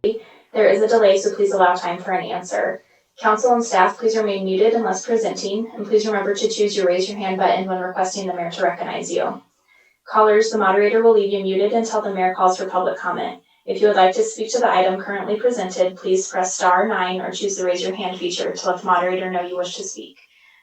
There is a delay, so please allow time for an answer. Council and staff, please remain muted unless presenting, and please remember to choose your raise your hand button when requesting the mayor to recognize you. Callers, the moderator will leave you muted until the mayor calls for public comment. If you would like to speak to the item currently presented, please press *9 or choose the raise your hand feature to let the moderator know you wish to speak.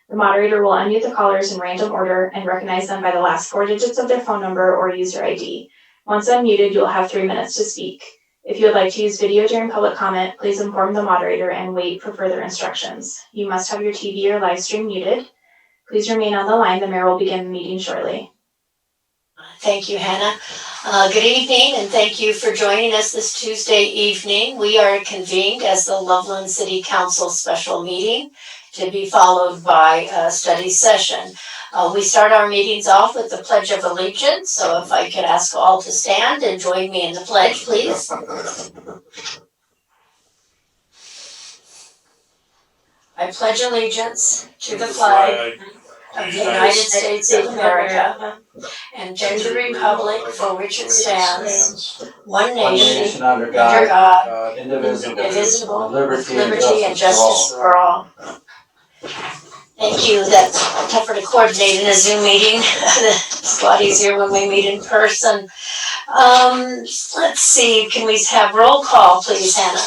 The moderator will unmute the callers in random order and recognize them by the last 4 digits of their phone number or user ID. Once unmuted, you will have 3 minutes to speak. If you would like to use video during public comment, please inform the moderator and wait for further instructions. You must have your TV or live stream muted. Please remain on the line. The mayor will begin the meeting shortly. Thank you, Hannah. Good evening, and thank you for joining us this Tuesday evening. We are convened as the Loveland City Council special meeting to be followed by a study session. We start our meetings off with the Pledge of Allegiance, so if I could ask all to stand and join me in the pledge, please. I pledge allegiance to the flag of the United States of America and to the republic for which it stands, one nation, under God, indivisible, with liberty and justice for all. Thank you. That's tougher to coordinate in a Zoom meeting. It's a lot easier when we meet in person. Let's see, can we have roll call, please, Hannah?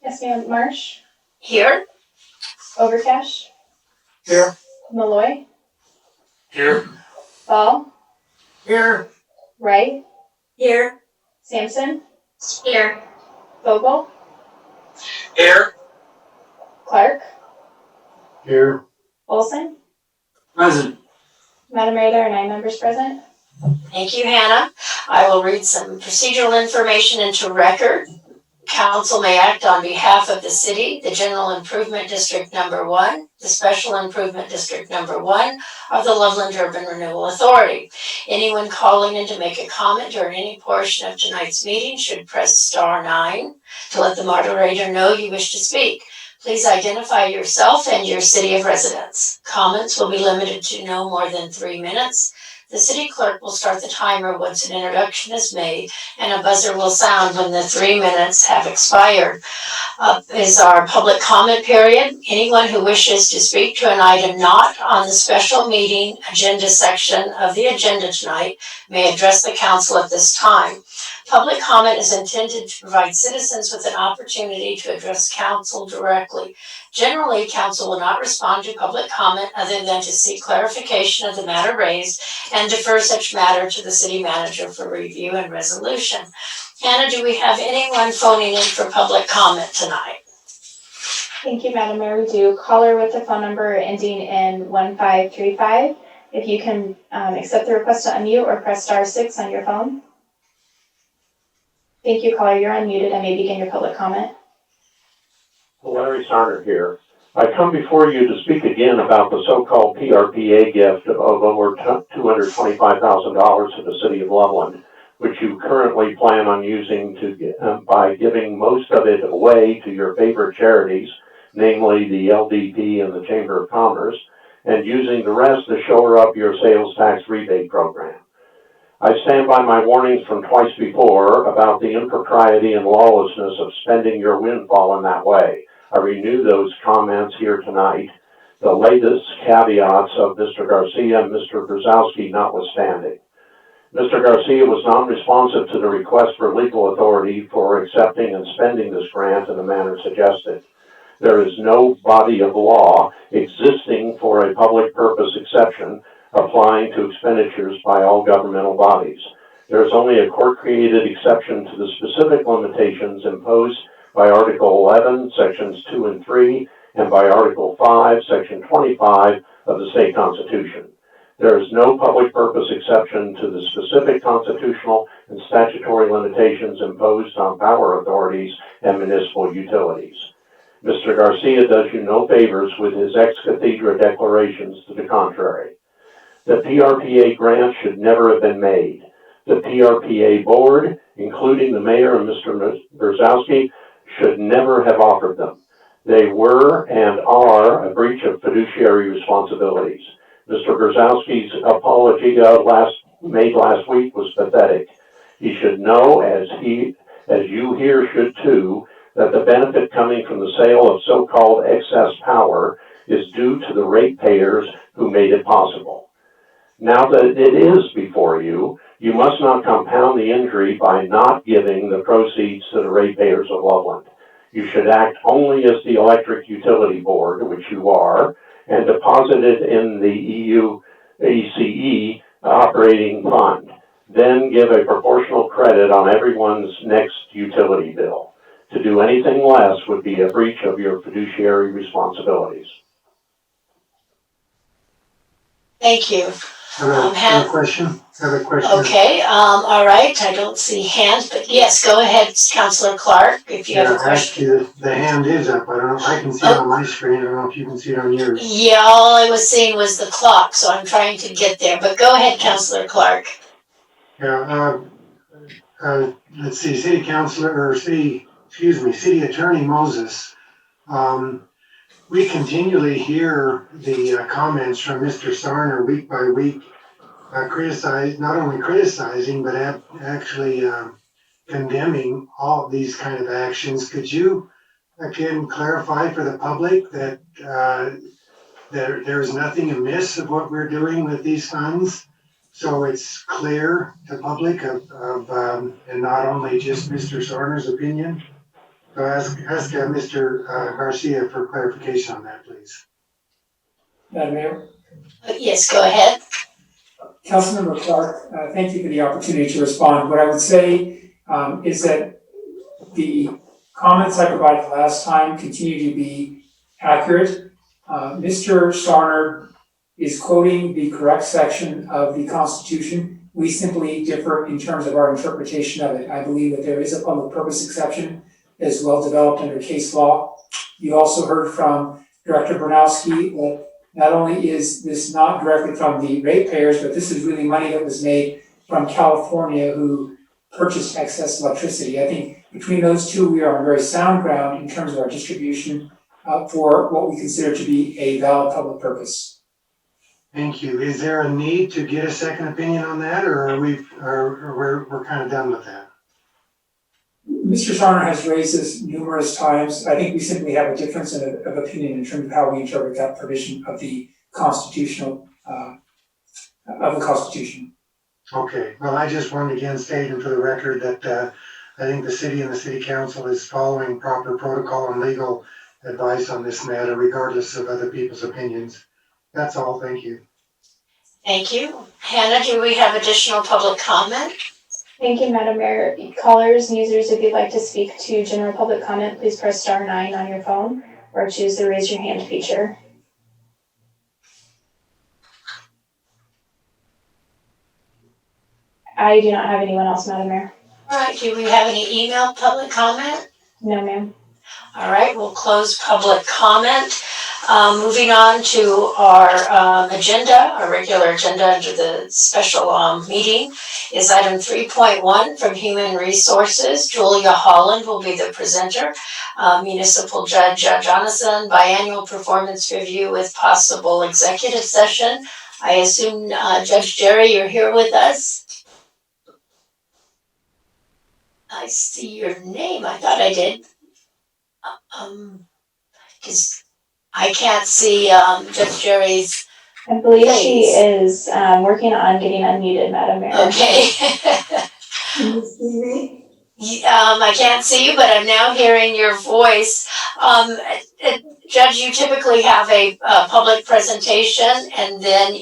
Yes, ma'am. Marsh? Here. Overcash? Here. Malloy? Here. Ball? Here. Wright? Here. Sampson? Here. Vogel? Here. Clark? Here. Olson? Present. Madam Mayor, there are 9 members present. Thank you, Hannah. I will read some procedural information into record. Council may act on behalf of the city, the General Improvement District Number 1, the Special Improvement District Number 1, or the Loveland Urban Renewal Authority. Anyone calling in to make a comment during any portion of tonight's meeting should press *9 to let the moderator know you wish to speak. Please identify yourself and your city of residence. Comments will be limited to no more than 3 minutes. The city clerk will start the timer once an introduction is made, and a buzzer will sound when the 3 minutes have expired. Is our public comment period. Anyone who wishes to speak to an item not on the special meeting agenda section of the agenda tonight may address the council at this time. Public comment is intended to provide citizens with an opportunity to address council directly. Generally, council will not respond to public comment other than to seek clarification of the matter raised and defer such matter to the city manager for review and resolution. Hannah, do we have anyone phoning in for public comment tonight? Thank you, Madam Mayor. We do. Caller with the phone number ending in 1535. If you can accept the request to unmute or press *6 on your phone. Thank you, caller. You're unmuted and may begin your public comment. Larry Sarner here. I come before you to speak again about the so-called PRPA gift of over $225,000 to the city of Loveland, which you currently plan on using by giving most of it away to your favorite charities, namely the LDP and the Chamber of Commerce, and using the rest to shore up your sales tax rebate program. I stand by my warnings from twice before about the impropriety and lawlessness of spending your windfall in that way. I renew those comments here tonight, the latest caveats of Mr. Garcia and Mr. Brzezowski notwithstanding. Mr. Garcia was non-responsive to the request for legal authority for accepting and spending this grant in the manner suggested. There is no body of law existing for a public purpose exception applying to expenditures by all governmental bodies. There is only a court-created exception to the specific limitations imposed by Article 11, Sections 2 and 3, and by Article 5, Section 25 of the state constitution. There is no public purpose exception to the specific constitutional and statutory limitations imposed on power authorities and municipal utilities. Mr. Garcia does you no favors with his ex cathedra declarations to the contrary. The PRPA grant should never have been made. The PRPA board, including the mayor and Mr. Brzezowski, should never have offered them. They were and are a breach of fiduciary responsibilities. Mr. Brzezowski's apology made last week was pathetic. He should know, as as you here should too, that the benefit coming from the sale of so-called excess power is due to the ratepayers who made it possible. Now that it is before you, you must not compound the injury by not giving the proceeds to the ratepayers of Loveland. You should act only as the electric utility board, which you are, and deposit it in the ECE operating fund. Then give a proportional credit on everyone's next utility bill. To do anything less would be a breach of your fiduciary responsibilities. Thank you. I have a question. Okay, all right, I don't see hands, but yes, go ahead, Councilor Clark, if you have a question. Actually, the hand is up. I don't know. I can see it on my screen. I don't know if you can see it on yours. Yeah, all I was seeing was the clock, so I'm trying to get there, but go ahead, Councilor Clark. Yeah, let's see, City Attorney Moses. We continually hear the comments from Mr. Sarner week by week, not only criticizing, but actually condemning all of these kind of actions. Could you again clarify for the public that there is nothing amiss of what we're doing with these funds? So it's clear to public and not only just Mr. Sarner's opinion. So ask Mr. Garcia for clarification on that, please. Madam Mayor, Yes, go ahead. Councilmember Clark, thank you for the opportunity to respond. What I would say is that the comments I provided last time continue to be accurate. Mr. Sarner is quoting the correct section of the Constitution. We simply differ in terms of our interpretation of it. I believe that there is a public purpose exception that is well developed under case law. You also heard from Director Bernowski that not only is this not directly from the ratepayers, but this is really money that was made from California who purchased excess electricity. I think between those two, we are on very sound ground in terms of our distribution for what we consider to be a valid public purpose. Thank you. Is there a need to get a second opinion on that, or we're kind of done with that? Mr. Sarner has raised this numerous times. I think we simply have a difference of opinion in terms of how we interpret that provision of the Constitution. Okay. Well, I just want to again state and for the record that I think the city and the city council is following proper protocol and legal advice on this matter, regardless of other people's opinions. That's all. Thank you. Thank you. Hannah, do we have additional public comment? Thank you, Madam Mayor. Callers and users, if you'd like to speak to general public comment, please press star 9 on your phone or choose the raise your hand feature. I do not have anyone else, Madam Mayor. All right, do we have any email public comment? No, ma'am. All right, we'll close public comment. Moving on to our agenda, our regular agenda under the special meeting is item 3.1 from Human Resources. Julia Holland will be the presenter. Municipal Judge Joneson, biannual performance review with possible executive session. I assume Judge Jerry, you're here with us. I see your name. I thought I did. Because I can't see Judge Jerry's. I believe she is working on getting unmuted, Madam Mayor. Okay. Can you see me? I can't see you, but I'm now hearing your voice. Judge, you typically have a public presentation, and then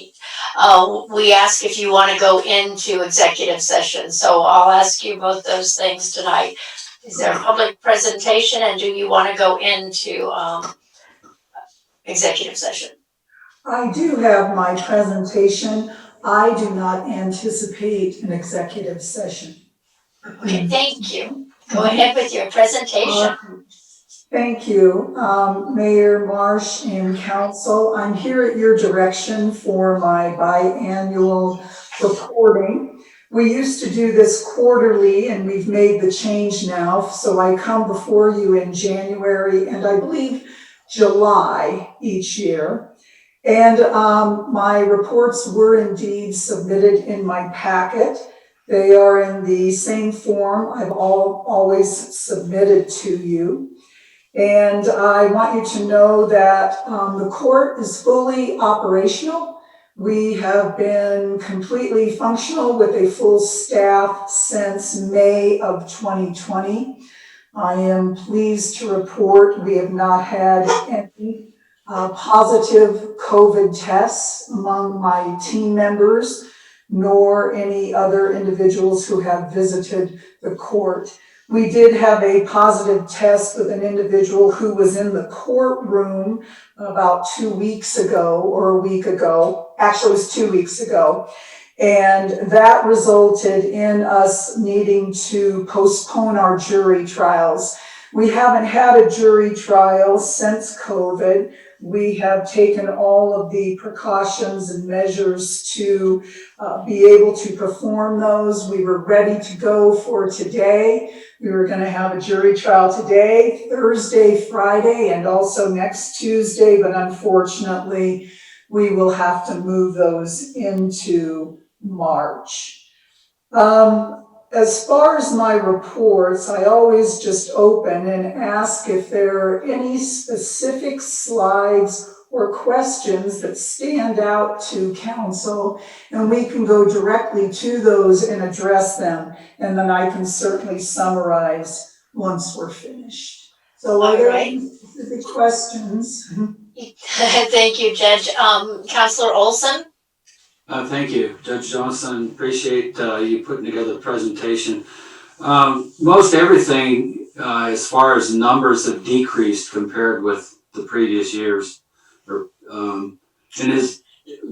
we ask if you want to go into executive session. So I'll ask you both those things tonight. Is there a public presentation, and do you want to go into executive session? I do have my presentation. I do not anticipate an executive session. Okay, thank you. Go ahead with your presentation. Thank you, Mayor Marsh and Council. I'm here at your direction for my biannual reporting. We used to do this quarterly, and we've made the change now. So I come before you in January and I believe July each year. And my reports were indeed submitted in my packet. They are in the same form I've always submitted to you. And I want you to know that the court is fully operational. We have been completely functional with a full staff since May of 2020. I am pleased to report we have not had any positive COVID tests among my team members, nor any other individuals who have visited the court. We did have a positive test with an individual who was in the courtroom about 2 weeks ago, or a week ago. Actually, it was 2 weeks ago. And that resulted in us needing to postpone our jury trials. We haven't had a jury trial since COVID. We have taken all of the precautions and measures to be able to perform those. We were ready to go for today. We were going to have a jury trial today, Thursday, Friday, and also next Tuesday, but unfortunately, we will have to move those into March. As far as my reports, I always just open and ask if there are any specific slides or questions that stand out to council, and we can go directly to those and address them, and then I can certainly summarize once we're finished. So are there any specific questions? Thank you, Judge. Counselor Olson? Thank you, Judge Johnson. Appreciate you putting together the presentation. Most everything, as far as numbers, have decreased compared with the previous years.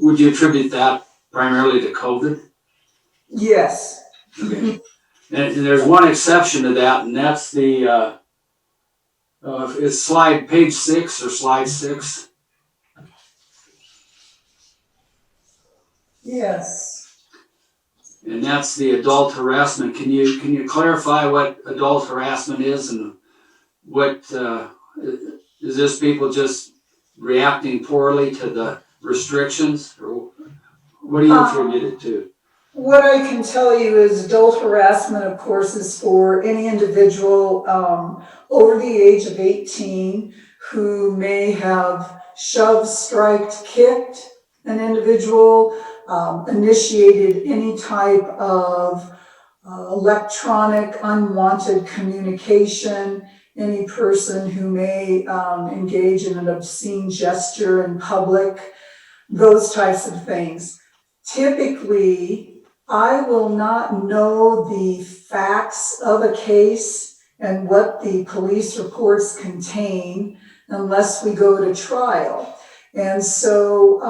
Would you attribute that primarily to COVID? Yes. Okay. And there's one exception to that, and that's the it's page 6 or slide 6. Yes. And that's the adult harassment. Can you clarify what adult harassment is, and what is this people just reacting poorly to the restrictions, or what do you attribute it to? What I can tell you is adult harassment, of course, is for any individual over the age of 18 who may have shoved, striked, kicked an individual, initiated any type of electronic unwanted communication, any person who may engage in an obscene gesture in public, those types of things. Typically, I will not know the facts of a case and what the police reports contain unless we go to trial. And so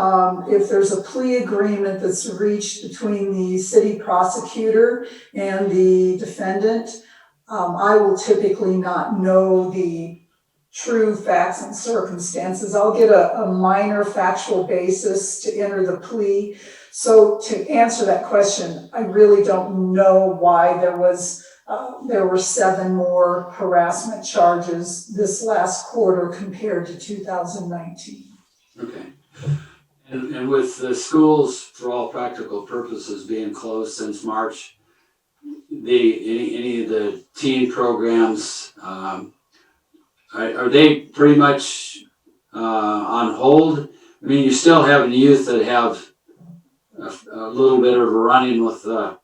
if there's a plea agreement that's reached between the city prosecutor and the defendant, I will typically not know the true facts and circumstances. I'll get a minor factual basis to enter the plea. So to answer that question, I really don't know why there were 7 more harassment charges this last quarter compared to 2019. Okay. And with the schools, for all practical purposes, being closed since March, any of the teen programs, are they pretty much on hold? I mean, you still have youth that have a little bit of a run-in with the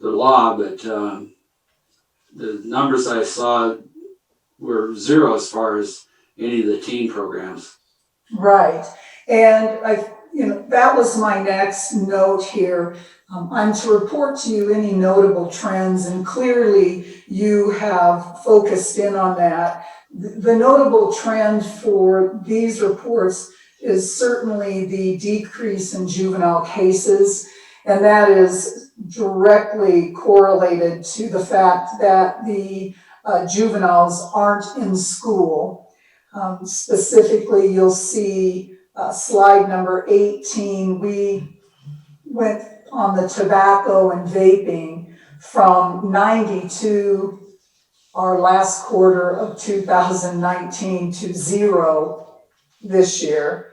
law, but the numbers I saw were 0 as far as any of the teen programs. Right. And that was my next note here. I'm to report to you any notable trends, and clearly you have focused in on that. The notable trend for these reports is certainly the decrease in juvenile cases, and that is directly correlated to the fact that the juveniles aren't in school. Specifically, you'll see slide number 18, we went on the tobacco and vaping from 92 our last quarter of 2019 to 0 this year.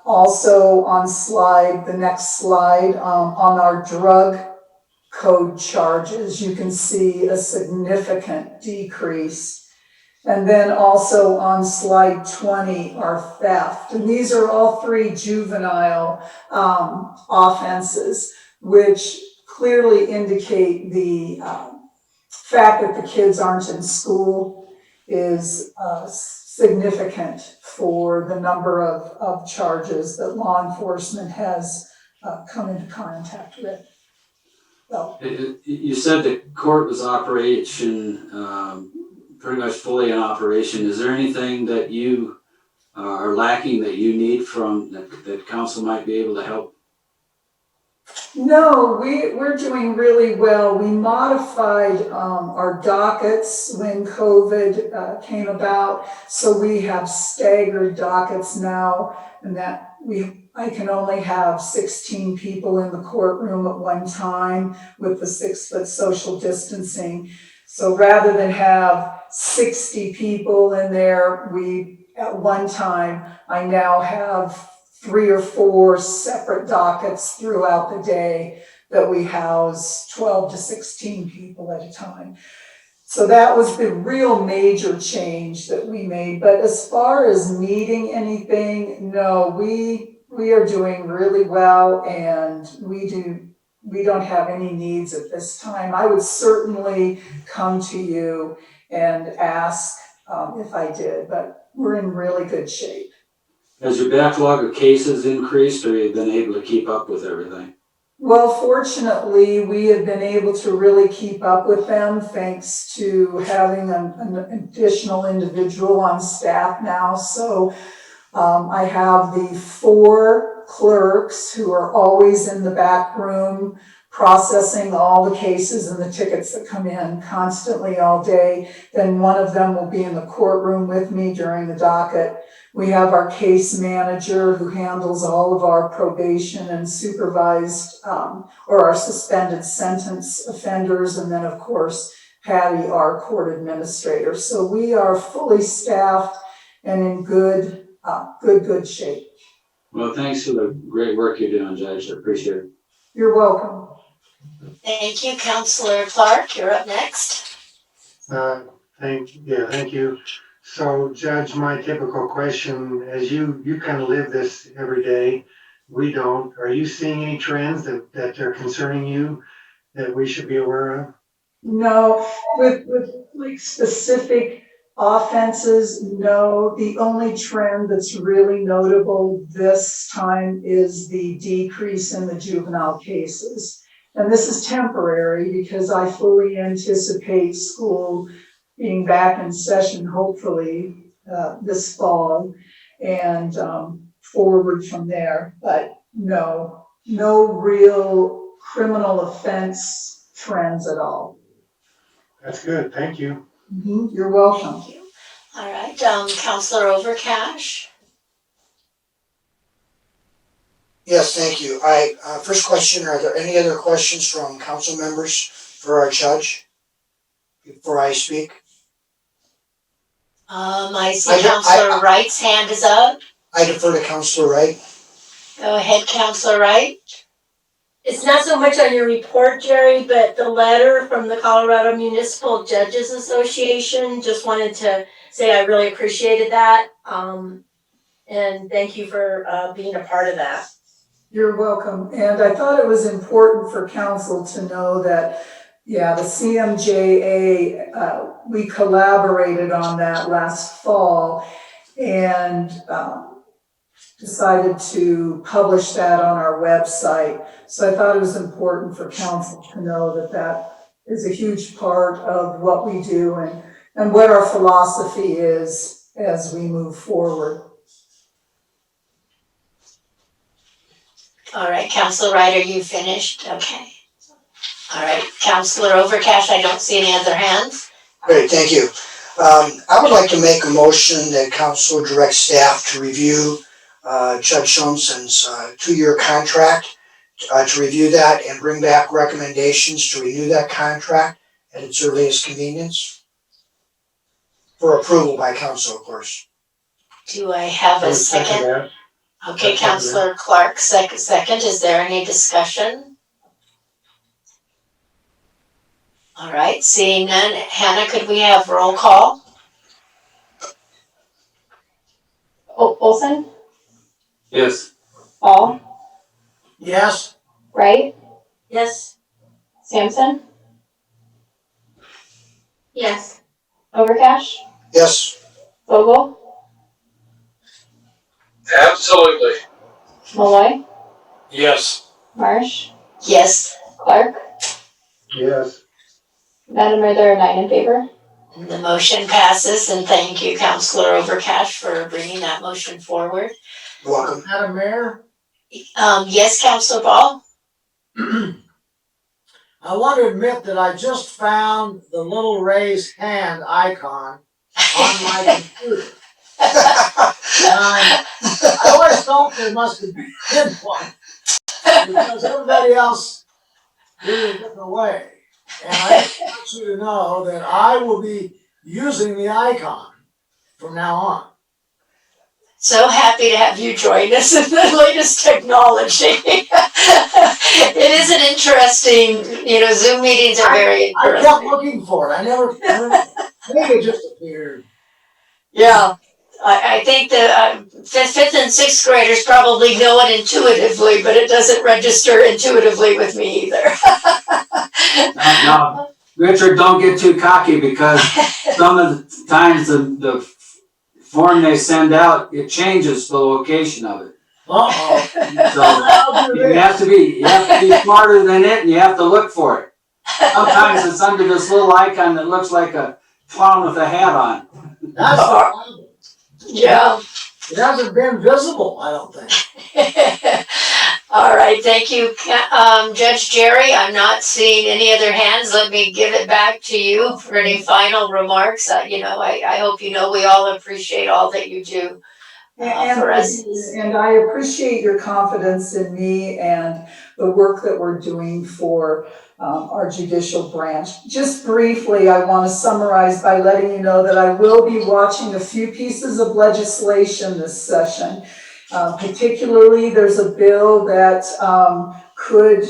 Also on the next slide, on our drug code charges. You can see a significant decrease. And then also on slide 20 are theft. And these are all three juvenile offenses, which clearly indicate the fact that the kids aren't in school is significant for the number of charges that law enforcement has come into contact with. So, You said the court was pretty much fully in operation. Is there anything that you are lacking that you need from that council might be able to help? no, we're doing really well. We modified our dockets when COVID came about, so we have staggered dockets now, and that I can only have 16 people in the courtroom at one time with the 6-foot social distancing. So rather than have 60 people in there, at one time, I now have 3 or 4 separate dockets throughout the day that we house 12 to 16 people at a time. So that was the real major change that we made. But as far as needing anything, no, we are doing really well, and we don't have any needs at this time. I would certainly come to you and ask if I did, but we're in really good shape. Has your backlog of cases increased, or you've been able to keep up with everything? Well, fortunately, we have been able to really keep up with them thanks to having an additional individual on staff now. So I have the 4 clerks who are always in the back room processing all the cases and the tickets that come in constantly all day. Then one of them will be in the courtroom with me during the docket. We have our case manager who handles all of our probation and supervised or our suspended sentence offenders. And then of course, Patty, our court administrator. So we are fully staffed and in good shape. Well, thanks for the great work you're doing, Judge. I appreciate it. You're welcome. Thank you, Counselor Clark. You're up next. Thank you. So, Judge, my typical question, as you kind of live this every day, we don't. Are you seeing any trends that are concerning you that we should be aware of? No, with like specific offenses, no. The only trend that's really notable this time is the decrease in the juvenile cases. And this is temporary because I fully anticipate school being back in session, hopefully, this fall and forward from there. But no real criminal offense trends at all. That's good. Thank you. You're welcome. Thank you. All right, Counselor Overcash. Yes, thank you. First question, are there any other questions from council members for our judge before I speak? I see Counselor Wright's hand is up. I defer to Counselor Wright. Go ahead, Counselor Wright. It's not so much on your report, Jerry, but the letter from the Colorado Municipal Judges Association, just wanted to say I really appreciated that. And thank you for being a part of that. You're welcome. And I thought it was important for council to know that, yeah, the CMJA, we collaborated on that last fall and decided to publish that on our website. So I thought it was important for council to know that that is a huge part of what we do and what our philosophy is as we move forward. All right, Counselor Wright, are you finished? Okay. All right, Counselor Overcash, I don't see any other hands. Great, thank you. I would like to make a motion that council direct staff to review Judge Johnson's 2-year contract, to review that and bring back recommendations to renew that contract at its earliest convenience for approval by council, of course. Do I have a second? That. Okay, Counselor Clark, second. Is there any discussion? All right, seeing none. Hannah, could we have roll call? Olson, Yes. Ball, Yes. Wright, Yes. Sampson, Yes. Overcash, Yes. Vogel, Absolutely. Malloy, Yes. Marsh, Yes. Clark. Yes. Madam Mayor, there are 9 in favor. The motion passes, and thank you, Councilor Overcash, for bringing that motion forward. You're welcome. Madam Mayor, Yes, Councilor Ball? I want to admit that I just found the little raised hand icon on my computer. And I always thought there must have been one, because everybody else did it a different way. And I just want you to know that I will be using the icon from now on. So happy to have you join us in the latest technology. It is an interesting, Zoom meetings are very I kept interesting. looking for it, I never, maybe it just appeared. Yeah, I think the fifth and sixth graders probably know it intuitively, but it doesn't register intuitively with me either. Now, Richard, don't get too cocky, because some of the times the form they send out, it changes the location of it. Uh-oh. So I'll do you this. have to be smarter than it, and you have to look for it. Sometimes it's under this little icon that looks like a clown with a hat on. That's the problem. Yeah. It hasn't been visible, I don't think. All right, thank you, Judge Jerry. I'm not seeing any other hands. Let me give it back to you for any final remarks. I hope you know we all appreciate all that you do for us. And I appreciate your confidence in me and the work that we're doing for our judicial branch. Just briefly, I want to summarize by letting you know that I will be watching a few pieces of legislation this session. Particularly, there's a bill that could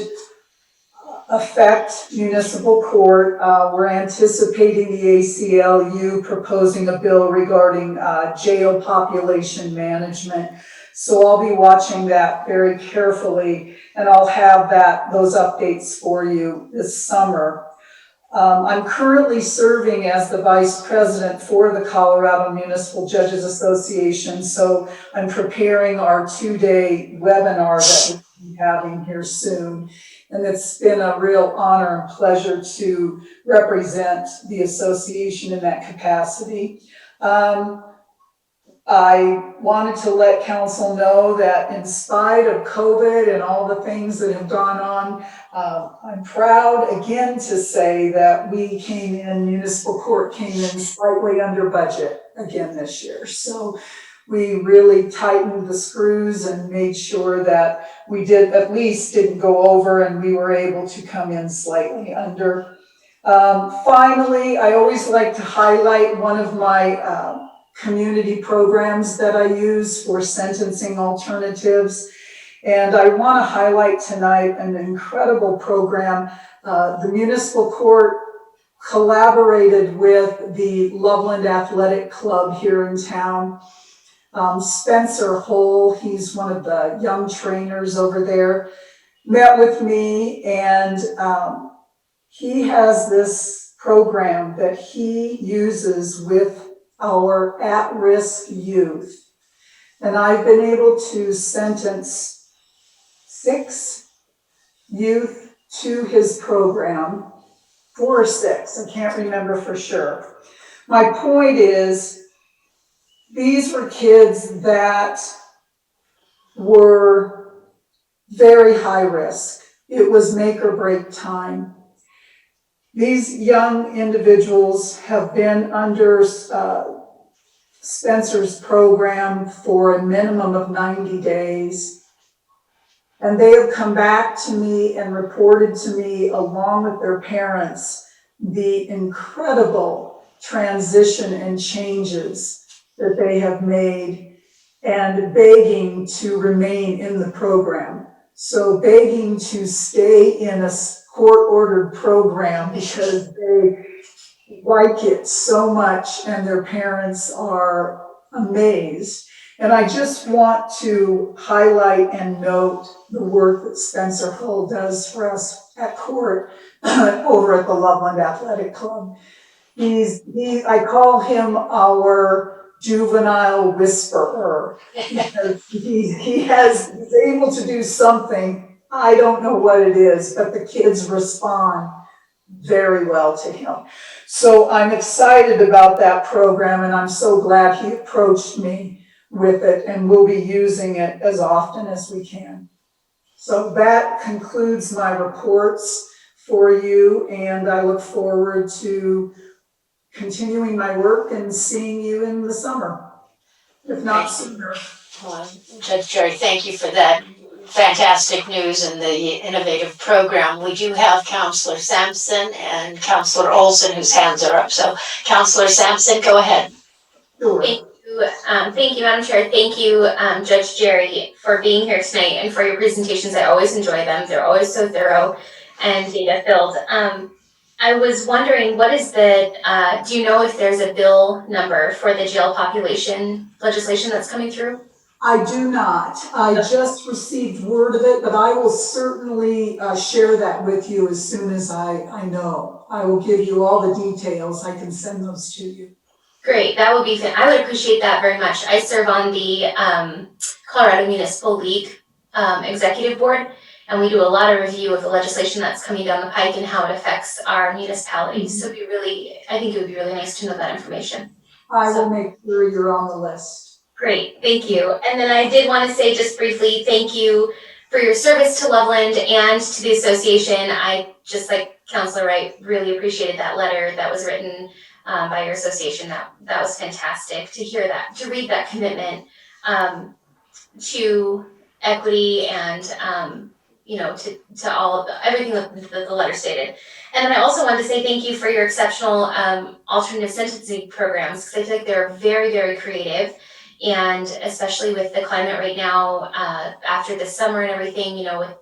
affect municipal court. We're anticipating the ACLU proposing a bill regarding jail population management. So I'll be watching that very carefully, and I'll have those updates for you this summer. I'm currently serving as the vice president for the Colorado Municipal Judges Association, so I'm preparing our 2-day webinar that we'll be having here soon. And it's been a real honor and pleasure to represent the association in that capacity. I wanted to let council know that in spite of COVID and all the things that have gone on, I'm proud again to say that municipal court came in slightly under budget again this year. So we really tightened the screws and made sure that we didn't go over, and we were able to come in slightly under. Finally, I always like to highlight one of my community programs that I use for sentencing alternatives. And I want to highlight tonight an incredible program. The municipal court collaborated with the Loveland Athletic Club here in town. Spencer Hole, he's one of the young trainers over there, met with me, and he has this program that he uses with our at-risk youth. And I've been able to sentence 6 youth to his program, 4 or 6, I can't remember for sure. My point is, these were kids that were very high risk. It was make or break time. These young individuals have been under Spencer's program for a minimum of 90 days. And they have come back to me and reported to me, along with their parents, the incredible transition and changes that they have made, and begging to remain in the program. So begging to stay in a court-ordered program because they like it so much and their parents are amazed. And I just want to highlight and note the work that Spencer Hull does for us at court over at the Loveland Athletic Club. I call him our juvenile whisperer because he's able to do something. I don't know what it is, but the kids respond very well to him. So I'm excited about that program, and I'm so glad he approached me with it, and we'll be using it as often as we can. So that concludes my reports for you, and I look forward to continuing my work and seeing you in the summer, if not sooner. Judge Jerry, thank you for that fantastic news and the innovative program. We do have Counselor Sampson and Counselor Olson whose hands are up. So Counselor Sampson, go ahead. Sure. Thank you, Madam Chair. Thank you, Judge Jerry, for being here tonight and for your presentations. I always enjoy them. They're always so thorough and data-filled. I was wondering, what is do you know if there's a bill number for the jail population legislation that's coming through? I do not. I just received word of it, but I will certainly share that with you as soon as I know. I will give you all the details. I can send those to you. Great, that would be I would appreciate that very much. I serve on the Colorado Municipal League Executive Board, and we do a lot of review of the legislation that's coming down the pike and how it affects our municipalities. So I think it would be really nice to know that information. I will make sure you're on the list. Great, thank you. And then I did want to say just briefly, thank you for your service to Loveland and to the association. I, just like Councilor Wright, really appreciated that letter that was written by your association. That was fantastic to hear that, to read that commitment to equity and to all of everything that the letter stated. And then I also wanted to say thank you for your exceptional alternative sentencing programs, because I feel like they're very, very creative. And especially with the climate right now, after the summer and everything, with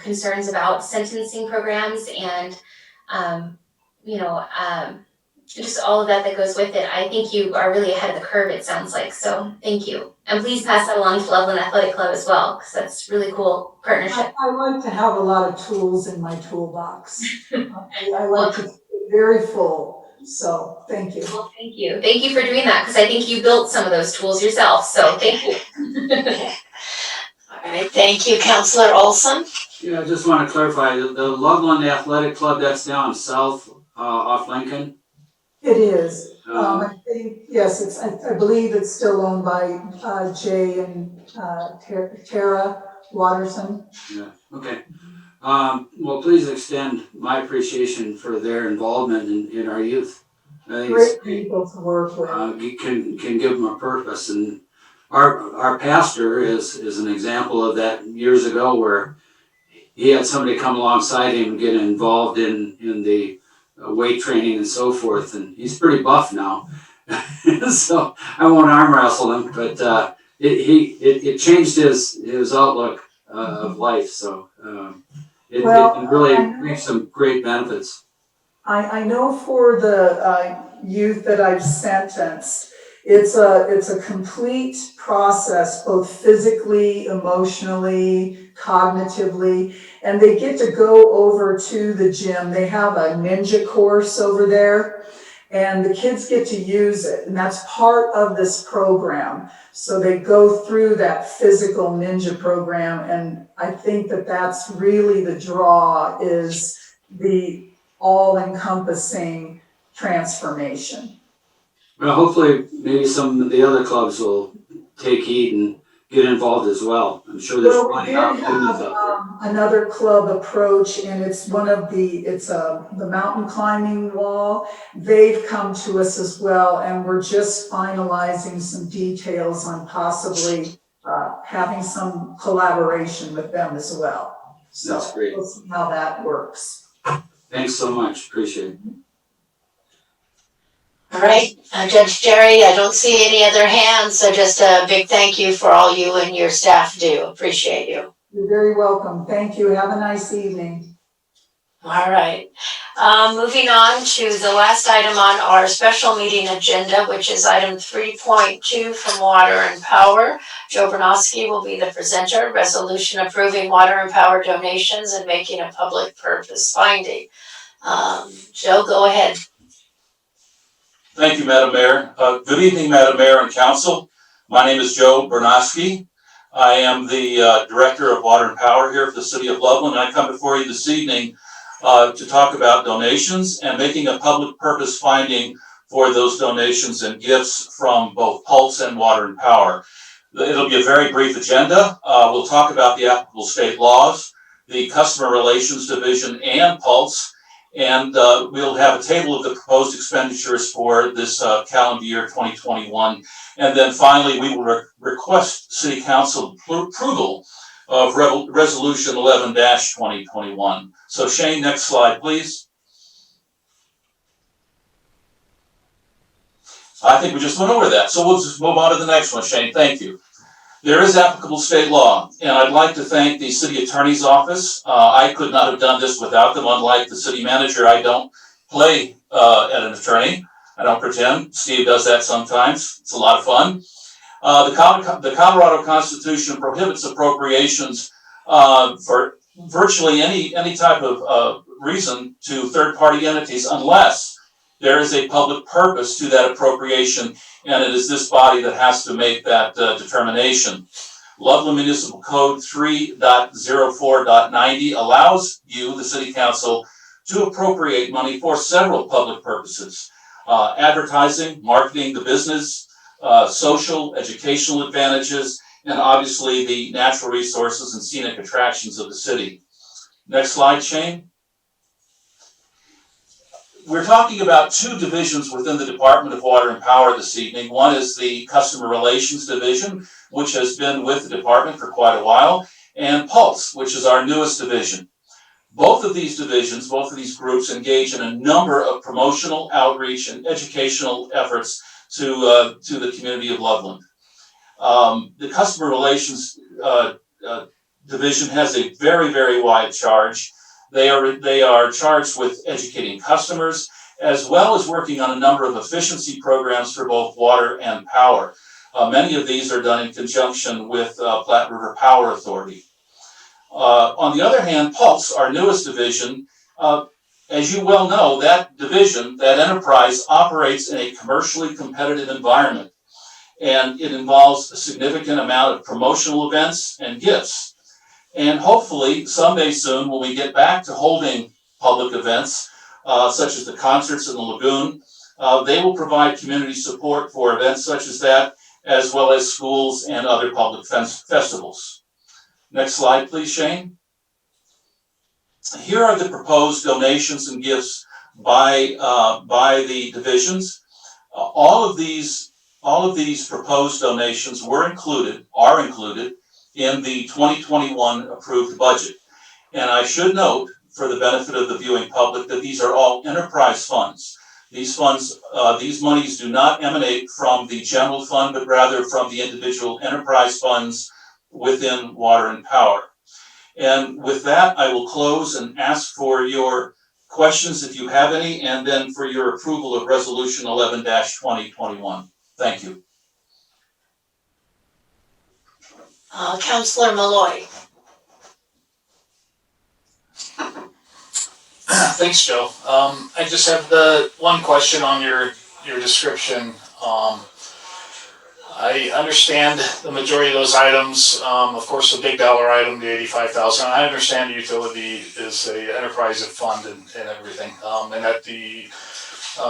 concerns about sentencing programs and, just all of that goes with it. I think you are really ahead of the curve, it sounds like. So thank you. And please pass that along to Loveland Athletic Club as well, because that's really cool partnership. I like to have a lot of tools in my toolbox. I like to keep it very full. So thank you. Well, thank you. Thank you for doing that, because I think you built some of those tools yourself. So thank you. All right, thank you, Counselor Olson. Yeah, I just want to clarify, the Loveland Athletic Club, that's down south off Lincoln? It is. I think, yes, I believe it's still owned by Jay and Tara Watterson. Yeah, okay. Well, please extend my appreciation for their involvement in our youth. I think Great people to work with. Can give them a purpose, and our pastor is an example of that years ago, where he had somebody come alongside him and get involved in the weight training and so forth, and he's pretty buff now. So I won't arm wrestle him, but it changed his outlook of life. So it really reaped some great benefits. I know for the youth that I've sentenced, it's a complete process, both physically, emotionally, cognitively, and they get to go over to the gym. They have a ninja course over there, and the kids get to use it, and that's part of this program. So they go through that physical ninja program, and I think that that's really the draw, is the all-encompassing transformation. Well, hopefully maybe some of the other clubs will take heed and get involved as well. I'm sure there's plenty of opportunities out there. Another club approach, and it's the mountain climbing wall. They've come to us as well, and we're just finalizing some details on possibly having some collaboration with them as well. So that's great. We'll see how that works. Thanks so much. Appreciate it. All right, Judge Jerry, I don't see any other hands, so just a big thank you for all you and your staff do. Appreciate you. You're very welcome. Thank you. Have a nice evening. All right. Moving on to the last item on our special meeting agenda, which is item 3.2 from Water and Power. Joe Bernowski will be the presenter, resolution approving water and power donations and making a public purpose finding. Joe, go ahead. Thank you, Madam Mayor. Good evening, Madam Mayor and Council. My name is Joe Bernowski. I am the Director of Water and Power here for the City of Loveland. I come before you this evening to talk about donations and making a public purpose finding for those donations and gifts from both Pulse and Water and Power. It'll be a very brief agenda. We'll talk about the applicable state laws, the Customer Relations Division and Pulse, and we'll have a table of the proposed expenditures for this calendar year 2021. And then finally, we will request City Council approval of Resolution 11-2021. So Shane, next slide, please. I think we just went over that. So we'll just move on to the next one, Shane. Thank you. There is applicable state law, and I'd like to thank the City Attorney's Office. I could not have done this without them. Unlike the City Manager, I don't play at an attorney. I don't pretend. Steve does that sometimes. It's a lot of fun. The Colorado Constitution prohibits appropriations for virtually any type of reason to third-party entities unless there is a public purpose to that appropriation, and it is this body that has to make that determination. Loveland Municipal Code 3.04.90 allows you, the City Council, to appropriate money for several public purposes. Advertising, marketing the business, social, educational advantages, and obviously the natural resources and scenic attractions of the city. Next slide, Shane. We're talking about two divisions within the Department of Water and Power this evening. One is the Customer Relations Division, which has been with the department for quite a while, and Pulse, which is our newest division. Both of these divisions, both of these groups engage in a number of promotional, outreach, and educational efforts to the community of Loveland. The Customer Relations Division has a very, very wide charge. They are charged with educating customers, as well as working on a number of efficiency programs for both water and power. Many of these are done in conjunction with Platte River Power Authority. On the other hand, Pulse, our newest division, as you well know, that division, that enterprise, operates in a commercially competitive environment, and it involves a significant amount of promotional events and gifts. And hopefully, someday soon, when we get back to holding public events, such as the concerts in the lagoon, they will provide community support for events such as that, as well as schools and other public festivals. Next slide, please, Shane. Here are the proposed donations and gifts by the divisions. All of these proposed donations are included in the 2021 approved budget. And I should note, for the benefit of the viewing public, that these are all enterprise funds. These monies do not emanate from the general fund, but rather from the individual enterprise funds within Water and Power. And with that, I will close and ask for your questions if you have any, and then for your approval of Resolution 11-2021. Thank you. Councilor Malloy. Thanks, Joe. I just have the one question on your description. I understand the majority of those items. Of course, the big dollar item, the $85,000. I understand the utility is a enterprise fund and everything, and that the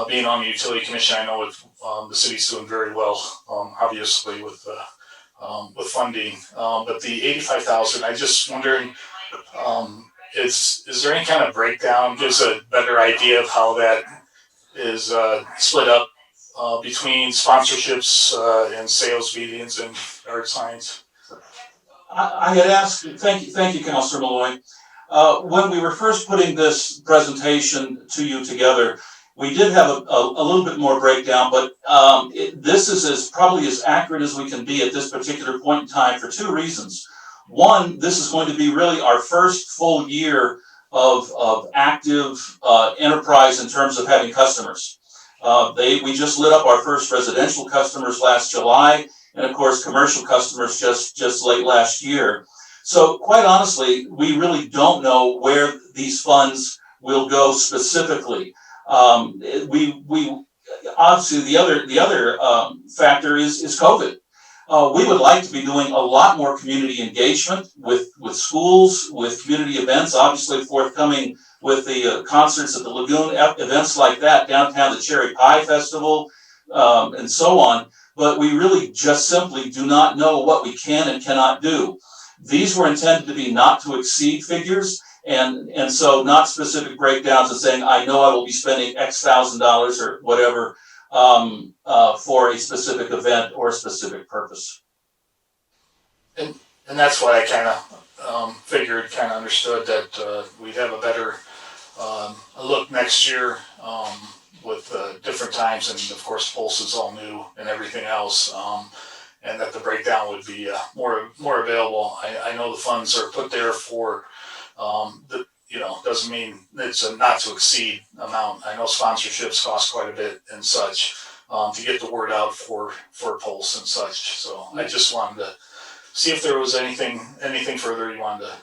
being on the utility commission, I know the city's doing very well, obviously with funding. But the $85,000, I just wondering, is there any kind of breakdown? Gives a better idea of how that is split up between sponsorships and sales meetings and art signs? I had asked, thank you, Councilor Malloy. When we were first putting this presentation to you together, we did have a little bit more breakdown, but this is probably as accurate as we can be at this particular point in time for two reasons. One, this is going to be really our first full year of active enterprise in terms of having customers. We just lit up our first residential customers last July, and of course commercial customers just late last year. So quite honestly, we really don't know where these funds will go specifically. We obviously the other factor is COVID. We would like to be doing a lot more community engagement with schools, with community events, obviously forthcoming with the concerts at the Lagoon, events like that, downtown, the Cherry Pie Festival, and so on. But we really just simply do not know what we can and cannot do. These were intended to be not to exceed figures, and so not specific breakdowns and saying, I know I will be spending X $1,000 or whatever for a specific event or a specific purpose. And that's why I kind of figured, kind of understood that we'd have a better look next year with different times, and of course Pulse is all new and everything else, and that the breakdown would be more available. I know the funds are put there for doesn't mean it's a not to exceed amount. I know sponsorships cost quite a bit and such to get the word out for Pulse and such. So I just wanted to see if there was anything further you wanted to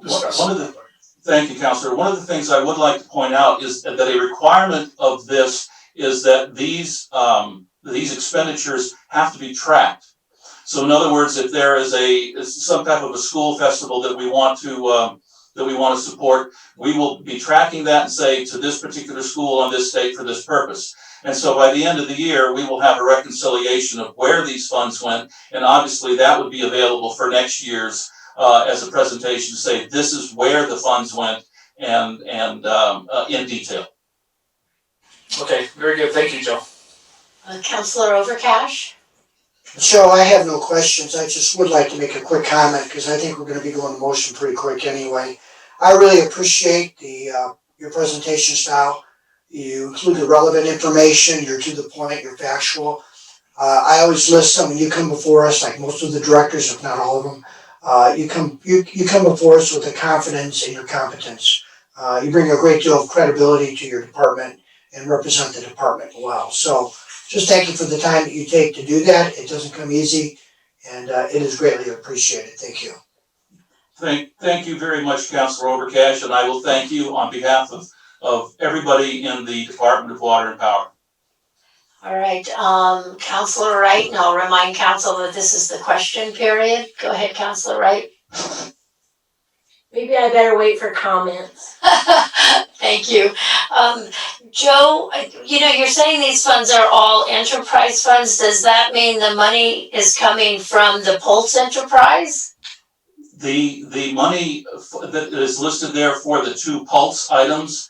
discuss. Thank you, Councilor. One of the things I would like to point out is that a requirement of this is that these expenditures have to be tracked. So in other words, if there is some type of a school festival that we want to support, we will be tracking that and say to this particular school on this date for this purpose. And so by the end of the year, we will have a reconciliation of where these funds went, and obviously that would be available for next year's as a presentation to say this is where the funds went and in detail. Okay, very good. Thank you, Joe. Councilor Overcash? Joe, I have no questions. I just would like to make a quick comment because I think we're going to be going to motion pretty quick anyway. I really appreciate your presentation style. You include the relevant information. You're to the point. You're factual. I always listen when you come before us, like most of the directors, if not all of them. You come before us with the confidence in your competence. You bring a great deal of credibility to your department and represent the department well. So just thank you for the time that you take to do that. It doesn't come easy, and it is greatly appreciated. Thank you. Thank you very much, Councilor Overcash, and I will thank you on behalf of everybody in the Department of Water and Power. All right, Councilor Wright, and I'll remind council that this is the question period. Go ahead, Councilor Wright. Maybe I better wait for comments. Thank you. Joe, you're saying these funds are all enterprise funds. Does that mean the money is coming from the Pulse enterprise? The money that is listed there for the two Pulse items,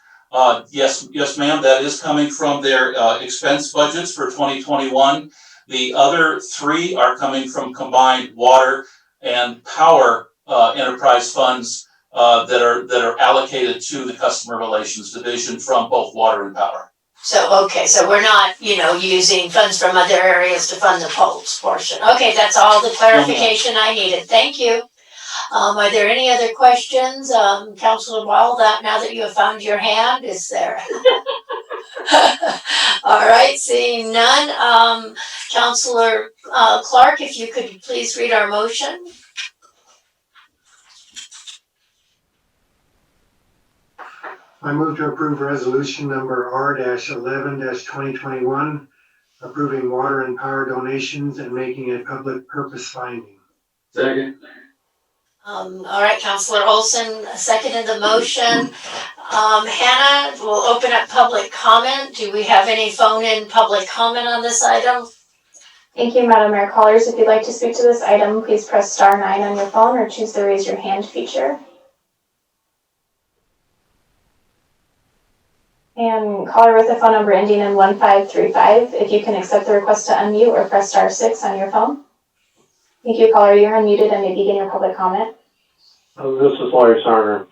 yes, ma'am, that is coming from their expense budgets for 2021. The other three are coming from combined water and power enterprise funds that are allocated to the customer relations division from both water and power. So we're not, using funds from other areas to fund the Pulse portion. Okay, that's all the clarification I needed. Thank you. Are there any other questions? Councilor Wall, now that you have found your hand, is there? All right, seeing none. Councilor Clark, if you could please read our motion. I move to approve resolution number R-11-2021, approving water and power donations and making a public purpose finding. Second. All right, Councilor Olson seconded the motion. Hannah, we'll open up public comment. Do we have any phone-in public comment on this item? Thank you, Madam Mayor. Callers, if you'd like to speak to this item, please press *9 on your phone or choose the raise your hand feature. And caller with a phone number ending in 1535, if you can accept the request to unmute or press *6 on your phone. Thank you, caller. You're unmuted and may begin your public comment. This is Larry Sarner.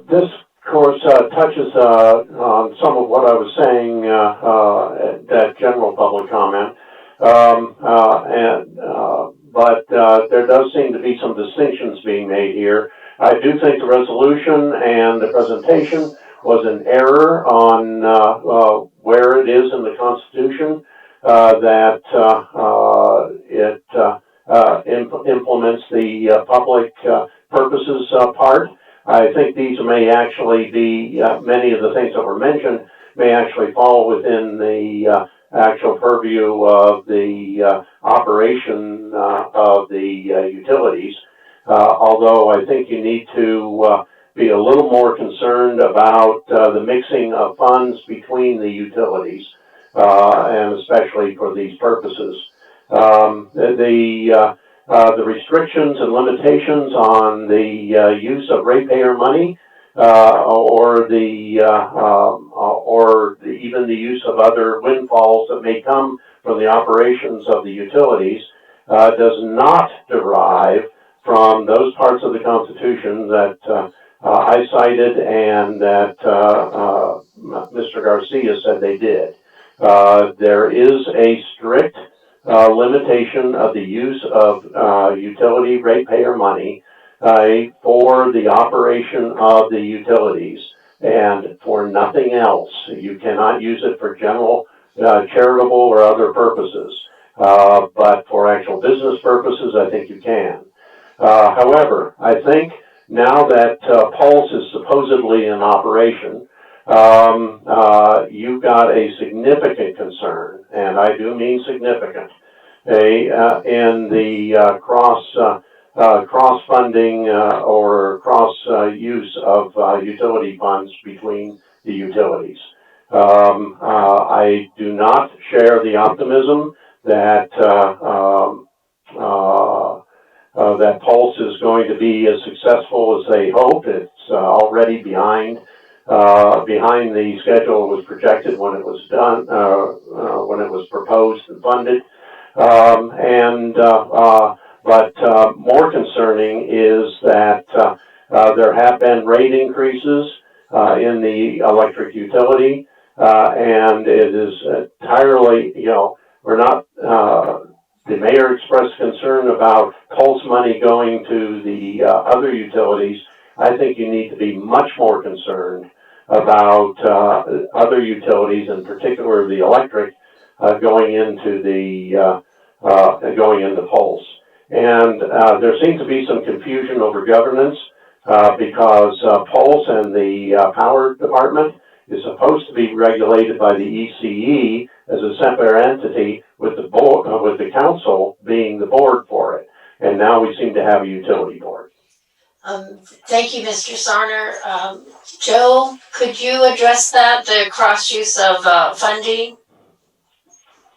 This, of course, touches on some of what I was saying, that general public comment. But there does seem to be some distinctions being made here. I do think the resolution and the presentation was an error on where it is in the Constitution that it implements the public purposes part. I think these may actually be, many of the things that were mentioned may actually fall within the actual purview of the operation of the utilities. Although I think you need to be a little more concerned about the mixing of funds between the utilities, and especially for these purposes. The restrictions and limitations on the use of ratepayer money, or even the use of other windfalls that may come from the operations of the utilities, does not derive from those parts of the Constitution that I cited and that Mr. Garcia said they did. There is a strict limitation of the use of utility ratepayer money for the operation of the utilities and for nothing else. You cannot use it for general charitable or other purposes, but for actual business purposes, I think you can. However, I think now that Pulse is supposedly in operation, you've got a significant concern, and I do mean significant, in the cross-funding or cross-use of utility funds between the utilities. I do not share the optimism that that Pulse is going to be as successful as they hope. It's already behind the schedule it was projected when it was done, when it was proposed and funded. But more concerning is that there have been rate increases in the electric utility, and it is entirely, we're not, the mayor expressed concern about Pulse money going to the other utilities. I think you need to be much more concerned about other utilities, in particular the electric, going into Pulse. And there seems to be some confusion over governance because Pulse and the power department is supposed to be regulated by the ECE as a separate entity, with the board, with the council being the board for it. And now we seem to have a utility board. Thank you, Mr. Sarner. Joe, could you address that, the cross use of funding?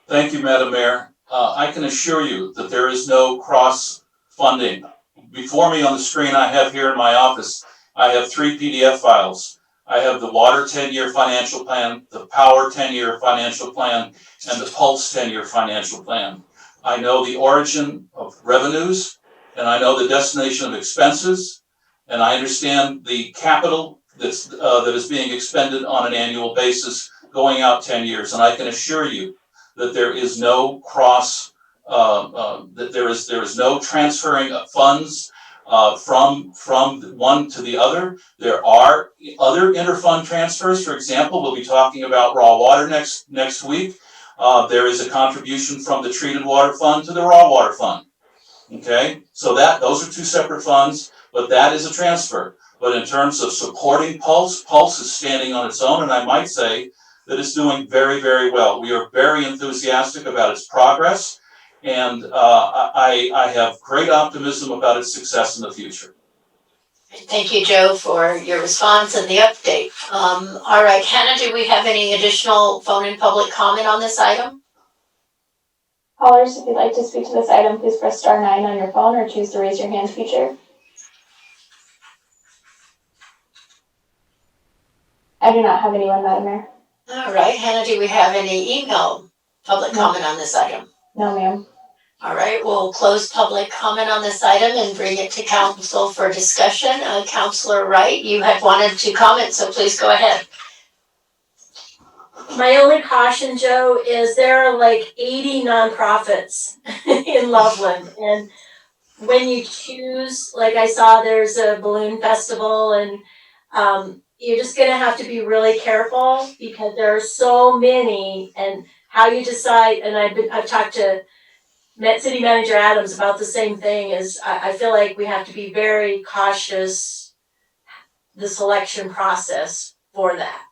Thank you, Madam Mayor. I can assure you that there is no cross funding. Before me on the screen I have here in my office, I have 3 PDF files. I have the water 10-year financial plan, the power 10-year financial plan, and the Pulse 10-year financial plan. I know the origin of revenues, and I know the destination of expenses, and I understand the capital that is being expended on an annual basis going out 10 years. And I can assure you that there is no cross, that there is no transferring of funds from one to the other. There are other interfund transfers. For example, we'll be talking about raw water next week. There is a contribution from the treated water fund to the raw water fund. Okay, so those are 2 separate funds, but that is a transfer. But in terms of supporting Pulse, Pulse is standing on its own, and I might say that it's doing very, very well. We are very enthusiastic about its progress, and I have great optimism about its success in the future. Thank you, Joe, for your response and the update. All right, Hannah, do we have any additional phone and public comment on this item? Callers, if you'd like to speak to this item, please press *9 on your phone or choose the raise your hand feature. I do not have anyone, Madam Mayor. All right, Hannah, do we have any email public comment on this item? No, ma'am. All right, we'll close public comment on this item and bring it to council for discussion. Councilor Wright, you had wanted to comment, so please go ahead. My only caution, Joe, is there are like 80 nonprofits in Loveland, and when you choose, like I saw there's a balloon festival and you're just gonna have to be really careful because there are so many, and how you decide, and I've talked to City Manager Adams about the same thing, is I feel like we have to be very cautious the selection process for that.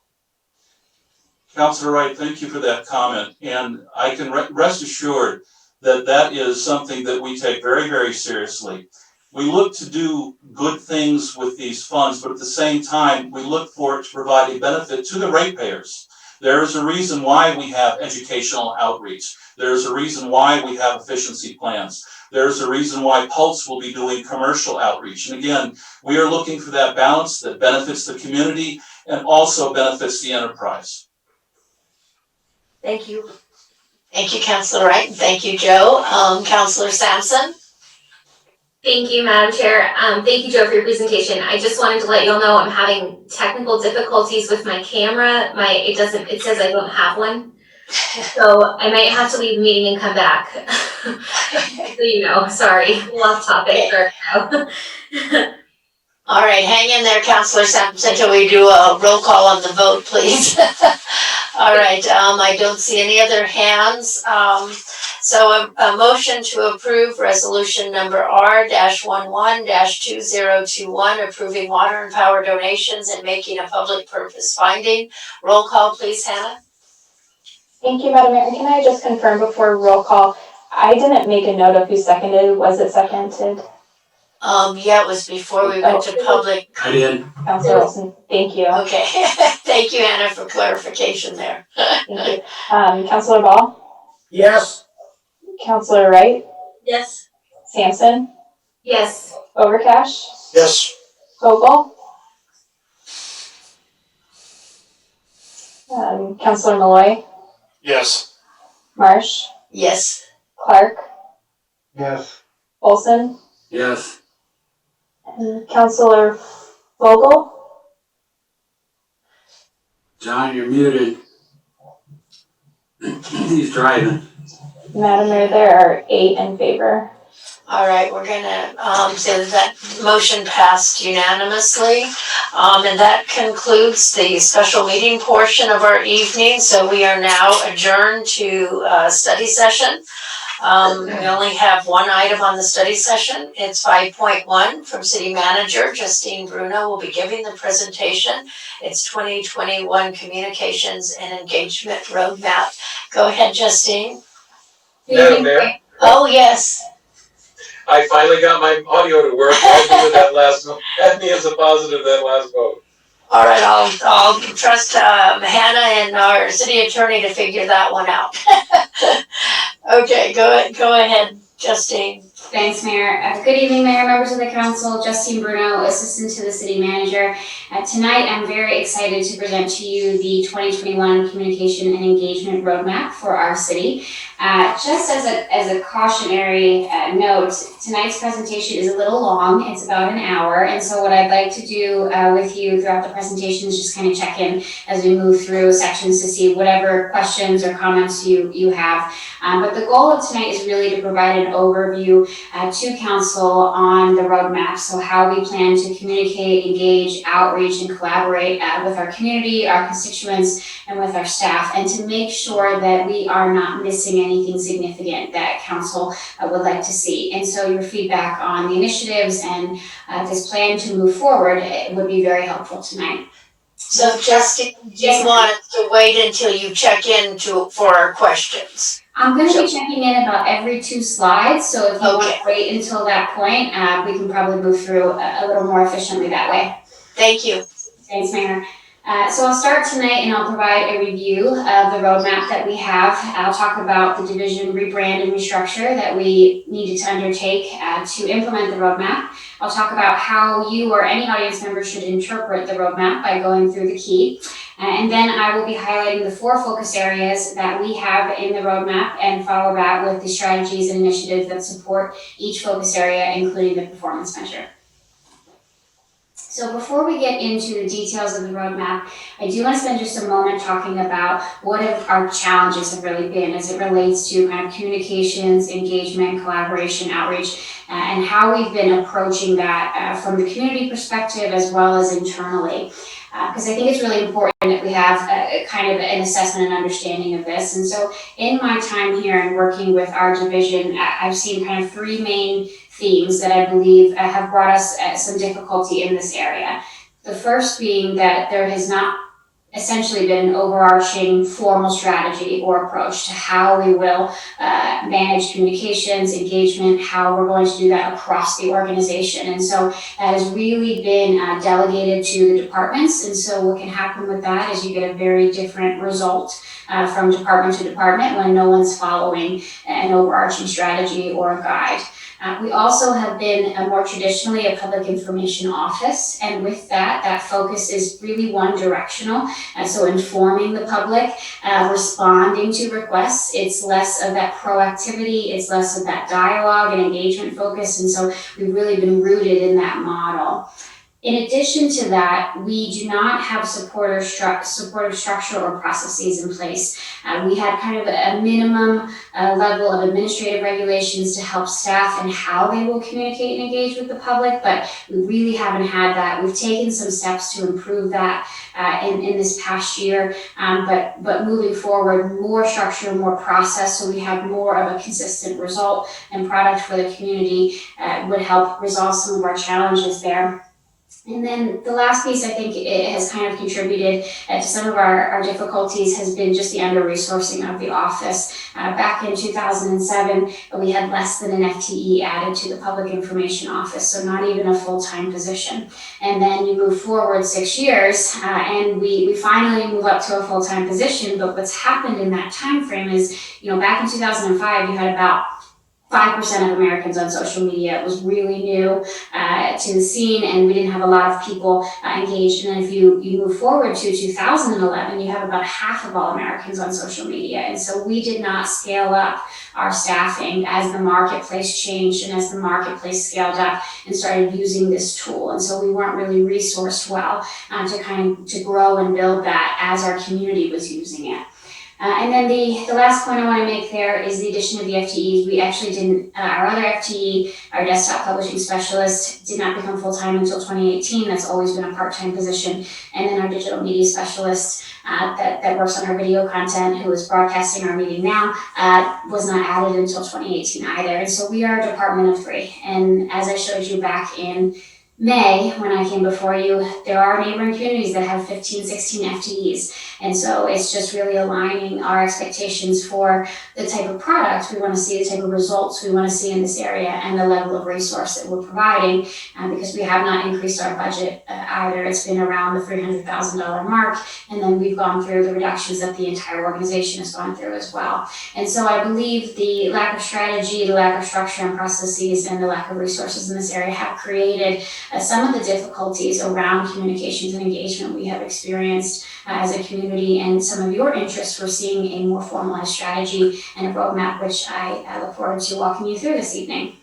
Councilor Wright, thank you for that comment, and I can rest assured that that is something that we take very, very seriously. We look to do good things with these funds, but at the same time, we look for it to provide a benefit to the ratepayers. There is a reason why we have educational outreach. There's a reason why we have efficiency plans. There's a reason why Pulse will be doing commercial outreach. And again, we are looking for that balance that benefits the community and also benefits the enterprise. Thank you. Thank you, Councilor Wright, and thank you, Joe. Councilor Sampson? Thank you, Madam Chair. Thank you, Joe, for your presentation. I just wanted to let you all know I'm having technical difficulties with my camera. It says I don't have one. So I might have to leave the meeting and come back. So you know, sorry, off topic for now. All right, hang in there, Councilor Sampson, until we do a roll call on the vote, please. All right, I don't see any other hands. So a motion to approve resolution number R-11-2021, approving water and power donations and making a public purpose finding. Roll call, please, Hannah. Thank you, Madam Mayor. Can I just confirm before roll call? I didn't make a note of who seconded. Was it seconded? Yeah, it was before we went to public. I did. Councilor Wilson, thank you. Okay, thank you, Hannah, for clarification there. Thank you. Councilor Ball? Yes. Councilor Wright? Yes. Sampson? Yes. Overcash? Yes. Vogel? Councilor Malloy? Yes. Marsh? Yes. Clark? Yes. Olson? Yes. And Councilor Vogel? John, you're muted. He's driving. Madam Mayor, there are 8 in favor. All right, we're gonna say that motion passed unanimously. And that concludes the special meeting portion of our evening. So we are now adjourned to study session. We only have one item on the study session. It's 5.1 from City Manager Justine Bruno will be giving the presentation. It's 2021 Communications and Engagement Roadmap. Go ahead, Justine. Madam Mayor, Oh, yes. I finally got my audio to work. Add me with that last vote. Add me as a positive that last vote. All right, I'll trust Hannah and our city attorney to figure that one out. Okay, go ahead, Justine. Thanks, Mayor. Good evening, Mayor, members of the council. Justine Bruno, Assistant to the City Manager. Tonight, I'm very excited to present to you the 2021 Communication and Engagement Roadmap for our city. Just as a cautionary note, tonight's presentation is a little long. It's about an hour, and so what I'd like to do with you throughout the presentation is just kind of check in as we move through sections to see whatever questions or comments you have. But the goal of tonight is really to provide an overview to council on the roadmap. So how we plan to communicate, engage, outreach, and collaborate with our community, our constituents, and with our staff, and to make sure that we are not missing anything significant that council would like to see. And so your feedback on the initiatives and this plan to move forward would be very helpful tonight. So Justine, do you want us to wait until you check in for our questions? I'm going to be checking in about every 2 slides, so if you want to wait until that point, we can probably move through a little more efficiently that way. Thank you. Thanks, Mayor. So I'll start tonight and I'll provide a review of the roadmap that we have. I'll talk about the division rebrand and restructure that we needed to undertake to implement the roadmap. I'll talk about how you or any audience member should interpret the roadmap by going through the key. And then I will be highlighting the 4 focus areas that we have in the roadmap and follow that with the strategies and initiatives that support each focus area, including the performance measure. So before we get into the details of the roadmap, I do want to spend just a moment talking about what our challenges have really been as it relates to kind of communications, engagement, collaboration, outreach, and how we've been approaching that from the community perspective as well as internally. Because I think it's really important that we have a kind of an assessment and understanding of this. And so in my time here and working with our division, I've seen kind of three main themes that I believe have brought us some difficulty in this area. The first being that there has not essentially been an overarching formal strategy or approach to how we will manage communications, engagement, how we're going to do that across the organization. And so that has really been delegated to the departments. And so what can happen with that is you get a very different result from department to department when no one's following an overarching strategy or a guide. We also have been more traditionally a public information office, and with that, that focus is really one directional. So informing the public, responding to requests, it's less of that proactivity, it's less of that dialogue and engagement focus, and so we've really been rooted in that model. In addition to that, we do not have supportive structure or processes in place. We had kind of a minimum level of administrative regulations to help staff and how they will communicate and engage with the public, but we really haven't had that. We've taken some steps to improve that in this past year, but moving forward, more structure, more process, so we have more of a consistent result and product for the community would help resolve some of our challenges there. And then the last piece, I think it has kind of contributed to some of our difficulties has been just the under-resourcing of the office. Back in 2007, we had less than an FTE added to the Public Information Office, so not even a full-time position. And then you move forward 6 years, and we finally move up to a full-time position, but what's happened in that time frame is, back in 2005, you had about 5% of Americans on social media. It was really new to the scene, and we didn't have a lot of people engaged. And then if you move forward to 2011, you have about half of all Americans on social media. And so we did not scale up our staffing as the marketplace changed and as the marketplace scaled up and started using this tool. And so we weren't really resourced well to grow and build that as our community was using it. And then the last point I want to make there is the addition of the FTEs. We actually didn't, our other FTE, our desktop publishing specialist, did not become full-time until 2018. That's always been a part-time position. And then our digital media specialist that works on our video content, who is broadcasting our meeting now, was not added until 2018 either. And so we are a department of 3. And as I showed you back in May, when I came before you, there are neighboring communities that have 15, 16 FTEs. And so it's just really aligning our expectations for the type of product we want to see, the type of results we want to see in this area, and the level of resource that we're providing, because we have not increased our budget either. It's been around the $300,000 mark, and then we've gone through the reductions that the entire organization has gone through as well. And so I believe the lack of strategy, the lack of structure and processes, and the lack of resources in this area have created some of the difficulties around communications and engagement we have experienced as a community, and some of your interests for seeing a more formalized strategy and a roadmap, which I look forward to walking you through this evening.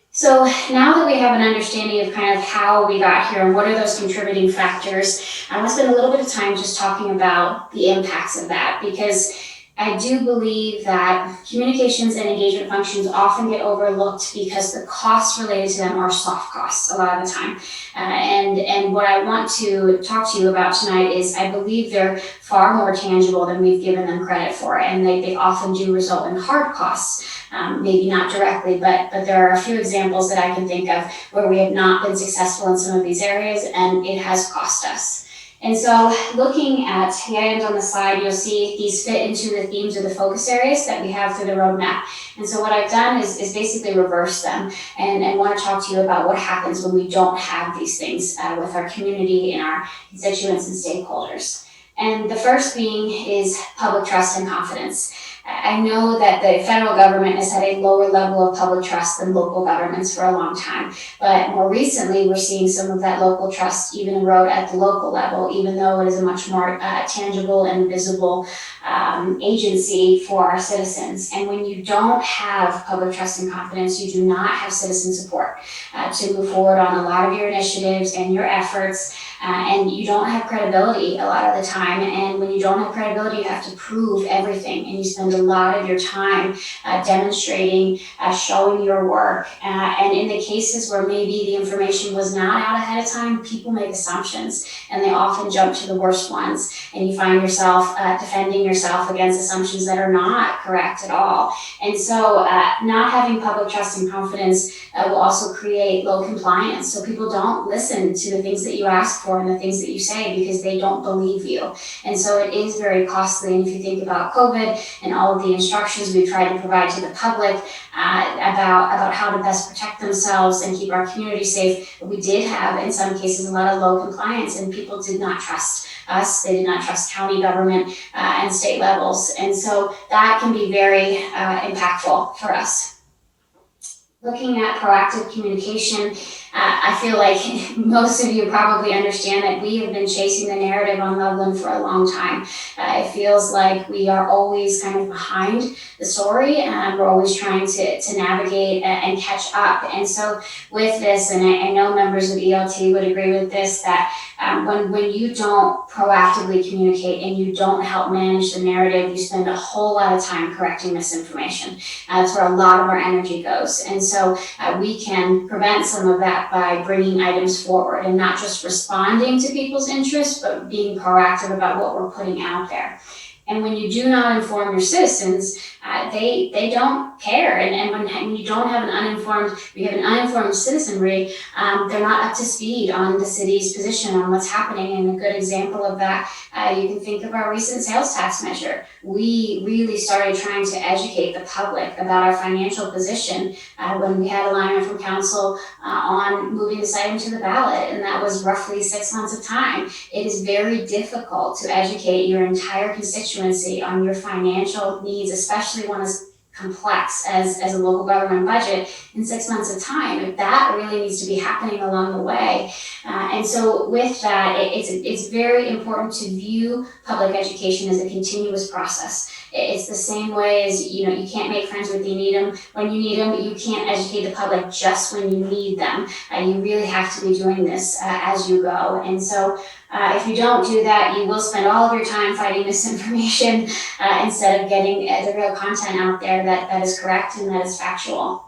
So now that we have an understanding of kind of how we got here and what are those contributing factors, I want to spend a little bit of time just talking about the impacts of that, because I do believe that communications and engagement functions often get overlooked because the costs related to them are soft costs a lot of the time. And what I want to talk to you about tonight is I believe they're far more tangible than we've given them credit for, and they often do result in hard costs. Maybe not directly, but there are a few examples that I can think of where we have not been successful in some of these areas, and it has cost us. And so looking at the items on the slide, you'll see these fit into the themes or the focus areas that we have through the roadmap. And so what I've done is basically reverse them and want to talk to you about what happens when we don't have these things with our community and our constituents and stakeholders. And the first being is public trust and confidence. I know that the federal government has had a lower level of public trust than local governments for a long time. But more recently, we're seeing some of that local trust even erode at the local level, even though it is a much more tangible and visible agency for our citizens. And when you don't have public trust and confidence, you do not have citizen support to move forward on a lot of your initiatives and your efforts. And you don't have credibility a lot of the time. And when you don't have credibility, you have to prove everything. And you spend a lot of your time demonstrating, showing your work. And in the cases where maybe the information was not out ahead of time, people make assumptions and they often jump to the worst ones. And you find yourself defending yourself against assumptions that are not correct at all. And so not having public trust and confidence will also create low compliance. So people don't listen to the things that you ask for and the things that you say because they don't believe you. And so it is very costly. And if you think about COVID and all of the instructions we've tried to provide to the public about how to best protect themselves and keep our community safe, we did have in some cases a lot of low compliance and people did not trust us. They did not trust county government and state levels. And so that can be very impactful for us. Looking at proactive communication, I feel like most of you probably understand that we have been chasing the narrative on Loveland for a long time. It feels like we are always kind of behind the story and we're always trying to navigate and catch up. And so with this, and I know members of ELT would agree with this, that when you don't proactively communicate and you don't help manage the narrative, you spend a whole lot of time correcting misinformation. That's where a lot of our energy goes. And so we can prevent some of that by bringing items forward and not just responding to people's interests, but being proactive about what we're putting out there. And when you do not inform your citizens, they don't care. And when you don't have you have an uninformed citizenry, they're not up to speed on the city's position on what's happening. And a good example of that, you can think of our recent sales tax measure. We really started trying to educate the public about our financial position when we had alignment from council on moving this item to the ballot. And that was roughly 6 months of time. It is very difficult to educate your entire constituency on your financial needs, especially one as complex as a local government budget in 6 months of time. That really needs to be happening along the way. And so with that, it's very important to view public education as a continuous process. It's the same way as, you can't make friends when you need them, but you can't educate the public just when you need them. You really have to be doing this as you go. And so if you don't do that, you will spend all of your time fighting misinformation instead of getting the real content out there that is correct and that is factual.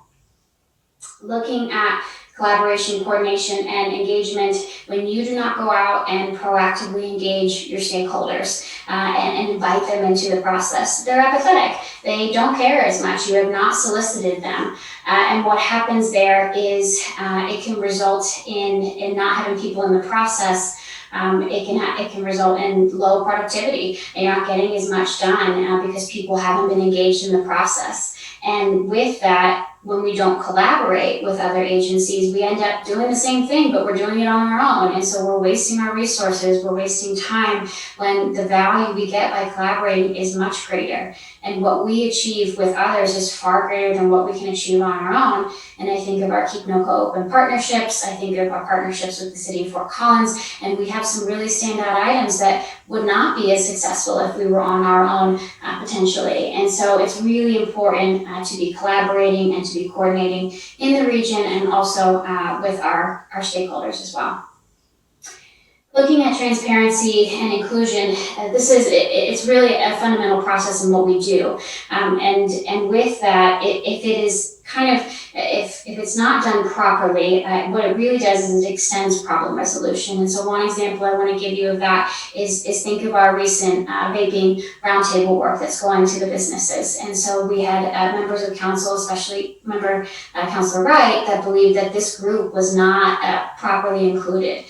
Looking at collaboration, coordination, and engagement, when you do not go out and proactively engage your stakeholders and invite them into the process, they're apathetic. They don't care as much. You have not solicited them. And what happens there is it can result in not having people in the process. It can result in low productivity. You're not getting as much done because people haven't been engaged in the process. And with that, when we don't collaborate with other agencies, we end up doing the same thing, but we're doing it on our own. And so we're wasting our resources, we're wasting time when the value we get by collaborating is much greater. And what we achieve with others is far greater than what we can achieve on our own. And I think of our Keep NOCO Open partnerships, I think of our partnerships with the city of Fort Collins, and we have some really standout items that would not be as successful if we were on our own potentially. And so it's really important to be collaborating and to be coordinating in the region and also with our stakeholders as well. Looking at transparency and inclusion, it's really a fundamental process in what we do. And with that, if it is if it's not done properly, what it really does is it extends problem resolution. And so one example I want to give you of that is think of our recent vaping roundtable work that's going to the businesses. And so we had members of council, especially Councilor Wright, that believed that this group was not properly included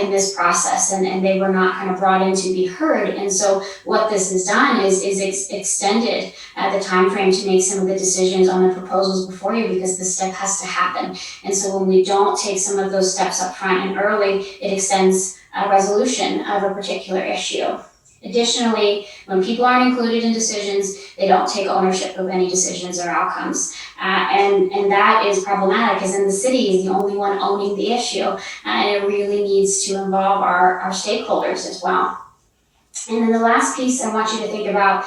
in this process, and they were not kind of brought in to be heard. And so what this has done is extended the time frame to make some of the decisions on the proposals before you, because this step has to happen. And so when we don't take some of those steps up front and early, it extends a resolution of a particular issue. Additionally, when people aren't included in decisions, they don't take ownership of any decisions or outcomes. And that is problematic, because then the city is the only one owning the issue, and it really needs to involve our stakeholders as well. And then the last piece I want you to think about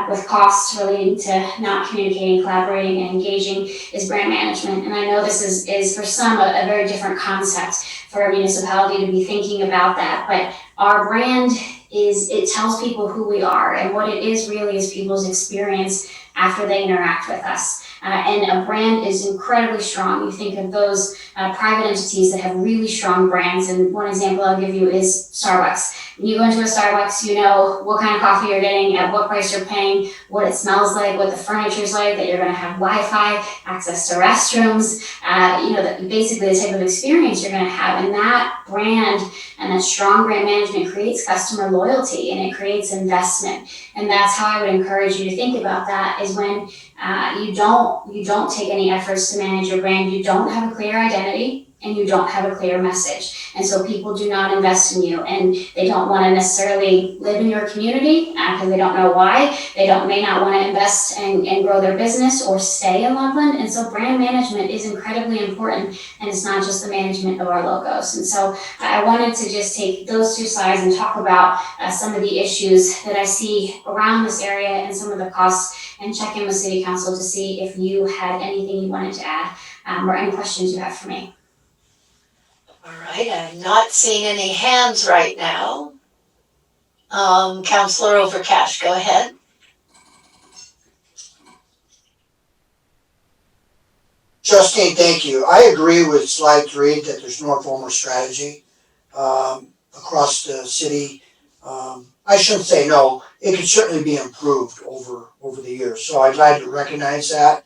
with costs relating to not communicating, collaborating, and engaging is brand management. And I know this is for some a very different concept for a municipality to be thinking about that, but our brand it tells people who we are, and what it is really is people's experience after they interact with us. And a brand is incredibly strong. You think of those private entities that have really strong brands, and one example I'll give you is Starbucks. When you go into a Starbucks, you know what kind of coffee you're getting, at what price you're paying, what it smells like, what the furniture's like, that you're going to have Wi-Fi, access to restrooms, basically the type of experience you're going to have. And that brand and that strong brand management creates customer loyalty, and it creates investment. And that's how I would encourage you to think about that, is when you don't take any efforts to manage your brand, you don't have a clear identity, and you don't have a clear message. And so people do not invest in you, and they don't want to necessarily live in your community because they don't know why. They may not want to invest and grow their business or stay in Loveland. And so brand management is incredibly important, and it's not just the management of our logos. And so I wanted to just take those two slides and talk about some of the issues that I see around this area and some of the costs, and check in with City Council to see if you had anything you wanted to add or any questions you have for me. All right, I'm not seeing any hands right now. Councilor Overcash, go ahead. Justine, thank you. I agree with slide 3 that there's no formal strategy across the city. I shouldn't say no, it could certainly be improved over the years. So I'm glad to recognize that.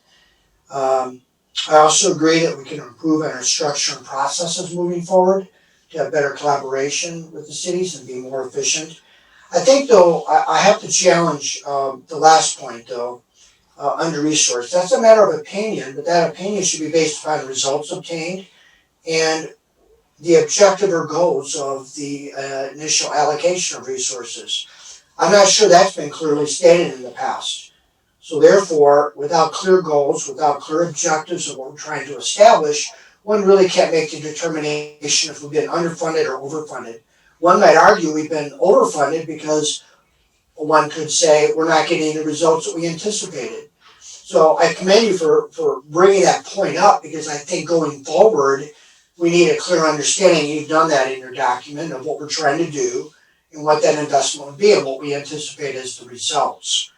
I also agree that we can improve on our structure and processes moving forward to have better collaboration with the cities and be more efficient. I think though, I have to challenge the last point though, under-resourced. That's a matter of opinion, but that opinion should be based upon the results obtained and the objective or goals of the initial allocation of resources. I'm not sure that's been clearly stated in the past. So therefore, without clear goals, without clear objectives of what we're trying to establish, one really can't make the determination if we've been underfunded or overfunded. One might argue we've been overfunded because one could say we're not getting the results that we anticipated. So I commend you for bringing that point up, because I think going forward, we need a clear understanding, you've done that in your document, of what we're trying to do and what that investment would be and what we anticipate as the results.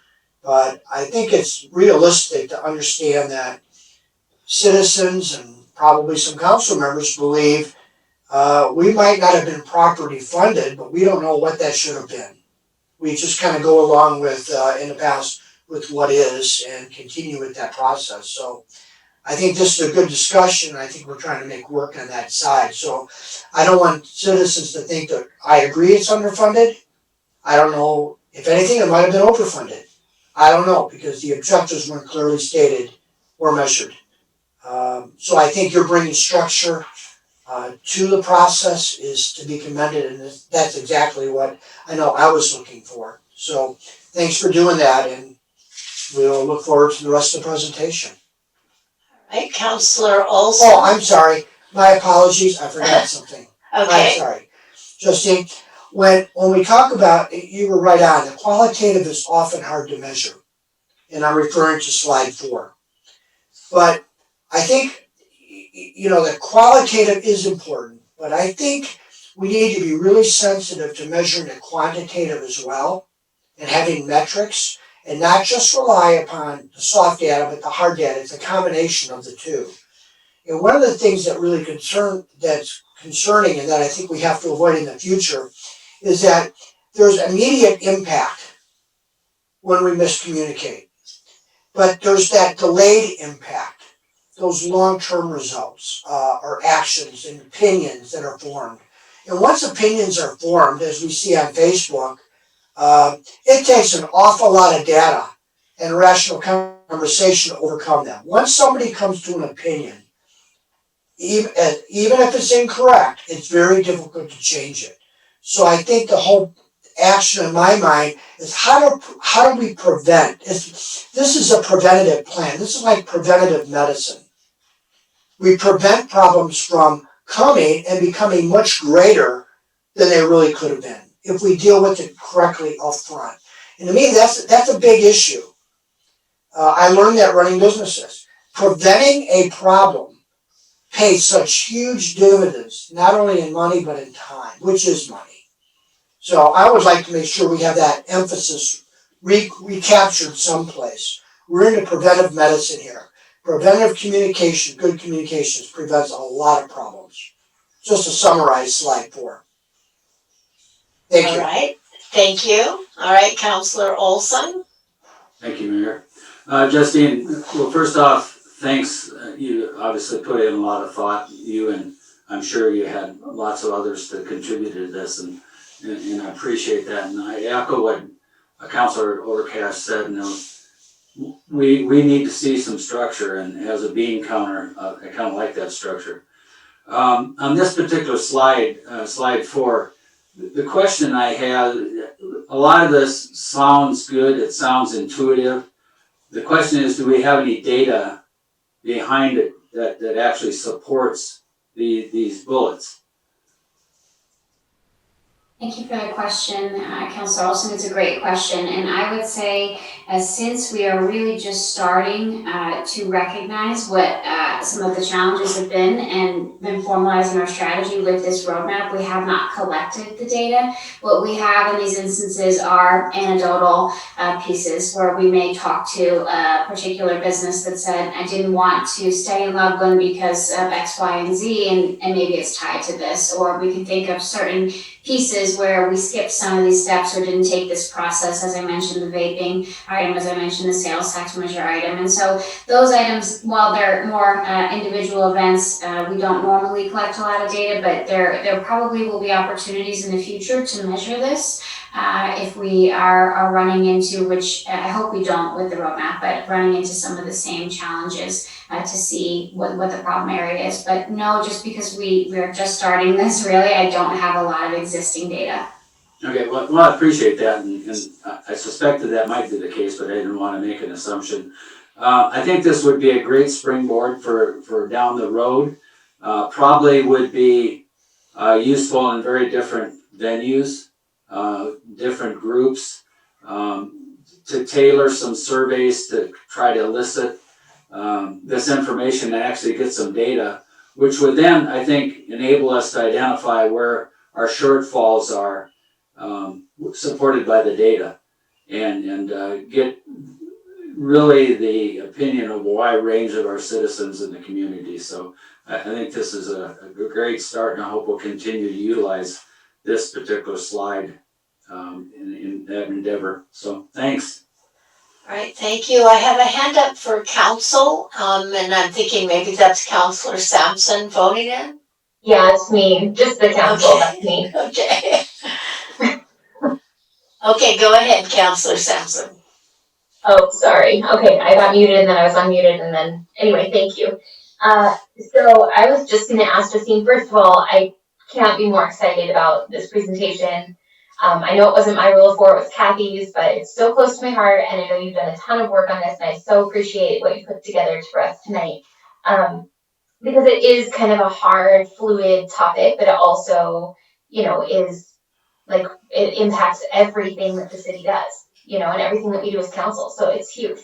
But I think it's realistic to understand that citizens and probably some council members believe we might not have been properly funded, but we don't know what that should have been. We just kind of go along with, in the past, with what is and continue with that process. So I think this is a good discussion. I think we're trying to make work on that side. So I don't want citizens to think that I agree it's underfunded. I don't know. If anything, it might have been overfunded. I don't know, because the objectives weren't clearly stated or measured. So I think you're bringing structure to the process is to be commended, and that's exactly what I know I was looking for. So thanks for doing that, and we'll look forward to the rest of the presentation. All right, Councilor Olson. Oh, I'm sorry. My apologies. I forgot something. Okay. I'm sorry. Justine, when we talk about, you were right on, the qualitative is often hard to measure. And I'm referring to slide 4. But I think, the qualitative is important, but I think we need to be really sensitive to measuring the quantitative as well and having metrics, and not just rely upon the soft data, but the hard data. It's a combination of the two. And one of the things that really that's concerning and that I think we have to avoid in the future is that there's immediate impact when we miscommunicate. But there's that delayed impact, those long-term results or actions and opinions that are formed. And once opinions are formed, as we see on Facebook, it takes an awful lot of data and rational conversation to overcome them. Once somebody comes to an opinion, even if it's incorrect, it's very difficult to change it. So I think the whole action in my mind is how do we prevent? This is a preventative plan. This is like preventative medicine. We prevent problems from coming and becoming much greater than they really could have been if we deal with it correctly up front. And to me, that's a big issue. I learned that running businesses. Preventing a problem pays such huge dividends, not only in money, but in time, which is money. So I would like to make sure we have that emphasis recaptured someplace. We're into preventive medicine here. Preventive communication, good communications prevents a lot of problems. Just to summarize slide 4. Thank you. All right, thank you. All right, Counselor Olson. Thank you, Mayor. Justine, well, first off, thanks. You obviously put in a lot of thought, you, and I'm sure you had lots of others that contributed to this, and I appreciate that. And I echo what Councilor Overcast said. We need to see some structure, and as a bean counter, I kind of like that structure. On this particular slide, slide 4, the question I have, a lot of this sounds good, it sounds intuitive. The question is, do we have any data behind it that actually supports these bullets? Thank you for the question, Councilor Olson. It's a great question. And I would say, since we are really just starting to recognize what some of the challenges have been and been formalizing our strategy with this roadmap, we have not collected the data. What we have in these instances are anecdotal pieces where we may talk to a particular business that said, I didn't want to stay in Loveland because of X, Y, and Z, and maybe it's tied to this. Or we can think of certain pieces where we skipped some of these steps or didn't take this process, as I mentioned, the vaping item, as I mentioned, the sales tax measure item. And so those items, while they're more individual events, we don't normally collect a lot of data, but there probably will be opportunities in the future to measure this if we are running into, which I hope we don't with the roadmap, but running into some of the same challenges to see what the problem area is. But no, just because we're just starting this, really, I don't have a lot of existing data. Okay, well, I appreciate that, and I suspected that might be the case, but I didn't want to make an assumption. I think this would be a great springboard for down the road. Probably would be useful in very different venues, different groups, to tailor some surveys to try to elicit this information and actually get some data, which would then, I think, enable us to identify where our shortfalls are, supported by the data, and get really the opinion of a wide range of our citizens in the community. So I think this is a great start, and I hope we'll continue to utilize this particular slide in that endeavor. So thanks. All right, thank you. I have a hand up for council, and I'm thinking maybe that's Counselor Sampson voting in. Yeah, it's me, just the council, that's me. Okay. Okay, go ahead, Counselor Sampson. Oh, sorry. Okay, I got muted and then I was unmuted and then, anyway, thank you. So I was just gonna ask Justine, first of all, I can't be more excited about this presentation. I know it wasn't my rule of 4, it was Kathy's, but it's so close to my heart, and I know you've done a ton of work on this, and I so appreciate what you put together for us tonight. Because it is kind of a hard, fluid topic, but it also, is like, it impacts everything that the city does, and everything that we do as council, so it's huge.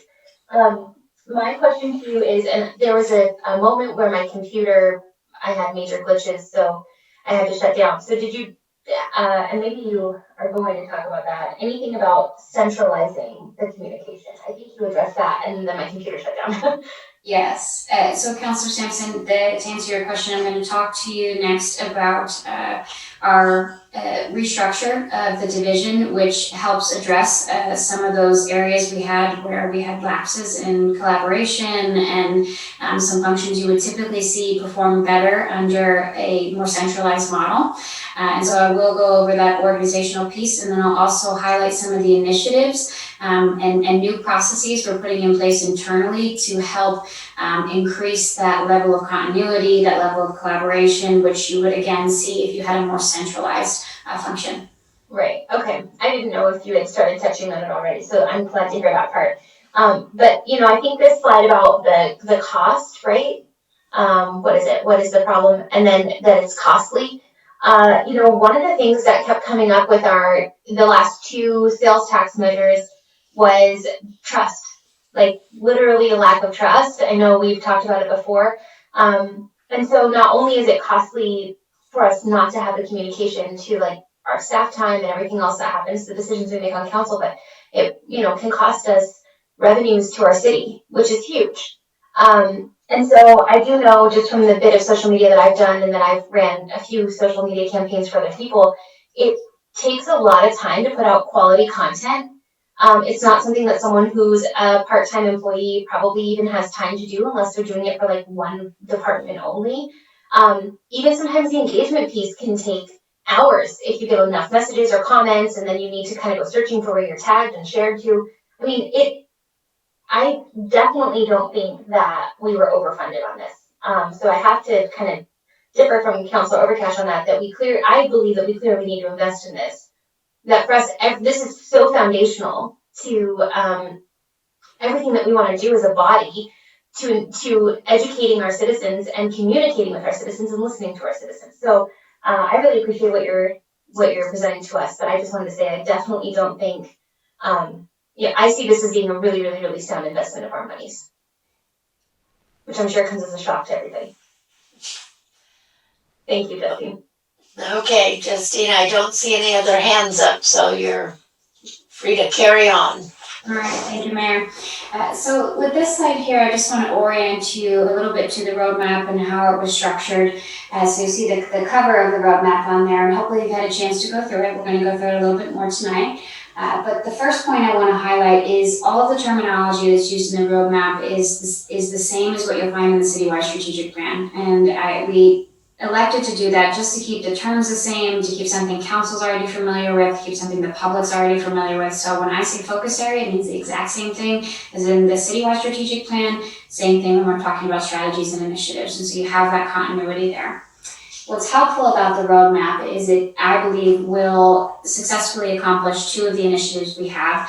My question to you is, and there was a moment where my computer, I had major glitches, so I had to shut down. So did you, and maybe you are going to talk about that, anything about centralizing the communication? I think you addressed that, and then my computer shut down. Yes, so Councilor Sampson, to answer your question, I'm going to talk to you next about our restructure of the division, which helps address some of those areas we had where we had lapses in collaboration and some functions you would typically see perform better under a more centralized model. And so I will go over that organizational piece, and then I'll also highlight some of the initiatives and new processes we're putting in place internally to help increase that level of continuity, that level of collaboration, which you would again see if you had a more centralized function. Right, okay. I didn't know if you had started touching on it already, so I'm glad to hear that part. But, you know, I think this slide about the cost, right? What is it? What is the problem? And then that it's costly. You know, one of the things that kept coming up with the last two sales tax measures was trust, like literally a lack of trust. I know we've talked about it before. And so not only is it costly for us not to have the communication to like our staff time and everything else that happens, the decisions we make on council, but it, you know, can cost us revenues to our city, which is huge. And so I do know just from the bit of social media that I've done and that I've ran a few social media campaigns for other people, it takes a lot of time to put out quality content. It's not something that someone who's a part-time employee probably even has time to do unless they're doing it for like one department only. Even sometimes the engagement piece can take hours if you get enough messages or comments, and then you need to kind of go searching for where you're tagged and shared to. I mean, I definitely don't think that we were overfunded on this. So I have to kind of differ from Councilor Overcash on that, I believe that we clearly need to invest in this. That for us, this is so foundational to everything that we want to do as a body, to educating our citizens and communicating with our citizens and listening to our citizens. So I really appreciate what you're presenting to us, but I just wanted to say I definitely don't think, I see this as being a really, really, really sound investment of our monies, which I'm sure comes as a shock to everybody. Thank you, Justine. Okay, Justine, I don't see any other hands up, so you're free to carry on. All right, thank you, Mayor. So with this slide here, I just want to orient you a little bit to the roadmap and how it was structured. So you see the cover of the roadmap on there, and hopefully you've had a chance to go through it. We're going to go through it a little bit more tonight. But the first point I want to highlight is all of the terminology that's used in the roadmap is the same as what you'll find in the citywide strategic plan. And we elected to do that just to keep the terms the same, to keep something council's already familiar with, keep something the public's already familiar with. So when I say focus area, it means the exact same thing as in the citywide strategic plan, same thing when we're talking about strategies and initiatives. And so you have that continuity there. What's helpful about the roadmap is it, I believe, will successfully accomplish two of the initiatives we have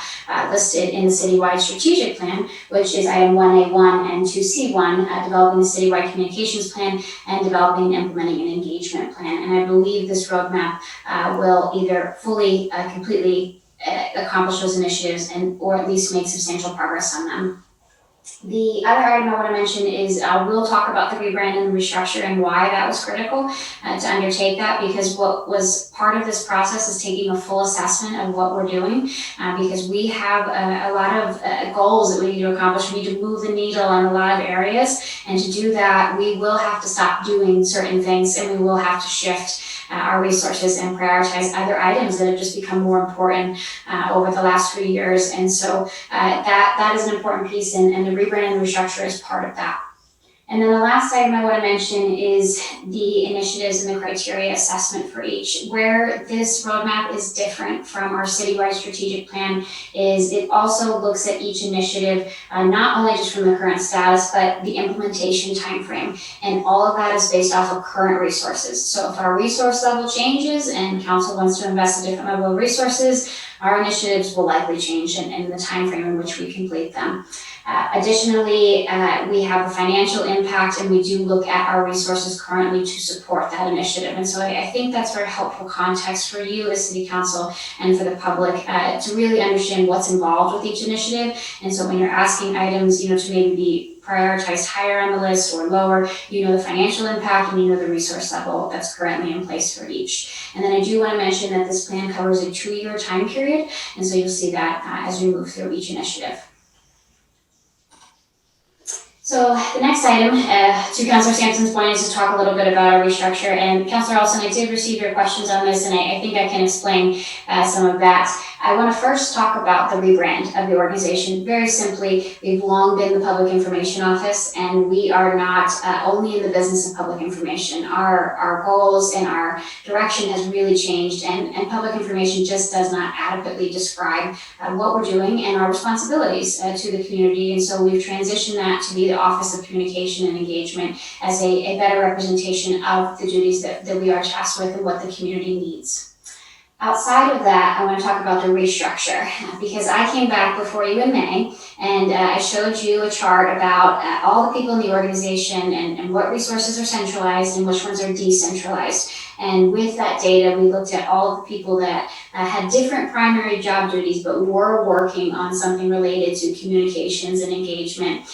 listed in the citywide strategic plan, which is item 1A1 and 2C1, developing the citywide communications plan and developing and implementing an engagement plan. And I believe this roadmap will either fully, completely accomplish those initiatives or at least make substantial progress on them. The other item I want to mention is we'll talk about the rebrand and the restructure and why that was critical to undertake that, because what was part of this process is taking a full assessment of what we're doing because we have a lot of goals that we need to accomplish. We need to move the needle on a lot of areas, and to do that we will have to stop doing certain things and we will have to shift our resources and prioritize other items that have just become more important over the last few years. And so that is an important piece, and the rebrand and the restructure is part of that. And then the last item I want to mention is the initiatives and the criteria assessment for each. Where this roadmap is different from our citywide strategic plan is it also looks at each initiative, not only just from the current status, but the implementation timeframe. And all of that is based off of current resources. So if our resource level changes and council wants to invest a different level of resources, our initiatives will likely change in the timeframe in which we complete them. Additionally, we have a financial impact, and we do look at our resources currently to support that initiative. And so I think that's very helpful context for you as City Council and for the public to really understand what's involved with each initiative. And so when you're asking items, to maybe be prioritized higher on the list or lower, the financial impact and the resource level that's currently in place for each. And then I do want to mention that this plan covers a 2-year time period, and so you'll see that as we move through each initiative. So the next item, to Councillor Sampson's point, is to talk a little bit about our restructure. And Councillor Olson, I did receive your questions on this, and I think I can explain some of that. I want to first talk about the rebrand of the organization. Very simply, we've long been the Public Information Office, and we are not only in the business of public information. Our goals and our direction has really changed, and public information just does not adequately describe what we're doing and our responsibilities to the community. And so we've transitioned that to be the Office of Communication and Engagement as a better representation of the duties that we are tasked with and what the community needs. Outside of that, I want to talk about the restructure because I came back before you in May and I showed you a chart about all the people in the organization and what resources are centralized and which ones are decentralized. And with that data, we looked at all of the people that had different primary job duties but were working on something related to communications and engagement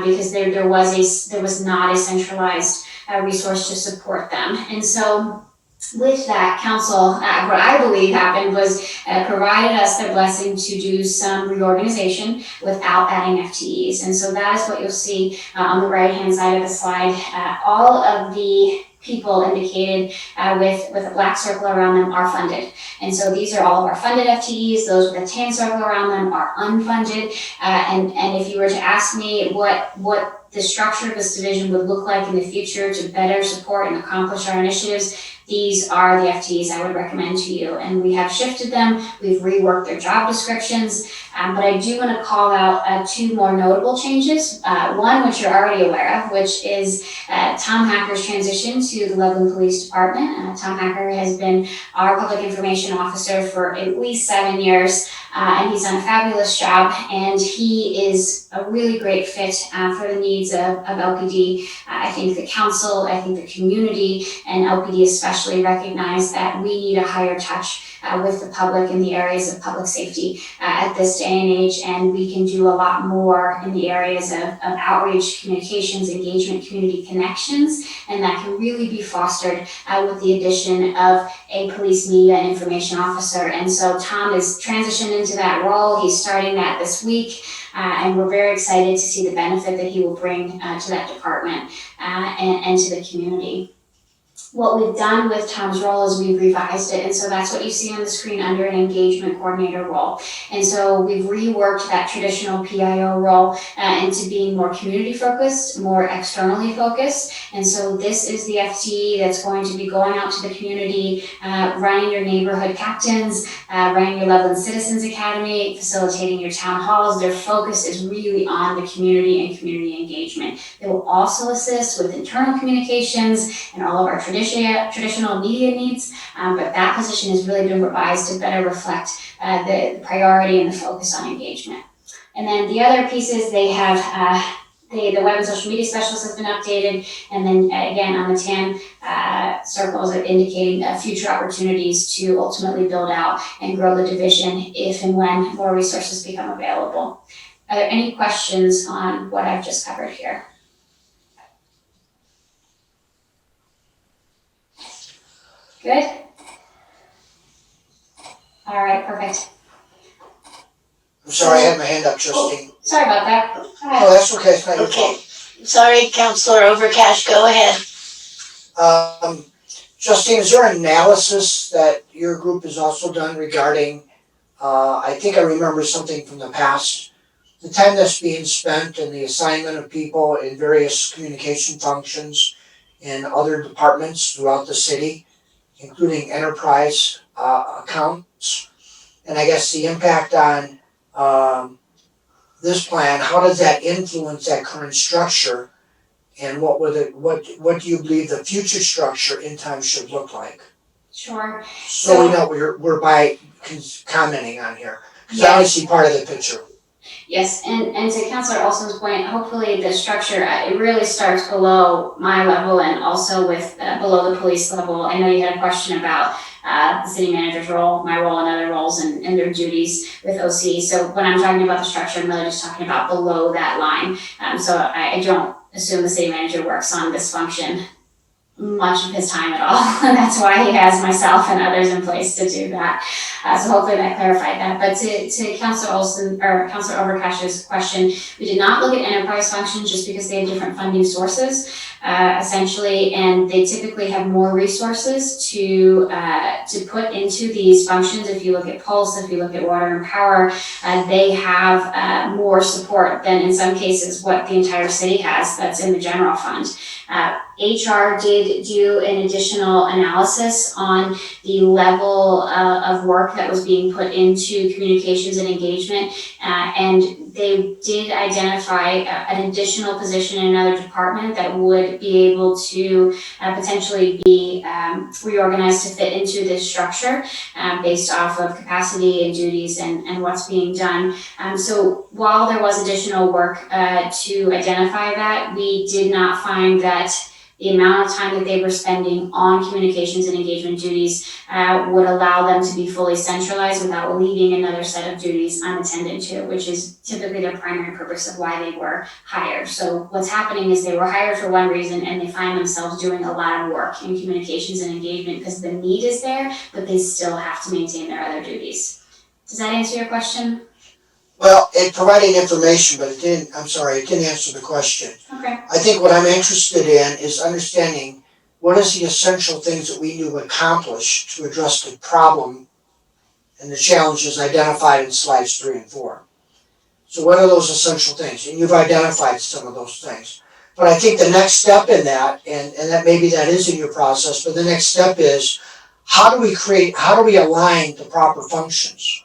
because there was not a centralized resource to support them. And so with that, council, what I believe happened was provided us their blessing to do some reorganization without adding FTEs. And so that is what you'll see on the right-hand side of the slide. All of the people indicated with a black circle around them are funded. And so these are all of our funded FTEs. Those with a tan circle around them are unfunded. And if you were to ask me what the structure of this division would look like in the future to better support and accomplish our initiatives, these are the FTEs I would recommend to you. And we have shifted them, we've reworked their job descriptions, but I do want to call out two more notable changes. One, which you're already aware of, which is Tom Hacker's transition to the Loveland Police Department. Tom Hacker has been our public information officer for at least 7 years, and he's done a fabulous job, and he is a really great fit for the needs of LPD. I think the council, I think the community, and LPD especially recognize that we need a higher touch with the public in the areas of public safety at this day and age, and we can do a lot more in the areas of outreach, communications, engagement, community connections, and that can really be fostered with the addition of a police media and information officer. And so Tom is transitioned into that role. He's starting that this week, and we're very excited to see the benefit that he will bring to that department and to the community. What we've done with Tom's role is we've revised it, and so that's what you see on the screen under an engagement coordinator role. And so we've reworked that traditional PIO role into being more community focused, more externally focused. And so this is the FTE that's going to be going out to the community, running your neighborhood captains, running your Loveland Citizens Academy, facilitating your town halls. Their focus is really on the community and community engagement. They will also assist with internal communications and all of our traditional media needs, but that position has really been revised to better reflect the priority and the focus on engagement. And then the other pieces, they have the web and social media specialist has been updated, and then again on the tan circles are indicating future opportunities to ultimately build out and grow the division if and when more resources become available. Are there any questions on what I've just covered here? Good? All right, perfect. I'm sorry, I had my hand up, Justine. Sorry about that. Oh, that's okay, it's not your Okay, fault. sorry, Councilor Overcash, go ahead. Justine, is there analysis that your group has also done regarding, I think I remember something from the past, the time that's being spent and the assignment of people in various communication functions in other departments throughout the city, including enterprise accounts, and I guess the impact on this plan, how does that influence that current structure, and what do you believe the future structure in time should look like? Sure. So we know we're by commenting on here, because I only see part of the picture. Yes, and to Councilor Olson's point, hopefully the structure, it really starts below my level and also with below the police level. I know you had a question about the city manager's role, my role, and other roles and their duties with OC. So when I'm talking about the structure, I'm really just talking about below that line. So I don't assume the city manager works on this function much of his time at all. And that's why he has myself and others in place to do that. So hopefully that clarified that. But to Councilor Olson or Councilor Overcash's question, we did not look at enterprise functions just because they have different funding sources, essentially, and they typically have more resources to put into these functions. If you look at Pulse, if you look at Water and Power, they have more support than in some cases what the entire city has that's in the general fund. HR did do an additional analysis on the level of work that was being put into communications and engagement, and they did identify an additional position in another department that would would be able to potentially be reorganized to fit into this structure based off of capacity and duties and what's being done. So while there was additional work to identify that, we did not find that the amount of time that they were spending on communications and engagement duties would allow them to be fully centralized without leaving another set of duties unattended to, which is typically their primary purpose of why they were hired. So what's happening is they were hired for one reason and they find themselves doing a lot of work in communications and engagement because the need is there, but they still have to maintain their other duties. Does that answer your question? Well, it provided information, but it didn't answer the question. Okay. I think what I'm interested in is understanding what is the essential things that we need to accomplish to address the problem and the challenges identified in slides 3 and 4. So what are those essential things? And you've identified some of those things. But I think the next step in that, and that maybe that is in your process, but the next step is how do we align the proper functions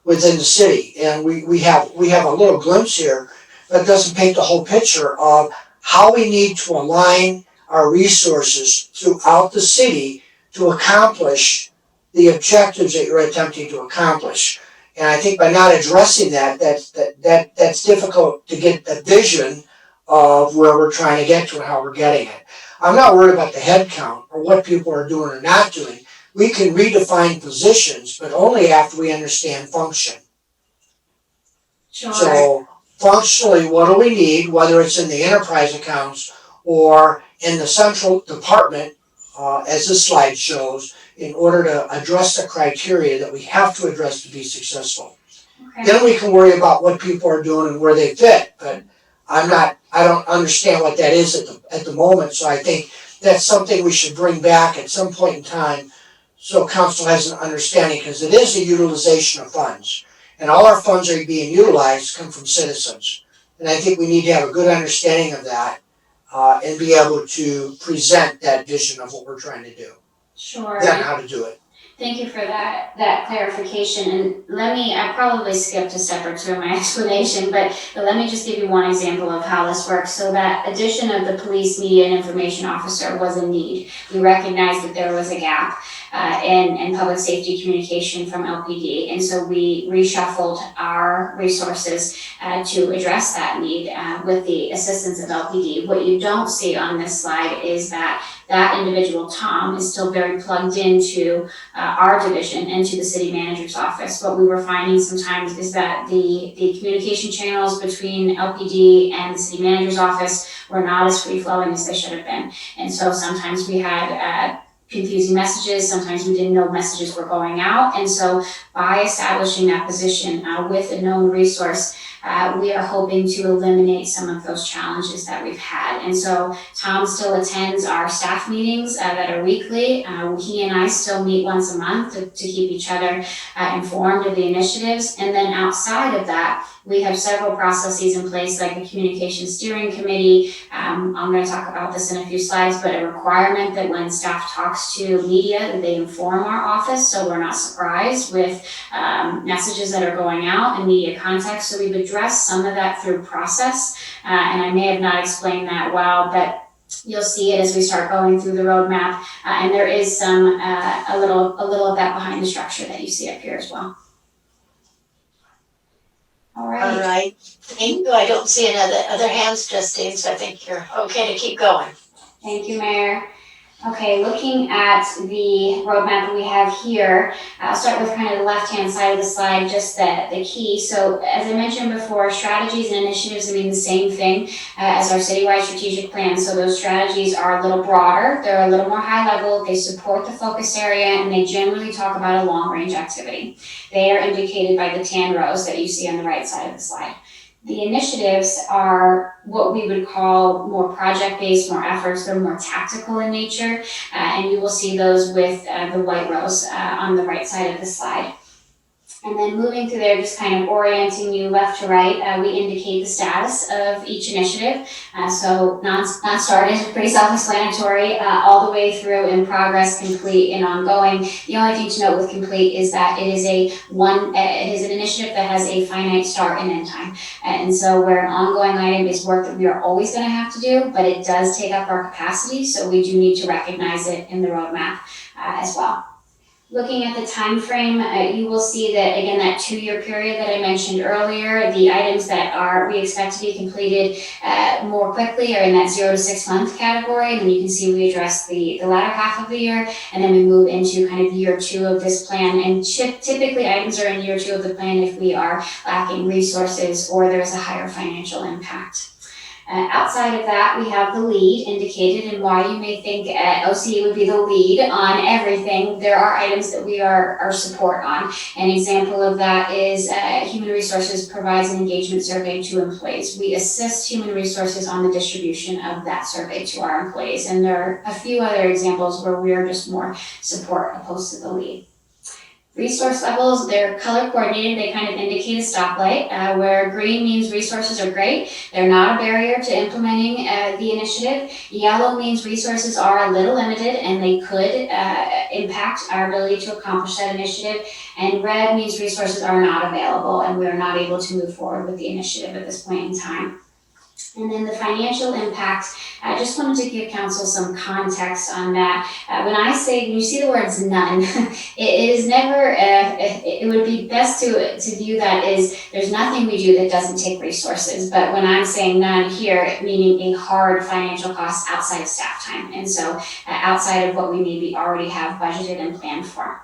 within the city? And we have a little glimpse here, but it doesn't paint the whole picture of how we need to align our resources throughout the city to accomplish the objectives that you're attempting to accomplish. And I think by not addressing that's difficult to get a vision of where we're trying to get to and how we're getting it. I'm not worried about the head count or what people are doing or not doing. We can redefine positions, but only after we understand function. Sure. So functionally, what do we need, whether it's in the enterprise accounts or in the central department, as this slide shows, in order to address the criteria that we have to address to be successful. Okay. Then we can worry about what people are doing and where they fit, but I don't understand what that is at the moment, so I think that's something we should bring back at some point in time so council has an understanding, because it is a utilization of funds. And all our funds are being utilized come from citizens. And I think we need to have a good understanding of that and be able to present that vision of what we're trying to do. Sure. Then how to do it. Thank you for that clarification. And I probably skipped a step or two in my explanation, but let me just give you one example of how this works. So that addition of the police media and information officer was a need. We recognized that there was a gap in public safety communication from LPD. And so we reshuffled our resources to address that need with the assistance of LPD. What you don't see on this slide is that individual, Tom, is still very plugged into our division and to the city manager's office. What we were finding sometimes is that the communication channels between LPD and the city manager's office were not as free-flowing as they should have been. And so sometimes we had confusing messages, sometimes we didn't know messages were going out. And so by establishing that position with a known resource, we are hoping to eliminate some of those challenges that we've had. And so Tom still attends our staff meetings that are weekly. He and I still meet once a month to keep each other informed of the initiatives. And then outside of that, we have several processes in place, like the Communication Steering Committee. I'm going to talk about this in a few slides, but a requirement that when staff talks to media, that they inform our office so we're not surprised with messages that are going out in media context. So we've addressed some of that through process, and I may have not explained that well, but you'll see it as we start going through the roadmap, and there is some a little of that behind the structure that you see up here as well. All right. Thank you. I don't see any other hands, Justine, so I think you're okay to keep going. Thank you, Mayor. Okay, looking at the roadmap that we have here, I'll start with kind of the left-hand side of the slide, just the key. So as I mentioned before, strategies and initiatives mean the same thing as our citywide strategic plan. So those strategies are a little broader, they're a little more high level, they support the focus area, and they generally talk about a long-range activity. They are indicated by the tan rows that you see on the right side of the slide. The initiatives are what we would call more project-based, more efforts. They're more tactical in nature, and you will see those with the white rows on the right side of the slide. And then moving through there, just kind of orienting you left to right, we indicate the status of each initiative. So not started, pretty self-explanatory, all the way through in progress, complete, and ongoing. The only thing to note with complete is that it is an initiative that has a finite start and end time. And so where an ongoing item is work that we are always going to have to do, but it does take up our capacity, so we do need to recognize it in the roadmap as well. Looking at the time frame, you will see that, again, that 2-year period that I mentioned earlier, the items that we expect to be completed more quickly are in that 0 to 6 month category. And then you can see we address the latter half of the year, and then we move into kind of year 2 of this plan. And typically items are in year 2 of the plan if we are lacking resources or there's a higher financial impact. Outside of that, we have the lead indicated, and why you may think OCE would be the lead on everything. There are items that we are support on. An example of that is Human Resources provides an engagement survey to employees. We assist Human Resources on the distribution of that survey to our employees. And there are a few other examples where we are just more support opposed to the lead. Resource levels, they're color coordinated. They kind of indicate a stoplight, where green means resources are great. They're not a barrier to implementing the initiative. Yellow means resources are a little limited and they could impact our ability to accomplish that initiative. And red means resources are not available and we are not able to move forward with the initiative at this point in time. And then the financial impact, I just wanted to give council some context on that. When you see the words none, it is never, it would be best to view that as there's nothing we do that doesn't take resources. But when I'm saying none here, meaning a hard financial cost outside of staff time. And so outside of what we maybe already have budgeted and planned for.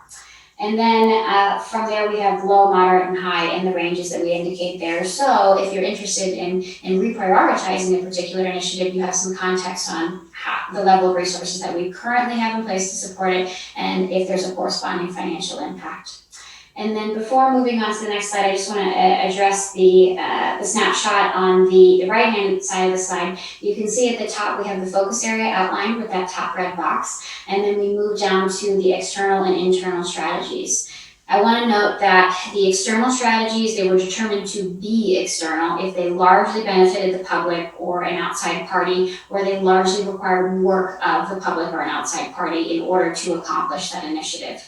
And then from there we have low, moderate, and high in the ranges that we indicate there. So if you're interested in reprioritizing a particular initiative, you have some context on the level of resources that we currently have in place to support it and if there's a corresponding financial impact. And then before moving on to the next slide, I just want to address the snapshot on the right-hand side of the slide. You can see at the top we have the focus area outlined with that top red box, and then we move down to the external and internal strategies. I want to note that the external strategies, they were determined to be external if they largely benefited the public or an outside party, or they largely required work of the public or an outside party in order to accomplish that initiative.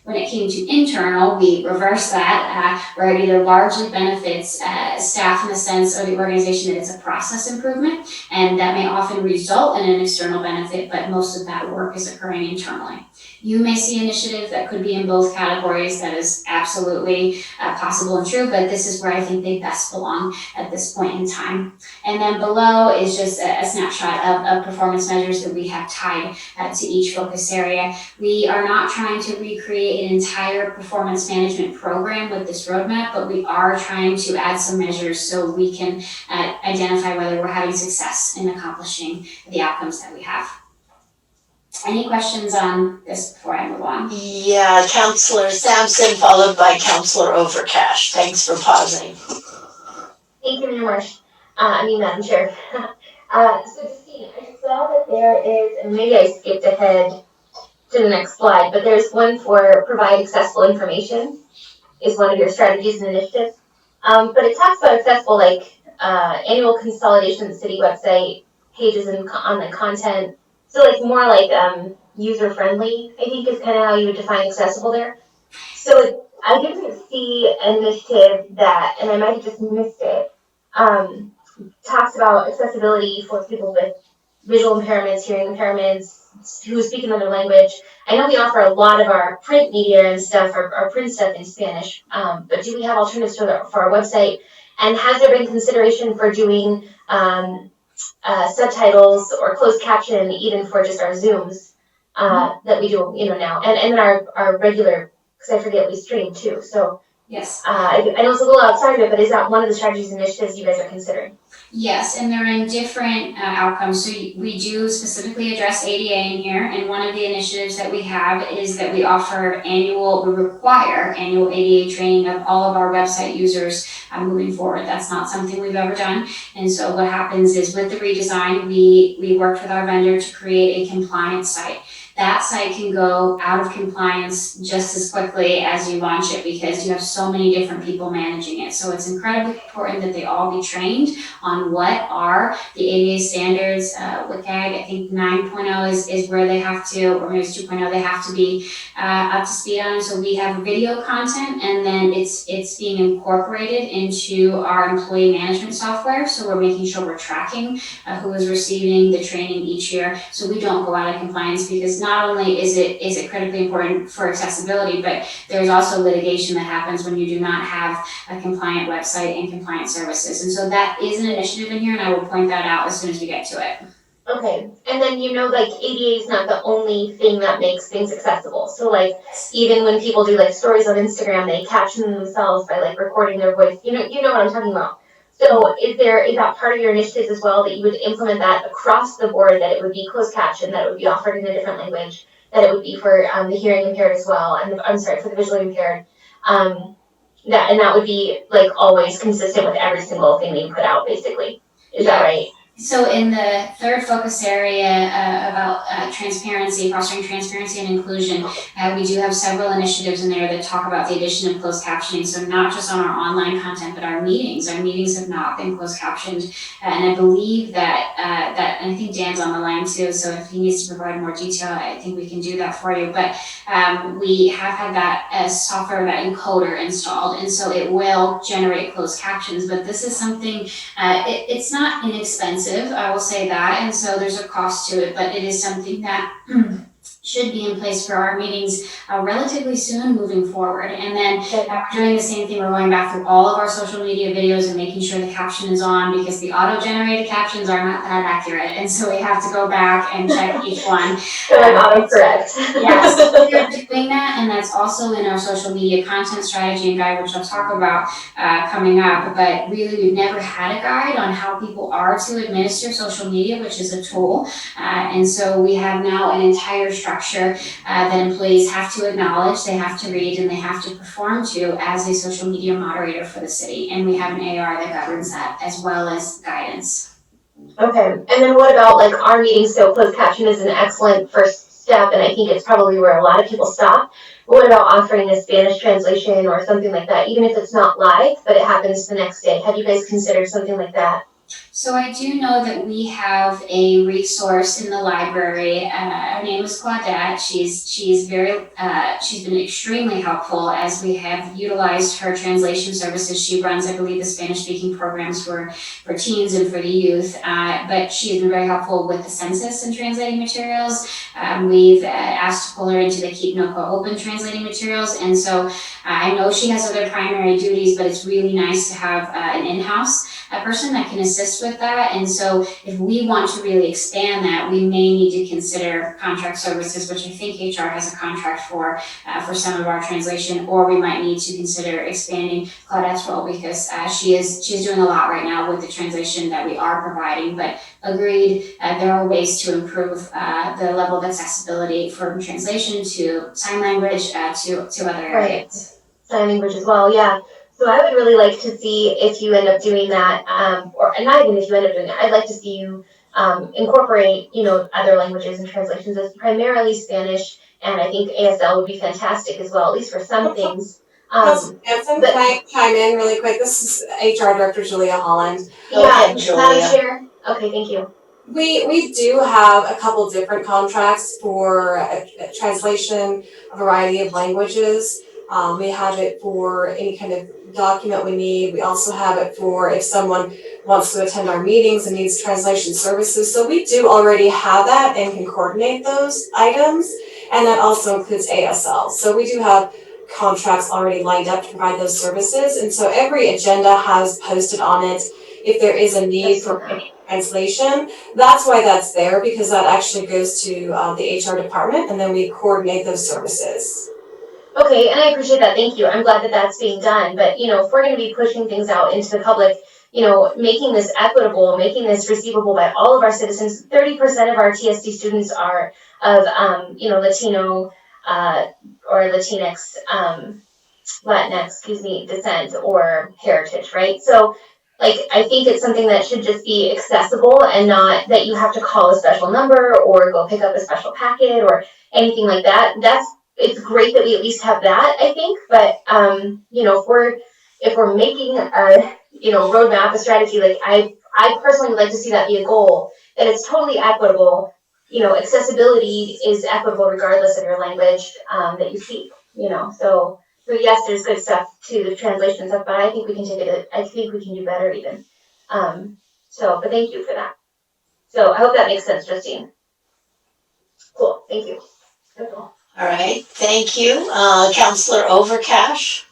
When it came to internal, we reversed that, where it either largely benefits staff in the sense or the organization that it's a process improvement, and that may often result in an external benefit, but most of that work is occurring internally. You may see initiatives that could be in both categories. That is absolutely possible and true, but this is where I think they best belong at this point in time. And then below is just a snapshot of performance measures that we have tied to each focus area. We are not trying to recreate an entire performance management program with this roadmap, but we are trying to add some measures so we can identify whether we're having success in accomplishing the outcomes that we have. Any questions on this before I move on? Yeah, Councillor Sampson followed by Councillor Overcash. Thanks for pausing. Thank you, Madam Chair. So Justine, I saw that there is, and maybe I skipped ahead to the next slide, but there's one for provide accessible information is one of your strategies and initiatives. But it talks about accessible, like annual consolidation of the city website, pages on the content. So like more like user friendly, I think is kind of how you would define accessible there. So I didn't see an initiative that, and I might have just missed it, talks about accessibility for people with visual impairments, hearing impairments, who speak another language. I know we offer a lot of our print media and stuff, our print stuff in Spanish, but do we have alternatives for our website? And has there been consideration for doing subtitles or closed caption even for just our Zooms that we do, now, and then our regular, because I forget we stream too. So yes, I know it's a little outside of it, but is that one of the strategies and initiatives you guys are considering? Yes, and they're in different outcomes. So we do specifically address ADA in here, and one of the initiatives that we have is that we require annual ADA training of all of our website users moving forward. That's not something we've ever done. And so what happens is with the redesign, we worked with our vendor to create a compliance site. that site can go out of compliance just as quickly as you launch it because you have so many different people managing it. So it's incredibly important that they all be trained on what are the ADA standards. WCAG, I think 9.0 is where they have to, or maybe it's 2.0, they have to be up to speed on. So we have video content, and then it's being incorporated into our employee management software. So we're making sure we're tracking who is receiving the training each year, so we don't go out of compliance, because not only is it critically important for accessibility, but there's also litigation that happens when you do not have a compliant website and compliant services. And so that is an initiative in here, and I will point that out as soon as we get to it. Okay, and then like ADA is not the only thing that makes things accessible. So like even when people do like stories on Instagram, they caption themselves by like recording their voice. You know what I'm talking about. So is that part of your initiatives as well, that you would implement that across the board, that it would be closed caption, that it would be offered in a different language, that it would be for the hearing impaired as well, and for the visually impaired, that would be like always consistent with every single thing that you put out, basically. Is that right? So in the third focus area about transparency, fostering transparency and inclusion, we do have several initiatives in there that talk about the addition of closed captioning. So not just on our online content, but our meetings. Our meetings have not been closed captioned. And I believe that, and I think Dan's on the line too, so if he needs to provide more detail, I think we can do that for you. But we have had that as software, that encoder installed, and so it will generate closed captions. But this is something, it's not inexpensive, I will say that, and so there's a cost to it, but it is something that should be in place for our meetings relatively soon moving forward. And then we're doing the same thing. We're going back through all of our social media videos and making sure the caption is on, because the auto-generated captions are not that accurate, and so we have to go back and check each one. So like autocorrect. Yes, we're doing that, and that's also in our social media content strategy and guide, which I'll talk about coming up. But really, we've never had a guide on how people are to administer social media, which is a tool, and so we have now an entire structure that employees have to acknowledge, they have to read, and they have to perform to as a social media moderator for the city. And we have an AR that governs that, as well as guidance. Okay, and then what about like our meetings? So closed caption is an excellent first step, and I think it's probably where a lot of people stop. But what about offering a Spanish translation or something like that, even if it's not live, but it happens the next day? Have you guys considered something like that? So I do know that we have a resource in the library. Her name is Claudette. She's been extremely helpful as we have utilized her translation services. She runs, I believe, the Spanish-speaking programs for teens and for the youth. But she has been very helpful with the census and translating materials. We've asked to pull her into the Keep NOCA Open translating materials, and so I know she has other primary duties, but it's really nice to have an in-house person that can assist with that. And so if we want to really expand that, we may need to consider contract services, which I think HR has a contract for some of our translation, or we might need to consider expanding Claudette's role, because she's doing a lot right now with the translation that we are providing. But agreed, there are ways to improve the level of accessibility from translation to sign language to other areas. Right. Sign language as well, yeah. So I would really like to see if you end up doing that, or not even if you end up doing it, I'd like to see you incorporate, other languages and translations. It's primarily Spanish, and I think ASL would be fantastic as well, at least for some things. Hanson, can I chime in really quick? This is HR Director Julia Holland. Yeah, Madam Chair. Okay, thank you. We do have a couple different contracts for translation, a variety of languages. We have it for any kind of document we need. We also have it for if someone wants to attend our meetings and needs translation services. So we do already have that and can coordinate those items. And that also includes ASL. So we do have contracts already lined up to provide those services. And so every agenda has posted on it if there is a need for any translation. That's why that's there, because that actually goes to the HR department, and then we coordinate those services. Okay, and I appreciate that. Thank you. I'm glad that that's being done. But, if we're going to be pushing things out into the public, making this equitable, making this receivable by all of our citizens, 30% of our TSD students are of, Latino or Latinx, Latinx, descent or heritage, right? So like, I think it's something that should just be accessible and not that you have to call a special number or go pick up a special packet or anything like that. It's great that we at least have that, I think, but, you know, if we're making a, you know, roadmap, a strategy, like I personally would like to see that be a goal, that it's totally equitable. You know, accessibility is equitable regardless of your language, that you speak, you know, so yes, there's good stuff to the translation stuff, but I think we can I think we can do better even. But thank you for that. So I hope that makes sense, Justine. Cool, thank you. That's all. All right, thank you. Counselor Overcash?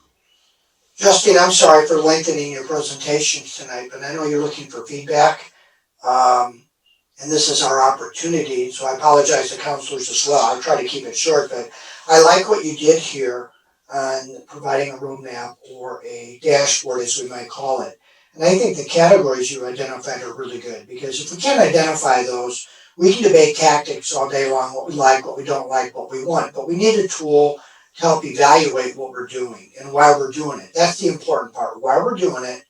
Justine, I'm sorry for lengthening your presentation tonight, but I know you're looking for feedback. And this is our opportunity, so I apologize to counselors as well. I'll try to keep it short, but I like what you did here on providing a roadmap or a dashboard, as we might call it. And I think the categories you identified are really good, because if we can't identify those, we can debate tactics all day long, what we like, what we don't like, what we want, but we need a tool to help evaluate what we're doing and why we're doing it. That's the important part, why we're doing it,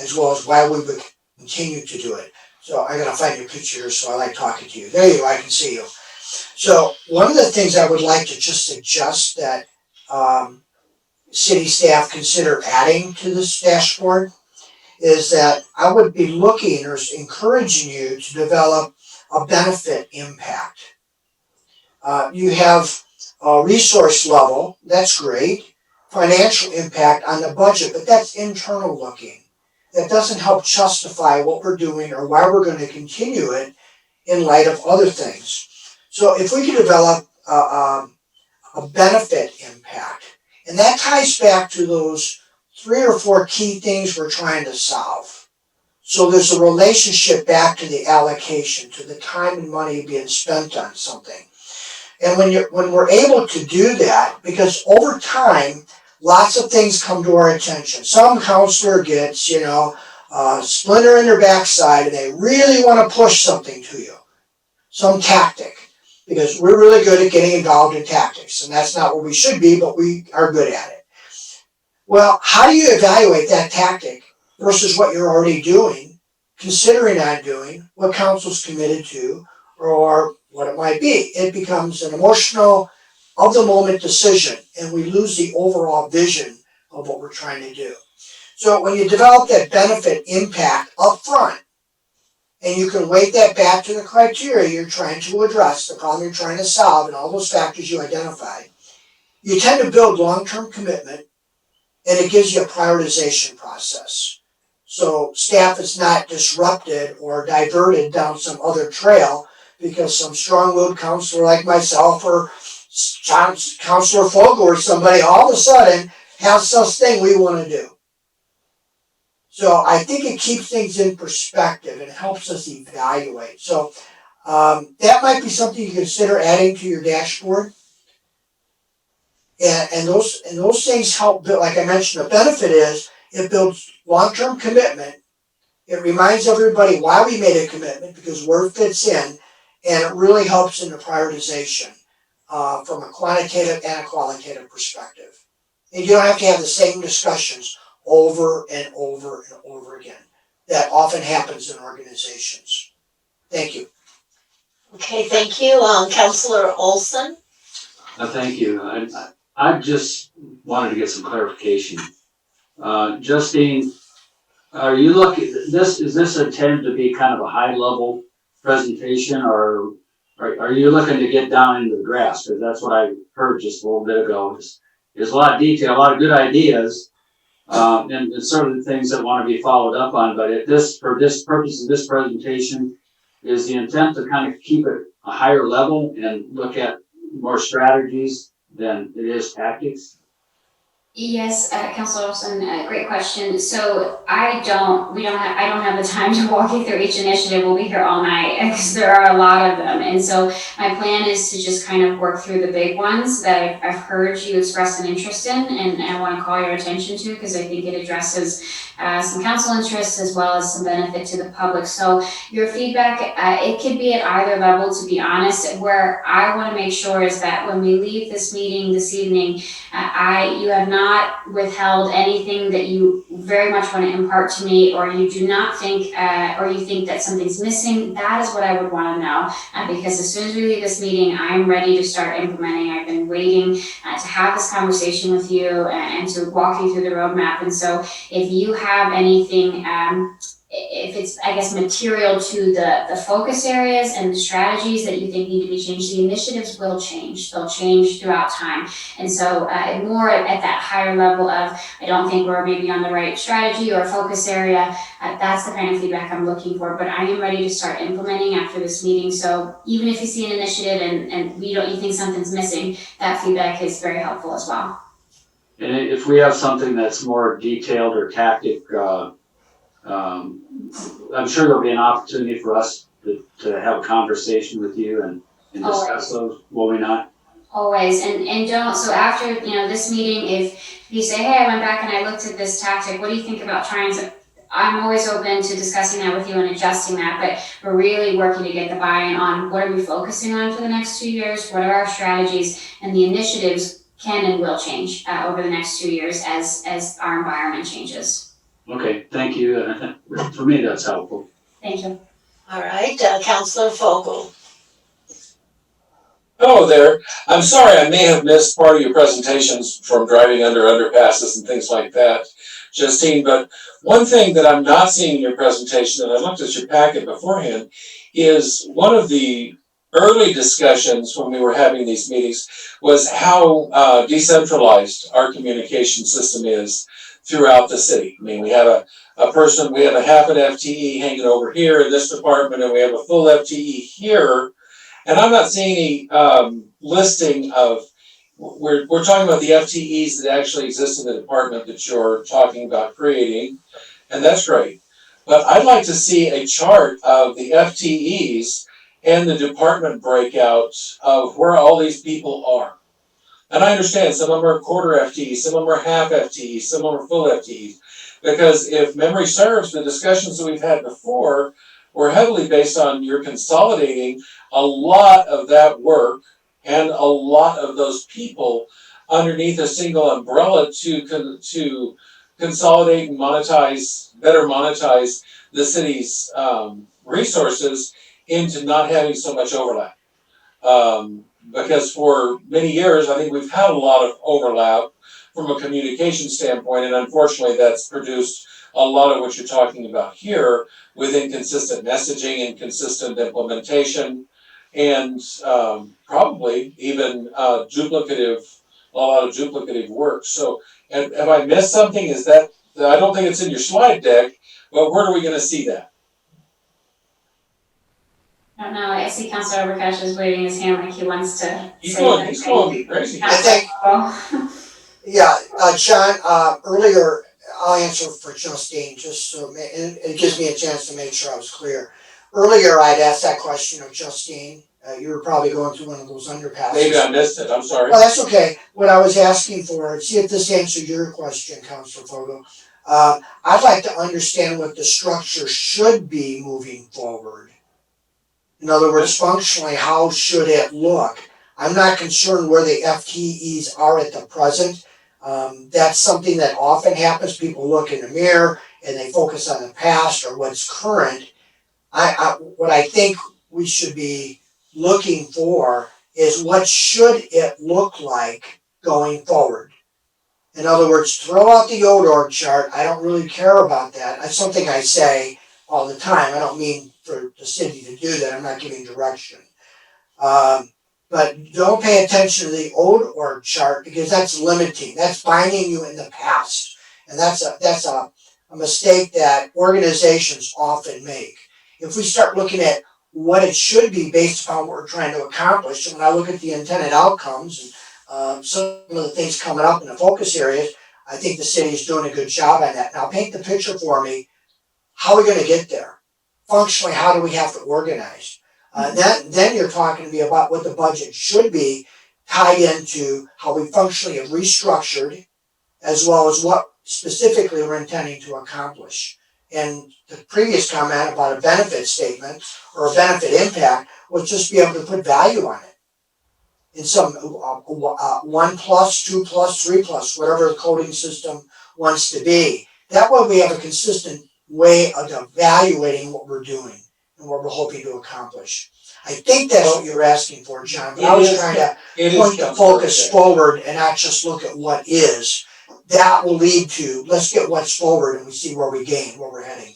as well as why we would continue to do it. So I gotta find your picture, so I like talking to you. There you go, I can see you. So one of the things I would like to just suggest that city staff consider adding to this dashboard is that I would be looking or encouraging you to develop a benefit impact. You have a resource level, that's great. Financial impact on the budget, but that's internal looking. That doesn't help justify what we're doing or why we're going to continue it in light of other things. So if we can develop a benefit impact, and that ties back to those 3 or 4 key things we're trying to solve. So there's a relationship back to the allocation, to the time and money being spent on something. And when we're able to do that, because over time, lots of things come to our attention. Some counselor gets, a splinter in their backside and they really want to push something to you. Some tactic. Because we're really good at getting involved in tactics. And that's not what we should be, but we are good at it. Well, how do you evaluate that tactic versus what you're already doing, considering on doing, what council's committed to, or what it might be? It becomes an emotional, of the moment decision, and we lose the overall vision of what we're trying to do. So when you develop that benefit impact up front, and you can weight that back to the criteria you're trying to address, the problem you're trying to solve, and all those factors you identified, you tend to build long-term commitment, and it gives you a prioritization process. So staff is not disrupted or diverted down some other trail because some strong-willed counselor like myself or Counselor Fogel or somebody all of a sudden has this thing we want to do. So I think it keeps things in perspective and helps us evaluate. So that might be something you consider adding to your dashboard. And those things help build, like I mentioned, the benefit is it builds long-term commitment. It reminds everybody why we made a commitment, because where it fits in, and it really helps in the prioritization from a quantitative and a qualitative perspective. And you don't have to have the same discussions over and over and over again. That often happens in organizations. Thank you. Okay, thank you. Counselor Olson? Thank you. I just wanted to get some clarification. Justine, are you looking, is this intended to be kind of a high level presentation, or are you looking to get down into the grass? Because that's what I heard just a little bit ago. There's a lot of detail, a lot of good ideas, and certain things that want to be followed up on. But for this purpose of this presentation, is the intent to kind of keep it a higher level and look at more strategies than it is tactics? Yes, Councilor Olson, great question. So I don't have the time to walk you through each initiative. We'll be here all night because there are a lot of them. And so my plan is to just kind of work through the big ones that I've heard you express an interest in, and I want to call your attention to, because I think it addresses some council interests as well as some benefit to the public. So your feedback, it could be at either level, to be honest. Where I want to make sure is that when we leave this meeting this evening, you have not not withheld anything that you very much want to impart to me, or you do not think, or you think that something's missing, that is what I would want to know. Because as soon as we leave this meeting, I'm ready to start implementing. I've been waiting to have this conversation with you and to walk you through the roadmap. And so if you have anything, if it's, I guess, material to the focus areas and the strategies that you think need to be changed, the initiatives will change. They'll change throughout time. And so more at that higher level of, I don't think we're maybe on the right strategy or focus area, that's the kind of feedback I'm looking for. But I am ready to start implementing after this meeting. So even if you see an initiative and you think something's missing, that feedback is very helpful as well. And if we have something that's more detailed or tactic, I'm sure there'll be an opportunity for us to have a conversation with you and discuss those, will we not? Always, and don't, so after, this meeting, if you say, hey, I went back and I looked at this tactic, what do you think about trying to, I'm always open to discussing that with you and adjusting that, but we're really working to get the buy-in on what are we focusing on for the next 2 years, what are our strategies, and the initiatives can and will change over the next 2 years as our environment changes. Okay, thank you. For me, that's helpful. Thank you. All right, Councilor Fogel. Hello there. I'm sorry I may have missed part of your presentations from driving under underpasses and things like that, Justine, but one thing that I'm not seeing in your presentation, and I looked at your packet beforehand, is one of the early discussions when we were having these meetings was how decentralized our communication system is throughout the city. I mean, we have we have a half an FTE hanging over here in this department, and we have a full FTE here. And I'm not seeing any listing of, we're talking about the FTEs that actually exist in the department that you're talking about creating, and that's great. But I'd like to see a chart of the FTEs and the department breakout of where all these people are. And I understand some of them are quarter FTEs, some of them are half FTEs, some of them are full FTEs. Because if memory serves, the discussions that we've had before were heavily based on you're consolidating a lot of that work and a lot of those people underneath a single umbrella to consolidate and better monetize the city's resources into not having so much overlap. Because for many years, I think we've had a lot of overlap from a communication standpoint, and unfortunately that's produced a lot of what you're talking about here with inconsistent messaging, inconsistent implementation, and probably even a lot of duplicative work. So have I missed something? Is that, I don't think it's in your slide deck, but where are we gonna see that? I don't know, I see Councilor Overcash is waving his hand like he wants to He's say going crazy. I think, yeah, John, earlier, I'll answer for Justine, just so it gives me a chance to make sure I was clear. Earlier, I'd asked that question of Justine. You were probably going through one of those underpasses. Maybe I missed it, I'm sorry. Well, that's okay. What I was asking for, see if this answers your question, Councilor Fogel. I'd like to understand what the structure should be moving forward. In other words, functionally, how should it look? I'm not concerned where the FTEs are at the present. That's something that often happens. People look in the mirror and they focus on the past or what's current. What I think we should be looking for is what should it look like going forward. In other words, throw out the old org chart. I don't really care about that. That's something I say all the time. I don't mean for the city to do that. I'm not giving direction. But don't pay attention to the old org chart because that's limiting. That's binding you in the past. And that's a mistake that organizations often make. If we start looking at what it should be based upon what we're trying to accomplish, and when I look at the intended outcomes and some of the things coming up in the focus areas, I think the city is doing a good job on that. Now paint the picture for me. How are we going to get there? Functionally, how do we have to organize? Then you're talking to me about what the budget should be tied into how we functionally have restructured, as well as what specifically we're intending to accomplish. And the previous comment about a benefit statement or a benefit impact was just be able to put value on it. in some, 1+, 2+, 3+, whatever the coding system wants to be. That way we have a consistent way of evaluating what we're doing and what we're hoping to accomplish. I think that's what you're asking for, John, but I was trying to point the focus forward and not just look at what is. That will lead to, let's get what's forward and we see where we gain, where we're heading.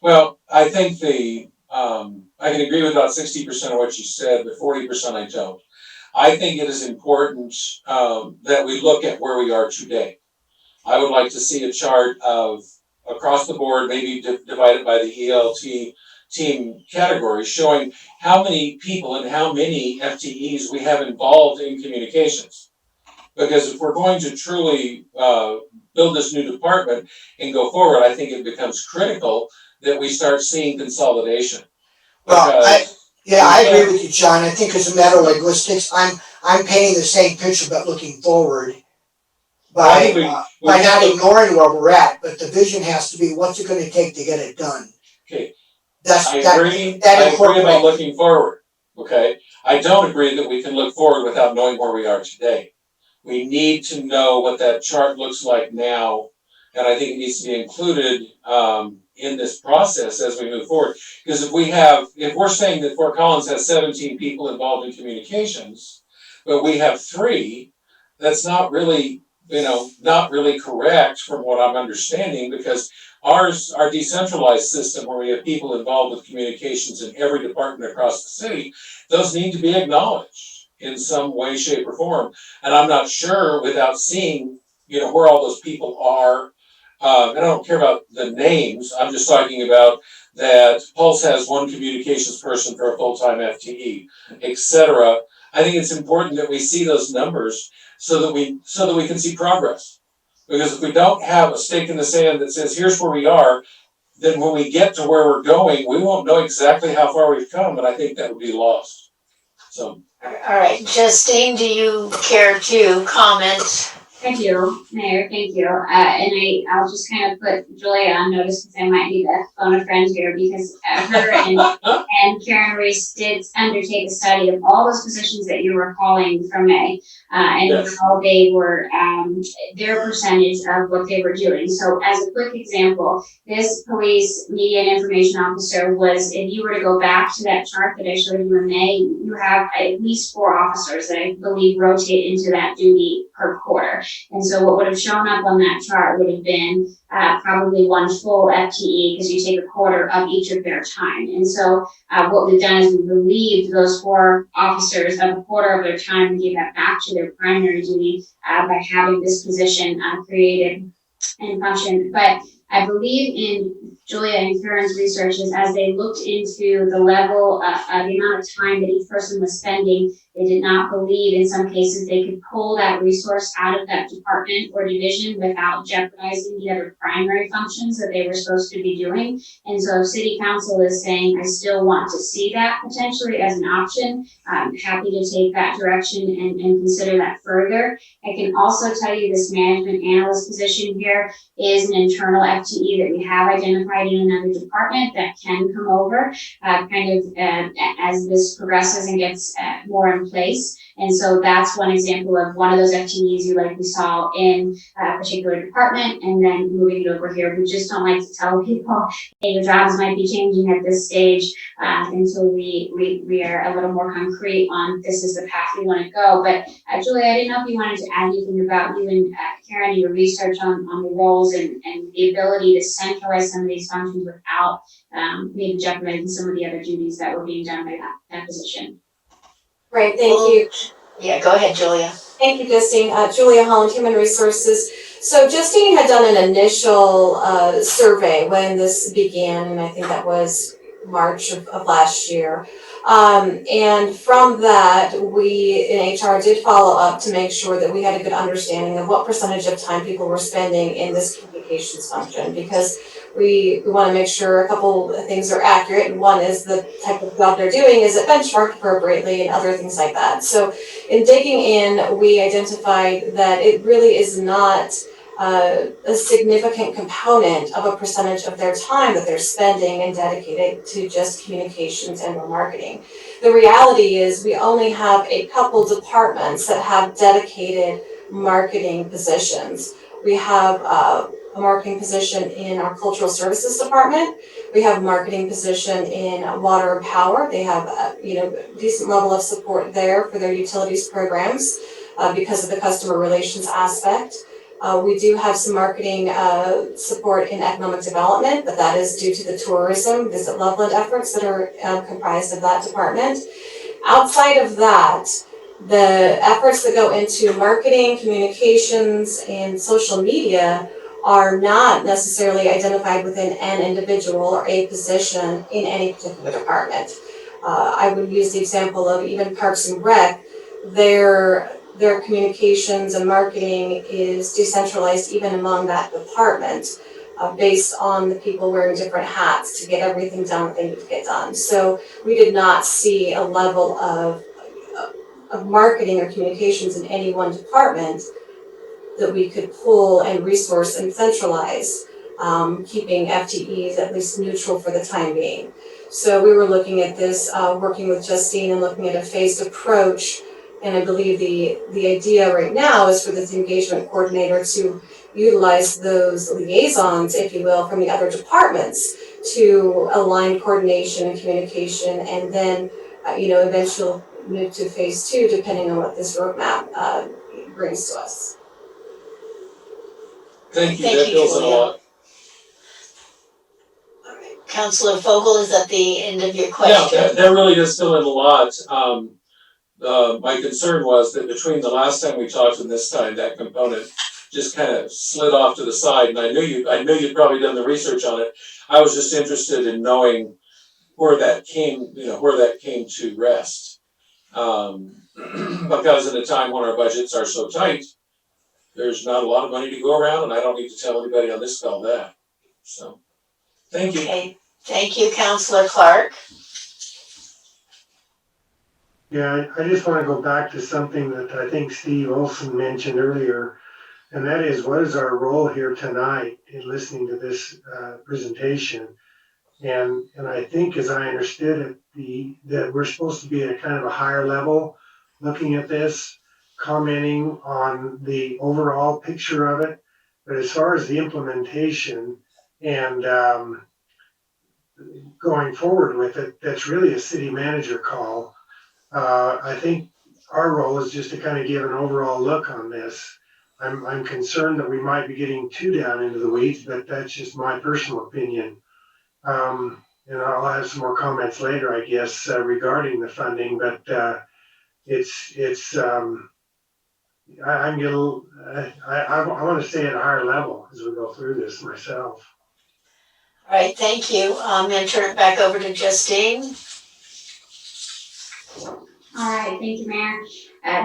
Well, I think I can agree with about 60% of what you said, but 40% I don't. I think it is important that we look at where we are today. I would like to see a chart of across the board, maybe divided by the ELT team categories, showing how many people and how many FTEs we have involved in communications. Because if we're going to truly build this new department and go forward, I think it becomes critical that we start seeing consolidation. Well, I agree with you, John. I think it's a matter of linguistics. I'm painting the same picture but looking forward by not ignoring where we're at, but the vision has to be what's it gonna take to get it done. Okay. I agree about looking forward, okay? I don't agree that we can look forward without knowing where we are today. We need to know what that chart looks like now, and I think it needs to be included in this process as we move forward. Because if we're saying that Fort Collins has 17 people involved in communications, but we have 3, that's not really, not really correct from what I'm understanding, because our decentralized system where we have people involved with communications in every department across the city, those need to be acknowledged in some way, shape, or form. And I'm not sure without seeing, where all those people are. And I don't care about the names. I'm just talking about that Pulse has 1 communications person for a full-time FTE, etc. I think it's important that we see those numbers so that we can see progress. Because if we don't have a stake in the sand that says, here's where we are, then when we get to where we're going, we won't know exactly how far we've come, and I think that would be lost. So. All right, Justine, do you care to comment? I do, Mayor, thank you. I'll just kind of put Julia on notice because I might need to phone a friend here because her and Karen Reese did undertake a study of all those positions that you were calling from May and how they were, their percentage of what they were doing. So as a quick example, this police media and information officer was, if you were to go back to that chart that I showed you in May, you have at least 4 officers that I believe rotate into that duty per quarter. And so what would have shown up on that chart would have been probably 1 full FTE because you take a quarter of each of their time. And so what we've done is we've relieved those 4 officers of a quarter of their time and gave that back to their primary duty by having this position created and function. But I believe in Julia and Karen's researches as they looked into the level, the amount of time that each person was spending. They did not believe in some cases they could pull that resource out of that department or division without jeopardizing the other primary functions that they were supposed to be doing. And so if City Council is saying, I still want to see that potentially as an option, I'm happy to take that direction and consider that further. I can also tell you this management analyst position here is an internal FTE that we have identified in another department that can come over as this progresses and gets more in place. And so that's one example of one of those FTEs you likely saw in a particular department and then moving it over here. We just don't like to tell people, hey, your jobs might be changing at this stage until we are a little more concrete on this is the path we want to go. But Julia, I didn't know if you wanted to add anything about you and Karen, your research on the roles and the ability to centralize some of these functions without maybe jeopardizing some of the other duties that were being done by that position. Great, thank you. Yeah, go ahead, Julia. Thank you, Justine. Julia Holland, Human Resources. So Justine had done an initial survey when this began, and I think that was March of last year. And from that, we in HR did follow up to make sure that we had a good understanding of what percentage of time people were spending in this communications function, because we want to make sure a couple of things are accurate. And one is the type of job they're doing, is it benchmarked appropriately, and other things like that. So in digging in, we identified that it really is not a significant component of a percentage of their time that they're spending and dedicated to just communications and or marketing. The reality is we only have a couple departments that have dedicated marketing positions. We have a marketing position in our cultural services department. We have a marketing position in water and power. They have a decent level of support there for their utilities programs because of the customer relations aspect. We do have some marketing support in economic development, but that is due to the tourism, Visit Loveland efforts that are comprised of that department. Outside of that, the efforts that go into marketing, communications, and social media are not necessarily identified within an individual or a position in any particular department. I would use the example of even Parks and Rec. Their communications and marketing is decentralized even among that department based on the people wearing different hats to get everything done that they need to get done. So we did not see a level of marketing or communications in any one department that we could pull and resource and centralize, keeping FTEs at least neutral for the time being. So we were looking at this, working with Justine and looking at a phased approach. And I believe the idea right now is for this engagement coordinator to utilize those liaisons, if you will, from the other departments to align coordination and communication, and then, eventually move to phase 2, depending on what this roadmap brings to us. Thank you, that fills in a lot. Councilor Vogel, is that the end of your question? Yeah, that really does fill in a lot. My concern was that between the last time we talked and this time, that component just kind of slid off to the side, and I knew you'd probably done the research on it. I was just interested in knowing where that came to rest. Because in a time when our budgets are so tight, there's not a lot of money to go around, and I don't need to tell anybody on this call that. So, thank you. Okay, thank you, Councilor Clark. Yeah, I just want to go back to something that I think Steve Olson mentioned earlier, and that is, what is our role here tonight in listening to this presentation? And I think, as I understood it, that we're supposed to be at kind of a higher level, looking at this, commenting on the overall picture of it. But as far as the implementation and going forward with it, that's really a city manager call. I think our role is just to kind of give an overall look on this. I'm concerned that we might be getting too down into the weeds, but that's just my personal opinion. And I'll have some more comments later, I guess, regarding the funding, but I want to stay at a higher level as we go through this myself. All right, thank you. I'm going to turn it back over to Justine. All right, thank you, Mayor.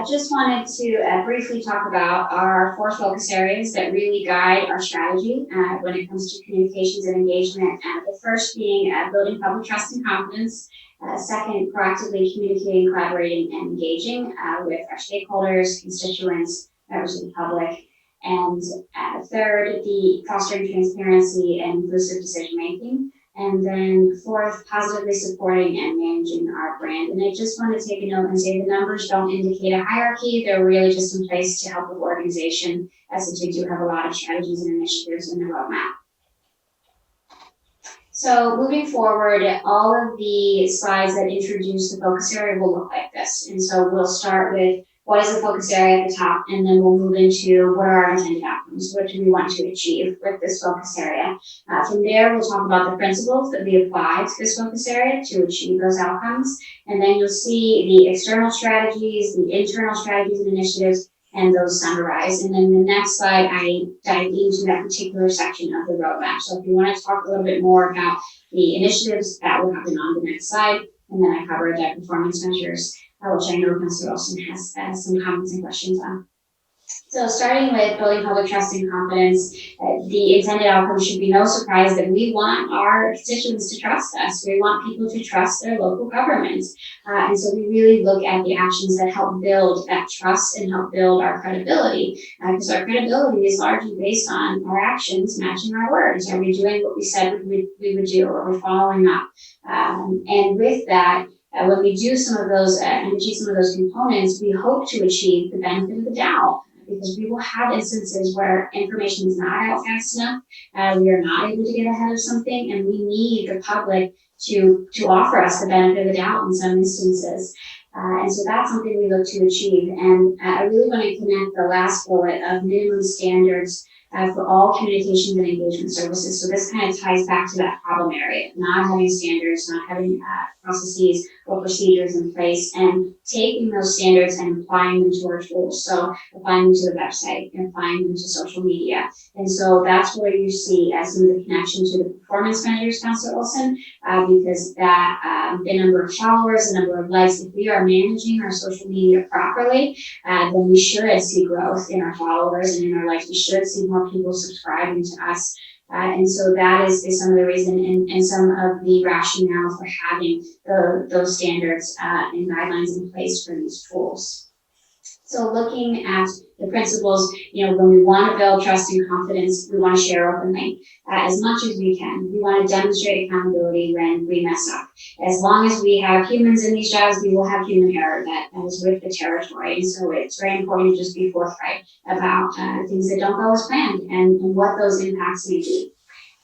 Just wanted to briefly talk about our 4 focus areas that really guide our strategy when it comes to communications and engagement. The first being building public trust and confidence. Second, proactively communicating, collaborating, and engaging with our stakeholders, constituents, members of the public. And third, the fostering transparency and inclusive decision making. And then fourth, positively supporting and managing our brand. And I just want to take a note and say the numbers don't indicate a hierarchy. They're really just in place to help with organization, since we do have a lot of strategies and initiatives in the roadmap. So moving forward, all of the slides that introduce the focus area will look like this. And so we'll start with what is the focus area at the top, and then we'll move into what are our intended outcomes, what do we want to achieve with this focus area. From there, we'll talk about the principles that we apply to this focus area to achieve those outcomes, and then you'll see the external strategies, the internal strategies and initiatives, and those summarized. And then the next slide, I dive into that particular section of the roadmap. So if you want to talk a little bit more about the initiatives, that will happen on the next slide, and then I cover the performance measures, which I know Councilor Olson has some comments and questions on. So starting with building public trust and confidence, the intended outcome should be no surprise that we want our constituents to trust us. We want people to trust their local governments. And so we really look at the actions that help build that trust and help build our credibility. Because our credibility is largely based on our actions matching our words. Are we doing what we said we would do? Are we following up? And with that, when we do some of those and achieve some of those components, we hope to achieve the benefit of the doubt. Because we will have instances where information is not out fast enough, we are not able to get ahead of something, and we need the public to offer us the benefit of the doubt in some instances. And so that's something we look to achieve. And I really want to connect the last bullet of minimum standards for all communications and engagement services. So this kind of ties back to that problem area, not having standards, not having processes or procedures in place, and taking those standards and applying them to our tools. So applying them to the website and applying them to social media. And so that's where you see some of the connection to the performance measures, Councilor Olson, because that the number of followers, the number of likes, if we are managing our social media properly, then we should see growth in our followers and in our likes. We should see more people subscribing to us. And so that is some of the reason and some of the rationale for having those standards and guidelines in place for these tools. So looking at the principles, when we want to build trust and confidence, we want to share openly as much as we can. We want to demonstrate accountability when we mess up. As long as we have humans in these jobs, we will have human error that is with the territory. And so it's very important to just be forthright about things that don't go as planned and what those impacts may be.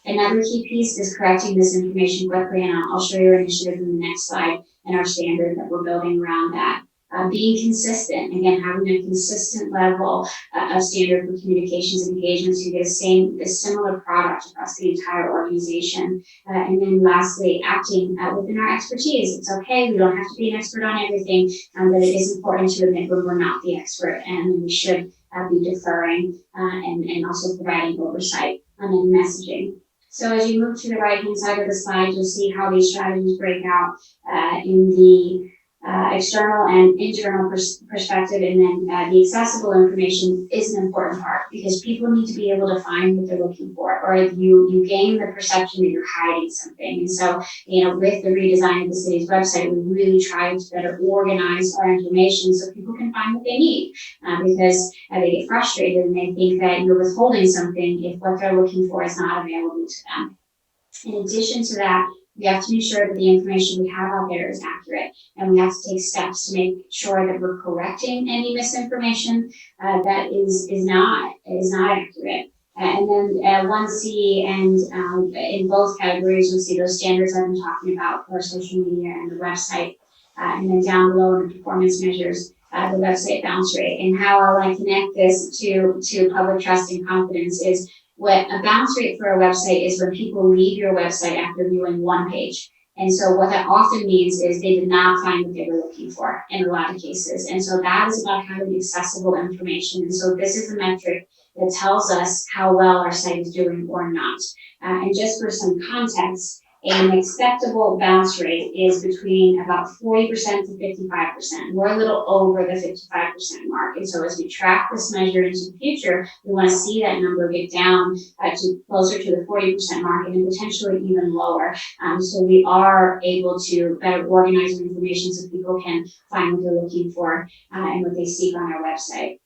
Another key piece is correcting misinformation quickly, and I'll show you our initiative in the next slide and our standard that we're building around that. Being consistent, again, having a consistent level of standard for communications and engagements, you get a similar product across the entire organization. And then lastly, acting within our expertise. It's okay, we don't have to be an expert on everything, but it is important to admit when we're not the expert, and we should be deferring and also providing oversight on any messaging. So as you move to the right-hand side of the slide, you'll see how these strategies break out in the external and internal perspective, and then the accessible information is an important part because people need to be able to find what they're looking for, or you gain the perception that you're hiding something. And so, with the redesign of the city's website, we really try to better organize our information so people can find what they need, because they get frustrated and they think that you're withholding something if what they're looking for is not available to them. In addition to that, we have to make sure that the information we have out there is accurate, and we have to take steps to make sure that we're correcting any misinformation that is not accurate. And then 1C and in both categories, you'll see those standards I've been talking about for social media and the website. And then down below in the performance measures, the website bounce rate. And how I want to connect this to public trust and confidence is what a bounce rate for a website is when people leave your website after viewing one page. And so what that often means is they did not find what they were looking for in a lot of cases. And so that is about having accessible information. And so this is a metric that tells us how well our site is doing or not. And just for some context, an acceptable bounce rate is between about 40% to 55%. We're a little over the 55% mark. And so as we track this measure into the future, we want to see that number get down to closer to the 40% mark and potentially even lower. So we are able to better organize our information so people can find what they're looking for and what they seek on our website.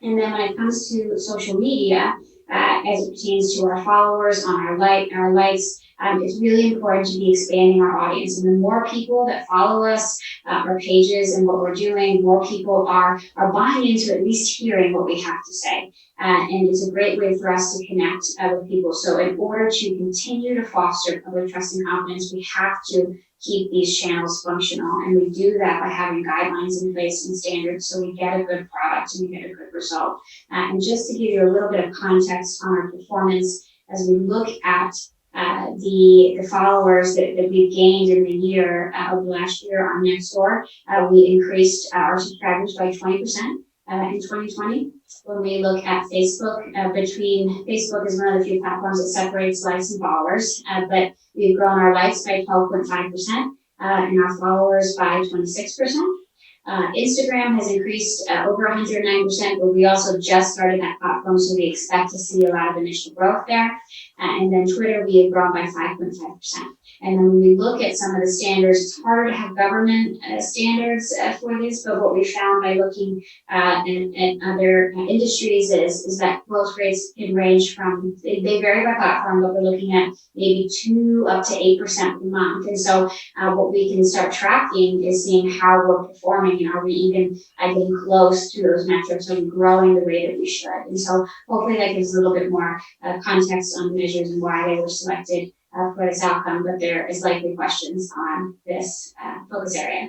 And then when it comes to social media, as it pertains to our followers, on our likes, it's really important to be expanding our audience. And the more people that follow us, our pages and what we're doing, more people are buying into at least hearing what we have to say. And it's a great way for us to connect with people. So in order to continue to foster public trust and confidence, we have to keep these channels functional. And we do that by having guidelines in place and standards so we get a good product and we get a good result. And just to give you a little bit of context on our performance, as we look at the followers that we've gained in the year over the last year on Nextdoor, we increased our subscribers by 20% in 2020. When we look at Facebook, Facebook is one of the few platforms that separates likes and followers, but we've grown our likes by 12.5% and our followers by 26%. Instagram has increased over 109%, but we also just started that platform, so we expect to see a lot of initial growth there. And then Twitter, we have grown by 5.5%. And then when we look at some of the standards, it's harder to have government standards for this, but what we found by looking at other industries is that growth rates can range from, they vary by platform, but we're looking at maybe 2 up to 8% per month. And so what we can start tracking is seeing how we're performing, and are we even getting close to those metrics? Are we growing the way that we should? And so hopefully that gives a little bit more context on measures and why they were selected for this outcome, but there is likely questions on this focus area.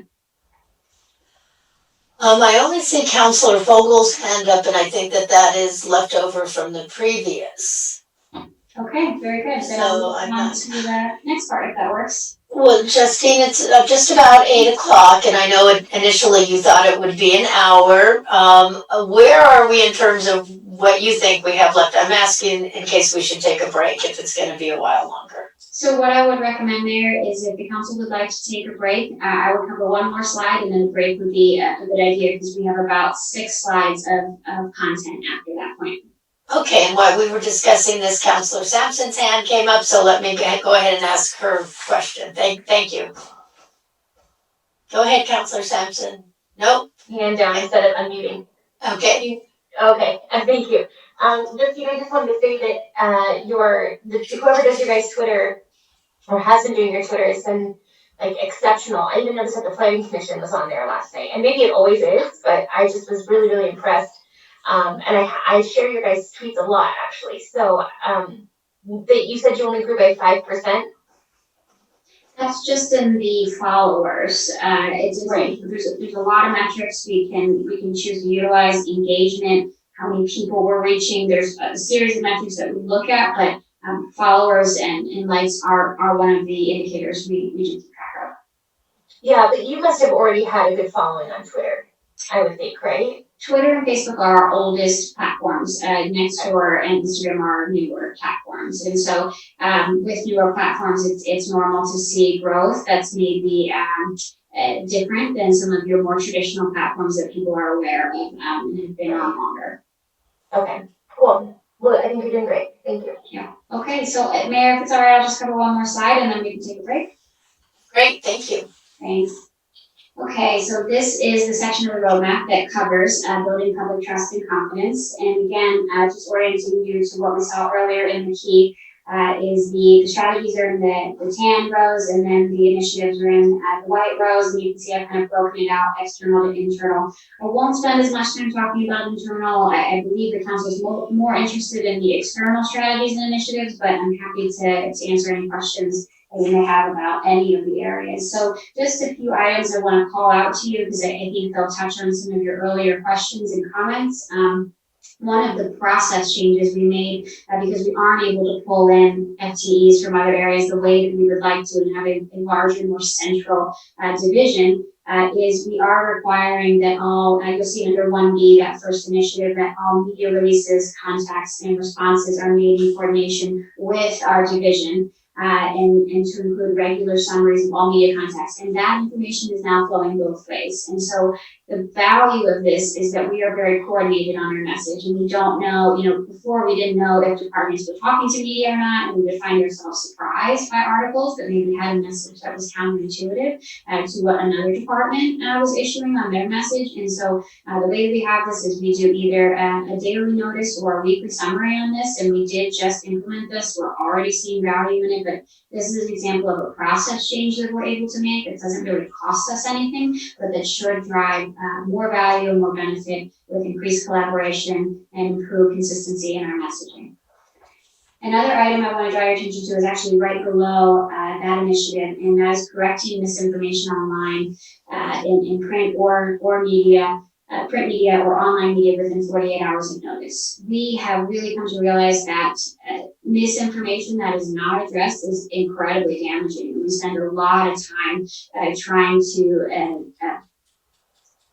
I only see Councilor Vogel's hand up, and I think that is left over from the previous. Okay, very good. Then I'll move on to the next part, if that works. Well, Justine, it's just about 8 o'clock, and I know initially you thought it would be an hour. Where are we in terms of what you think we have left? I'm asking in case we should take a break, if it's going to be a while longer. So what I would recommend there is if the council would like to take a break, I would cover one more slide, and then a break would be a good idea because we have about 6 slides of content after that point. Okay, and while we were discussing this, Councilor Sampson's hand came up, so let me go ahead and ask her question. Thank you. Go ahead, Councilor Sampson. Nope. Hand down instead of unmuting. Okay. Okay, thank you. Justine, I just wanted to say that whoever does your guys' Twitter or has been doing your Twitter has been like exceptional. I even noticed that the Planning Commission was on there last night, and maybe it always is, but I just was really, really impressed. And I share your guys' tweets a lot, actually. So that you said you only grew by 5%. That's just in the followers. It's right. There's a lot of metrics we can choose to utilize. Engagement, how many people we're reaching. There's a series of metrics that we look at, but followers and likes are one of the indicators we do keep track of. Yeah, but you must have already had a good following on Twitter, I would think, right? Twitter and Facebook are our oldest platforms. Nextdoor and Instagram are newer platforms. And so with newer platforms, it's normal to see growth that's maybe different than some of your more traditional platforms that people are aware of and have been on longer. Okay, cool. Well, I think you're doing great. Thank you. Yeah. Okay, so Mayor, if it's all right, I'll just cover one more slide and then we can take a break. Great, thank you. Thanks. Okay, so this is the section of the roadmap that covers building public trust and confidence. And again, just orienting you to what we saw earlier in the key is the strategies are in the tan rows, and then the initiatives are in the white rows. And you can see I've kind of broken it out external to internal. I won't spend as much time talking about internal. I believe the council is more interested in the external strategies and initiatives, but I'm happy to answer any questions that you may have about any of the areas. So just a few items I want to call out to you because I think they'll touch on some of your earlier questions and comments. One of the process changes we made because we aren't able to pull in FTEs from other areas the way that we would like to and have a larger, more central division is we are requiring that all, you'll see under 1B, that first initiative, that all media releases, contacts, and responses are made in coordination with our division. And to include regular summaries of all media contacts. And that information is now flowing both ways. And so the value of this is that we are very coordinated on our message. And we don't know, before we didn't know if departments were talking to media or not, and we would find ourselves surprised by articles that maybe had a message that was counterintuitive to what another department was issuing on their message. And so the way that we have this is we do either a daily notice or a weekly summary on this. And we did just implement this. We're already seeing value in it. But this is an example of a process change that we're able to make that doesn't really cost us anything, but that should drive more value and more benefit with increased collaboration and improved consistency in our messaging. Another item I want to draw your attention to is actually right below that initiative, and that is correcting misinformation online in print or media. Print media or online media within 48 hours of notice. We have really come to realize that misinformation that is not addressed is incredibly damaging. We spend a lot of time trying to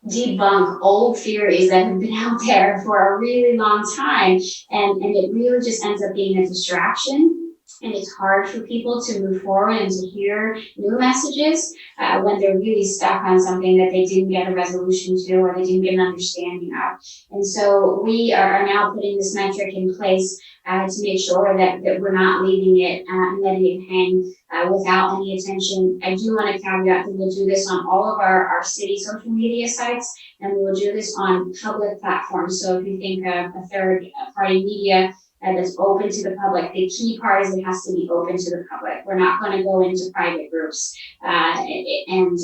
debunk old theories that have been out there for a really long time, and it really just ends up being a distraction and it's hard for people to move forward and to hear new messages when they're really stuck on something that they didn't get a resolution to or they didn't get an understanding of. And so we are now putting this metric in place to make sure that we're not leaving it and letting it hang without any attention. I do want to caveat that we'll do this on all of our city social media sites, and we will do this on public platforms. So if you think of a third party media that's open to the public, the key part is it has to be open to the public. We're not going to go into private groups and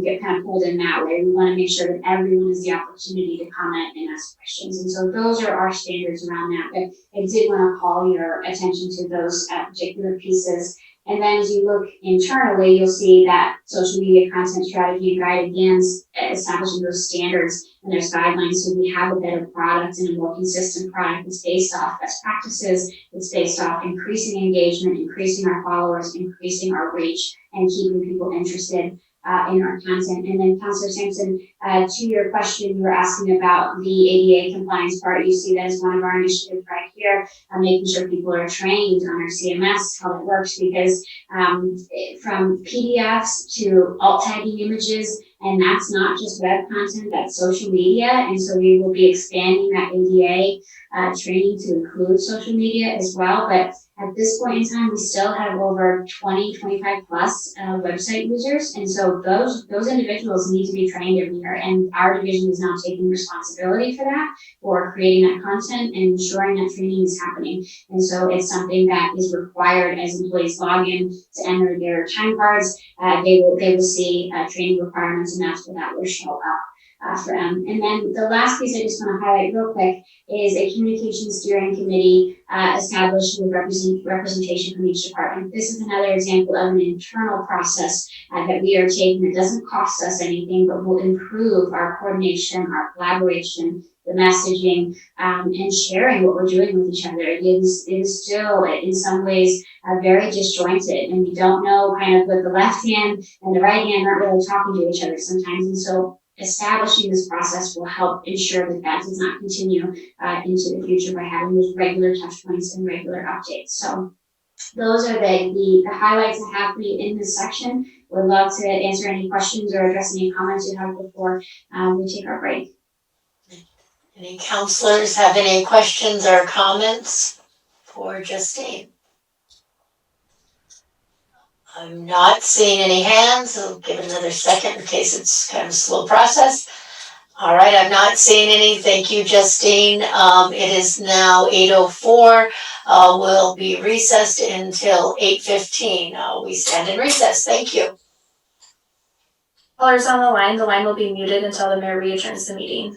get kind of pulled in that way. We want to make sure that everyone has the opportunity to comment and ask questions. And so those are our standards around that. But I did want to call your attention to those particular pieces. And then as you look internally, you'll see that social media content strategy and guide begins establishing those standards and those guidelines so we have a better product and a more consistent product that's based off best practices, it's based off increasing engagement, increasing our followers, increasing our reach, and keeping people interested in our content. And then Councilor Sampson, to your question, you were asking about the ADA compliance part. You see that as one of our initiatives right here, making sure people are trained on our CMS, how it works, because from PDFs to alt tagging images, and that's not just web content, that's social media. And so we will be expanding that ADA training to include social media as well. But at this point in time, we still have over 25 plus website users. And so those individuals need to be trained every year. And our division is now taking responsibility for that, for creating that content and ensuring that training is happening. And so it's something that is required as employees log in to enter their time cards. They will see training requirements, and that's where that will show up for them. And then the last piece I just want to highlight real quick is a communication steering committee established with representation from each department. This is another example of an internal process that we are taking that doesn't cost us anything, but will improve our coordination, our collaboration, the messaging, and sharing what we're doing with each other. It is still, in some ways, very disjointed, and we don't know kind of what the left hand and the right hand aren't really talking to each other sometimes. And so establishing this process will help ensure that that does not continue into the future by having those regular touch points and regular updates. So those are the highlights I have for you in this section. Would love to answer any questions or address any comments you have before we take our break. Any counselors have any questions or comments for Justine? I'm not seeing any hands, so I'll give it another second in case it's kind of a slow process. All right, I'm not seeing any. Thank you, Justine. It is now 8:04. We'll be recessed until 8:15. We stand in recess. Thank you. Callers on the line will be muted until the mayor readjourns the meeting.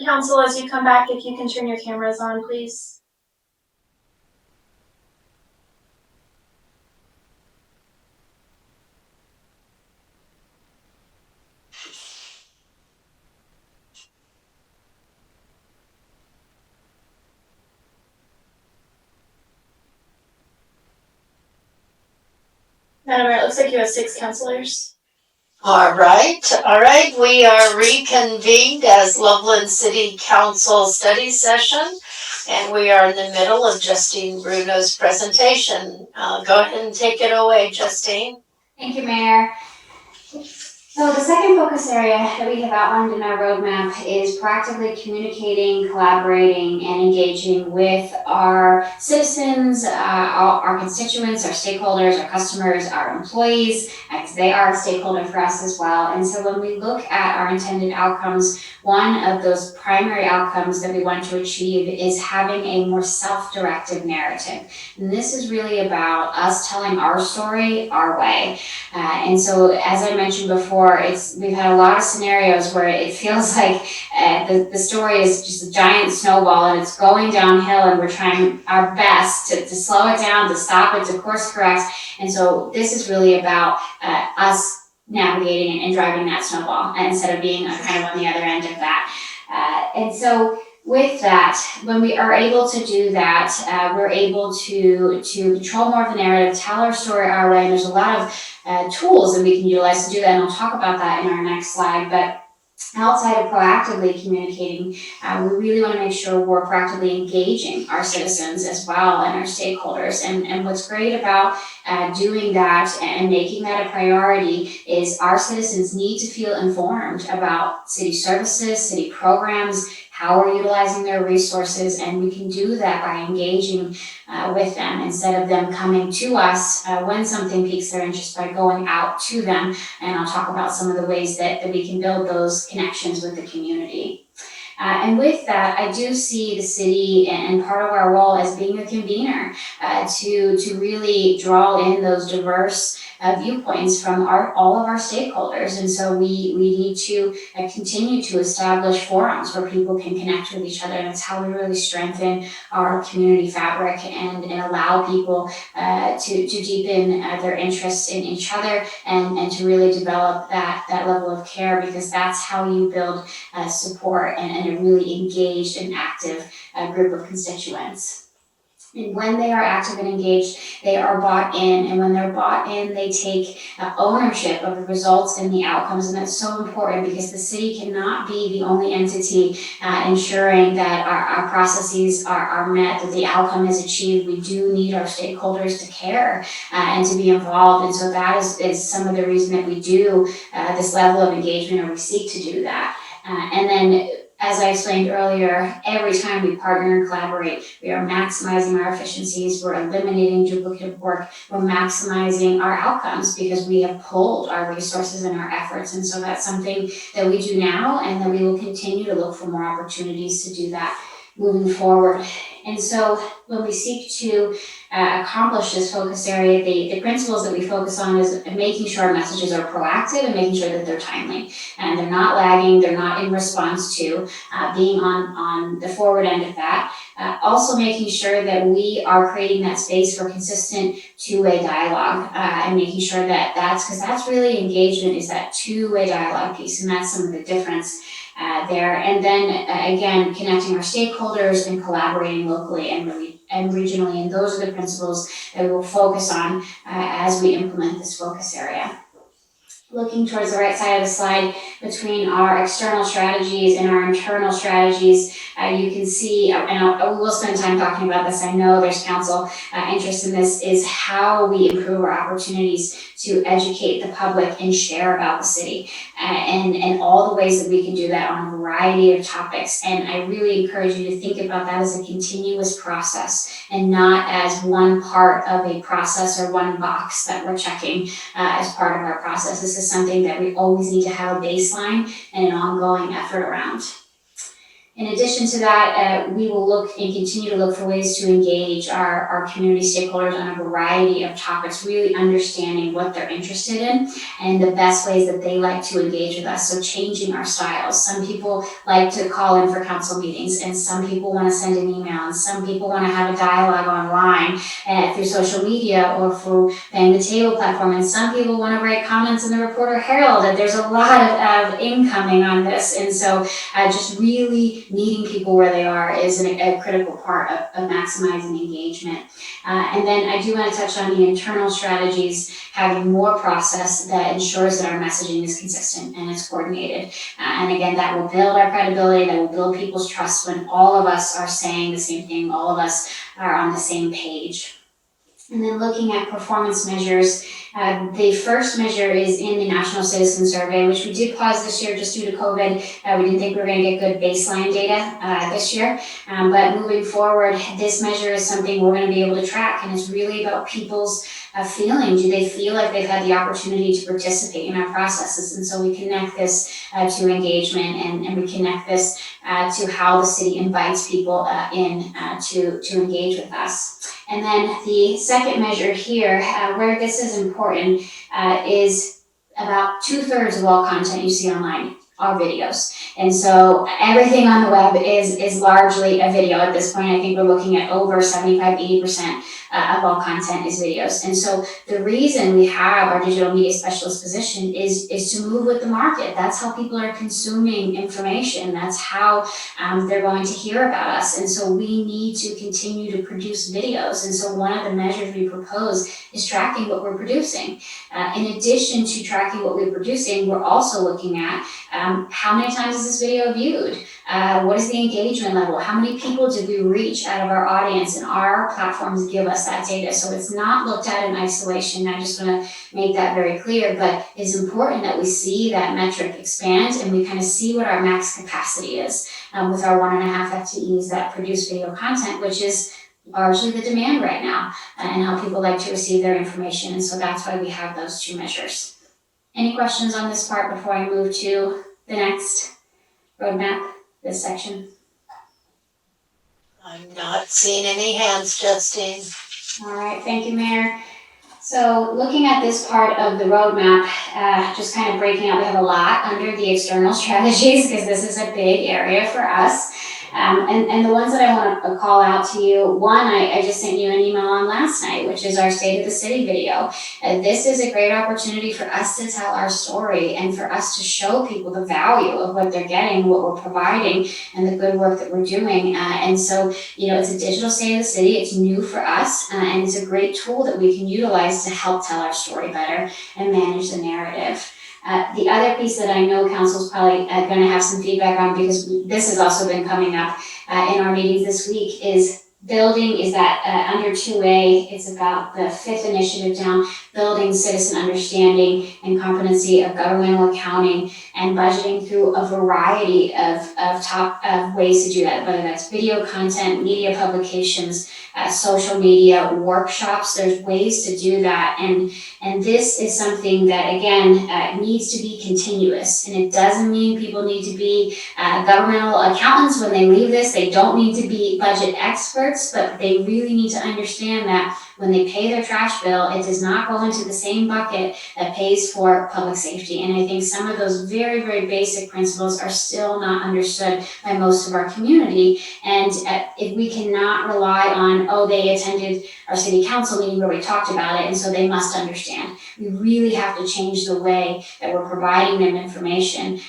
Council, as you come back, if you can turn your cameras on, please. Madam Mayor, it looks like you have 6 councilors. All right, we are reconvened as Loveland City Council study session, and we are in the middle of Justine Bruno's presentation. Go ahead and take it away, Justine. Thank you, Mayor. So the second focus area that we have outlined in our roadmap is proactively communicating, collaborating, and engaging with our citizens, our constituents, our stakeholders, our customers, our employees, because they are a stakeholder for us as well. And so when we look at our intended outcomes, one of those primary outcomes that we want to achieve is having a more self-directed narrative. And this is really about us telling our story our way. And so, as I mentioned before, we've had a lot of scenarios where it feels like the story is just a giant snowball and it's going downhill, and we're trying our best to slow it down, to stop it, to course correct. And so this is really about us navigating and driving that snowball instead of being kind of on the other end of that. And so with that, when we are able to do that, we're able to control more of the narrative, tell our story our way, and there's a lot of tools that we can utilize to do that, and I'll talk about that in our next slide. But outside of proactively communicating, we really want to make sure we're proactively engaging our citizens as well and our stakeholders. And what's great about doing that and making that a priority is our citizens need to feel informed about city services, city programs, how we're utilizing their resources, and we can do that by engaging with them instead of them coming to us when something piques their interest, by going out to them. And I'll talk about some of the ways that we can build those connections with the community. And with that, I do see the city and part of our role as being a convener to really draw in those diverse viewpoints from all of our stakeholders. And so we need to continue to establish forums where people can connect with each other. And it's how we really strengthen our community fabric and allow people to deepen their interests in each other and to really develop that level of care, because that's how you build support and a really engaged and active group of constituents. And when they are active and engaged, they are bought in. And when they're bought in, they take ownership of the results and the outcomes. And that's so important, because the city cannot be the only entity ensuring that our processes are met, that the outcome is achieved. We do need our stakeholders to care and to be involved. And so that is some of the reason that we do this level of engagement, or we seek to do that. And then, as I explained earlier, every time we partner and collaborate, we are maximizing our efficiencies, we're eliminating duplicative work, we're maximizing our outcomes, because we have pulled our resources and our efforts. And so that's something that we do now, and that we will continue to look for more opportunities to do that moving forward. And so when we seek to accomplish this focus area, the principles that we focus on is making sure our messages are proactive and making sure that they're timely and they're not lagging, they're not in response to, being on the forward end of that. Also making sure that we are creating that space for consistent two-way dialogue and making sure that because that's really engagement, is that two-way dialogue piece, and that's some of the difference there. And then again, connecting our stakeholders and collaborating locally and regionally. And those are the principles that we will focus on as we implement this focus area. Looking towards the right side of the slide, between our external strategies and our internal strategies, you can see, and we will spend time talking about this, I know there's council interest in this, is how we improve our opportunities to educate the public and share about the city, and all the ways that we can do that on a variety of topics. And I really encourage you to think about that as a continuous process and not as one part of a process or one box that we're checking as part of our process. This is something that we always need to have a baseline and an ongoing effort around. In addition to that, we will look and continue to look for ways to engage our community stakeholders on a variety of topics, really understanding what they're interested in and the best ways that they like to engage with us. So changing our styles. Some people like to call in for council meetings, and some people want to send an email, and some people want to have a dialogue online through social media or through Bang the Table platform, and some people want to write comments in the Reporter Herald. And there's a lot of incoming on this, and so just really meeting people where they are is a critical part of maximizing engagement. And then I do want to touch on the internal strategies, having more process that ensures that our messaging is consistent and it's coordinated. And again, that will build our credibility, that will build people's trust when all of us are saying the same thing, all of us are on the same page. And then looking at performance measures, the first measure is in the National Citizen Survey, which we did pause this year just due to COVID. We didn't think we were going to get good baseline data this year. But moving forward, this measure is something we're going to be able to track, and it's really about people's feeling. Do they feel like they've had the opportunity to participate in our processes? And so we connect this to engagement, and we connect this to how the city invites people in to engage with us. And then the second measure here, where this is important, is about 2/3 of all content you see online are videos. And so everything on the web is largely a video at this point. I think we're looking at over 75-80% of all content is videos. And so the reason we have our digital media specialist position is to move with the market. That's how people are consuming information. That's how they're going to hear about us. And so we need to continue to produce videos. And so one of the measures we propose is tracking what we're producing. In addition to tracking what we're producing, we're also looking at how many times is this video viewed? What is the engagement level? How many people did we reach out of our audience? And our platforms give us that data. So it's not looked at in isolation. I just want to make that very clear, but it's important that we see that metric expand and we kind of see what our max capacity is with our 1.5 FTEs that produce video content, which is largely the demand right now, and how people like to receive their information. And so that's why we have those two measures. Any questions on this part before I move to the next roadmap, this section? I'm not seeing any hands, Justine. All right, thank you, Mayor. So looking at this part of the roadmap, just kind of breaking out, we have a lot under the external strategies because this is a big area for us. And the ones that I want to call out to you, one, I just sent you an email on last night, which is our State of the City video. This is a great opportunity for us to tell our story and for us to show people the value of what they're getting, what we're providing, and the good work that we're doing. And so, it's a digital State of the City. It's new for us, and it's a great tool that we can utilize to help tell our story better and manage the narrative. The other piece that I know council's probably going to have some feedback on, because this has also been coming up in our meetings this week, is building, is that under 2A, it's about the 5th initiative down, building citizen understanding and competency of governmental accounting and budgeting through a variety of ways to do that, whether that's video content, media publications, social media, workshops. There's ways to do that. And this is something that, again, needs to be continuous. And it doesn't mean people need to be governmental accountants when they leave this. They don't need to be budget experts, but they really need to understand that when they pay their trash bill, it does not go into the same bucket that pays for public safety. And I think some of those very, very basic principles are still not understood by most of our community. And if we cannot rely on, they attended our city council meeting where we talked about it, and so they must understand. We really have to change the way that we're providing them information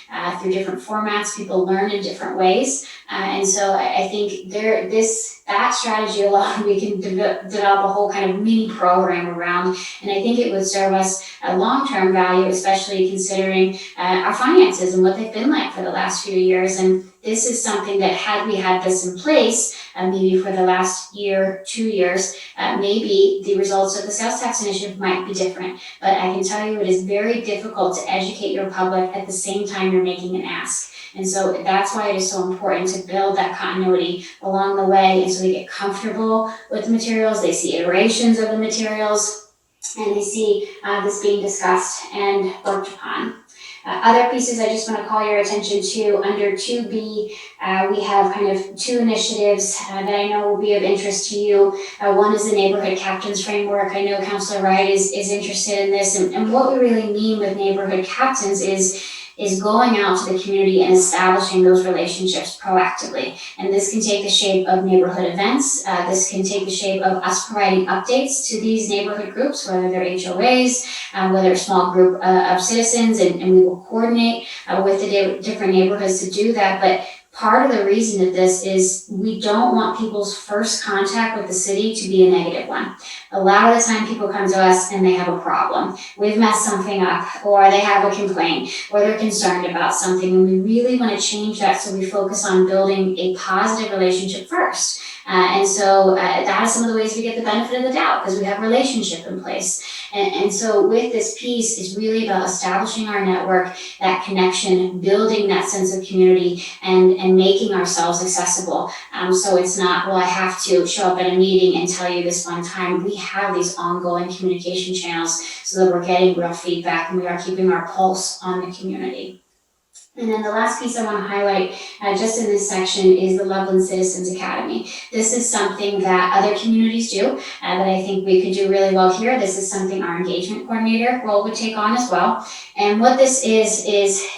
through different formats. People learn in different ways. And so I think that strategy alone, we can develop a whole kind of mini program around, and I think it would serve us a long-term value, especially considering our finances and what they've been like for the last few years. And this is something that, had we had this in place, maybe for the last year, 2 years, maybe the results of the sales tax initiative might be different. But I can tell you it is very difficult to educate your public at the same time you're making an ask. And so that's why it is so important to build that continuity along the way, and so they get comfortable with the materials, they see iterations of the materials, and they see this being discussed and worked upon. Other pieces I just want to call your attention to, under 2B, we have kind of two initiatives that I know will be of interest to you. One is the Neighborhood Captains Framework. I know Councilor Wright is interested in this, and what we really mean with Neighborhood Captains is going out to the community and establishing those relationships proactively. And this can take the shape of neighborhood events. This can take the shape of us providing updates to these neighborhood groups, whether they're HOAs, whether a small group of citizens, and we will coordinate with the different neighborhoods to do that. But part of the reason of this is we don't want people's first contact with the city to be a negative one. A lot of the time people come to us and they have a problem. We've messed something up, or they have a complaint, or they're concerned about something, and we really want to change that, so we focus on building a positive relationship first. And so that is some of the ways we get the benefit of the doubt, because we have a relationship in place. And so with this piece, it's really about establishing our network, that connection, building that sense of community, and making ourselves accessible. So it's not, well, I have to show up at a meeting and tell you this one time. We have these ongoing communication channels so that we're getting real feedback and we are keeping our pulse on the community. And then the last piece I want to highlight just in this section is the Loveland Citizens Academy. This is something that other communities do that I think we could do really well here. This is something our engagement coordinator role would take on as well. And what this is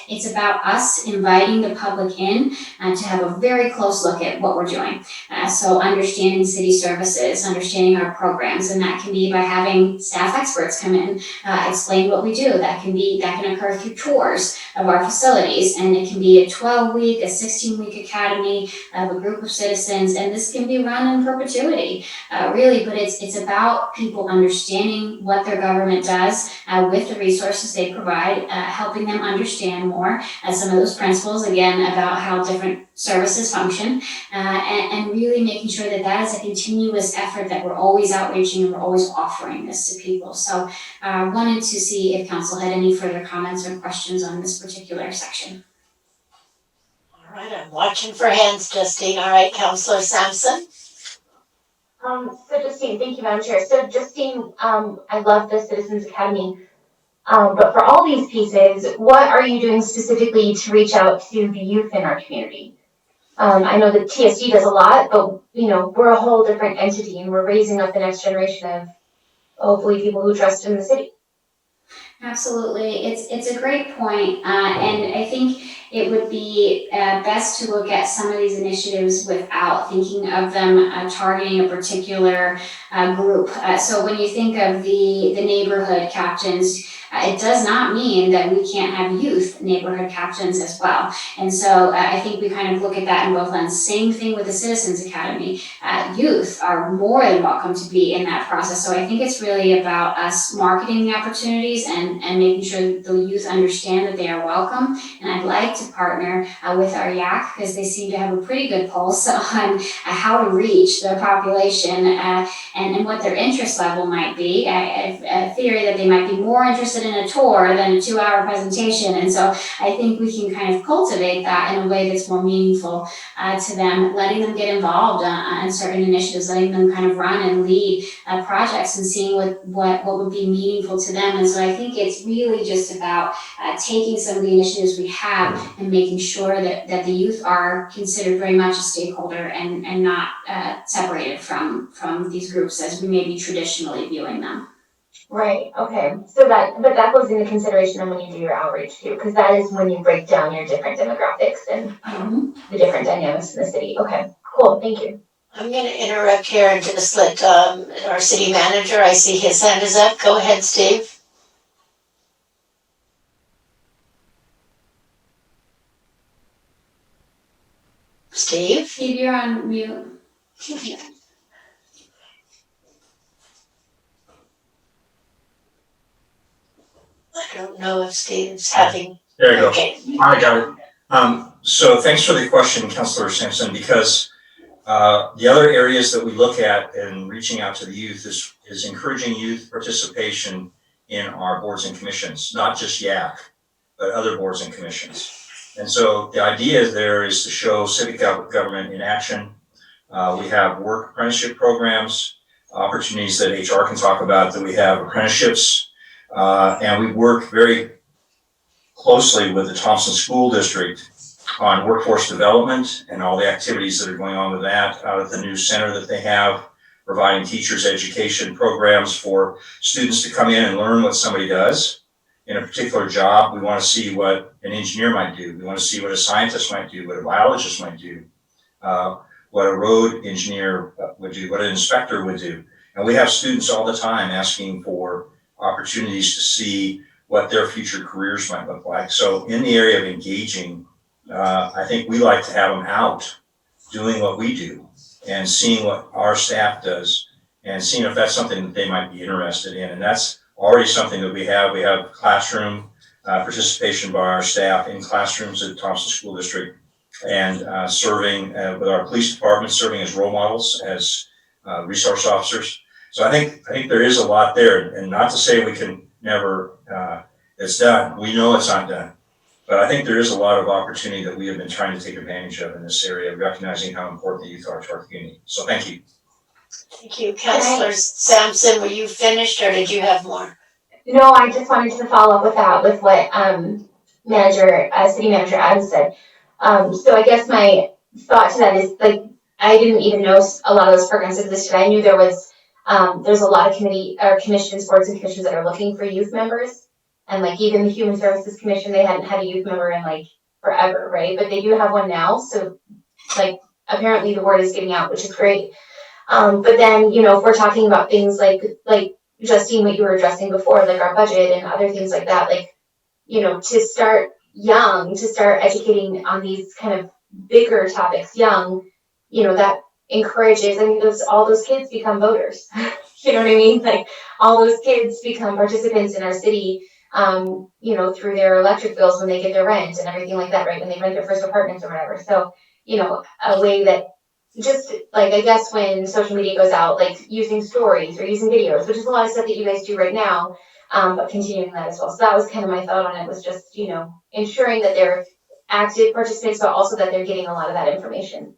it's about us inviting the public in to have a very close look at what we're doing. So understanding city services, understanding our programs, and that can be by having staff experts come in, explain what we do. That can occur through tours of our facilities. And it can be a 12-week, a 16-week academy of a group of citizens, and this can be run in perpetuity, really. But it's about people understanding what their government does with the resources they provide, helping them understand more some of those principles, again, about how different services function, and really making sure that that is a continuous effort, that we're always outreaching and we're always offering this to people. So I wanted to see if council had any further comments or questions on this particular section. All right, I'm watching for hands, Justine. All right, Councilor Sampson. So Justine, thank you, Madam Chair. So Justine, I love the Citizens Academy. But for all these pieces, what are you doing specifically to reach out to the youth in our community? I know that TSD does a lot, but we're a whole different entity, and we're raising up the next generation of hopefully people who trust in the city. Absolutely, it's a great point, and I think it would be best to look at some of these initiatives without thinking of them targeting a particular group. So when you think of the neighborhood captains, it does not mean that we can't have youth neighborhood captains as well. And so I think we kind of look at that in both ends. Same thing with the Citizens Academy. Youth are more than welcome to be in that process. So I think it's really about us marketing the opportunities and making sure that the youth understand that they are welcome. And I'd like to partner with our YAC, because they seem to have a pretty good pulse on how to reach the population and what their interest level might be. I have a theory that they might be more interested in a tour than a 2-hour presentation. And so I think we can kind of cultivate that in a way that's more meaningful to them, letting them get involved in certain initiatives, letting them kind of run and lead projects and seeing what would be meaningful to them. And so I think it's really just about taking some of the initiatives we have and making sure that the youth are considered very much a stakeholder and not separated from these groups as we may be traditionally viewing them. Right, okay. So that goes into consideration when you do your outreach too, because that is when you break down your different demographics and the different dynamics in the city. Okay, cool, thank you. I'm going to interrupt here and just let our city manager, I see his hand is up. Go ahead, Steve. Steve? Steve, you're on mute. I don't know if Steve's having. There you go. Okay. I got it. So thanks for the question, Councilor Sampson, because the other areas that we look at in reaching out to the youth is encouraging youth participation in our boards and commissions, not just YAC, but other boards and commissions. And so the idea there is to show civic government in action. We have work apprenticeship programs, opportunities that HR can talk about, that we have apprenticeships, and we work very closely with the Thompson School District on workforce development and all the activities that are going on with that out at the new center that they have, providing teachers education programs for students to come in and learn what somebody does in a particular job. We want to see what an engineer might do. We want to see what a scientist might do, what a biologist might do, what a road engineer would do, what an inspector would do. And we have students all the time asking for opportunities to see what their future careers might look like. So in the area of engaging, I think we like to have them out doing what we do and seeing what our staff does and seeing if that's something that they might be interested in. And that's already something that we have. We have classroom participation by our staff in classrooms at Thompson School District and serving with our police department, serving as role models, as resource officers. So I think there is a lot there, and not to say we can never, it's done. We know it's not done. But I think there is a lot of opportunity that we have been trying to take advantage of in this area, recognizing how important the youth are to our community. So thank you. Thank you. Councilor Sampson, were you finished or did you have more? No, I just wanted to follow up with that, with what City Manager Adams said. So I guess my thought to that is, like, I didn't even know a lot of those programs existed. I knew there was, there's a lot of commissions, boards and commissions that are looking for youth members. And like even the Human Services Commission, they hadn't had a youth member in like forever, right? But they do have one now. So like apparently the word is getting out, which is great. But then, you know, if we're talking about things like Justine, what you were addressing before, like our budget and other things like that, like, you know, to start young, to start educating on these kind of bigger topics young, you know, that encourages, I mean, all those kids become voters. You know what I mean? Like all those kids become participants in our city, you know, through their electric bills when they get their rent and everything like that, right? When they rent their first apartments or whatever. So, you know, a way that just like, I guess when social media goes out, like using stories or using videos, which is a lot of stuff that you guys do right now, but continuing that as well. So that was kind of my thought on it, was just, you know, ensuring that they're active participants, but also that they're getting a lot of that information.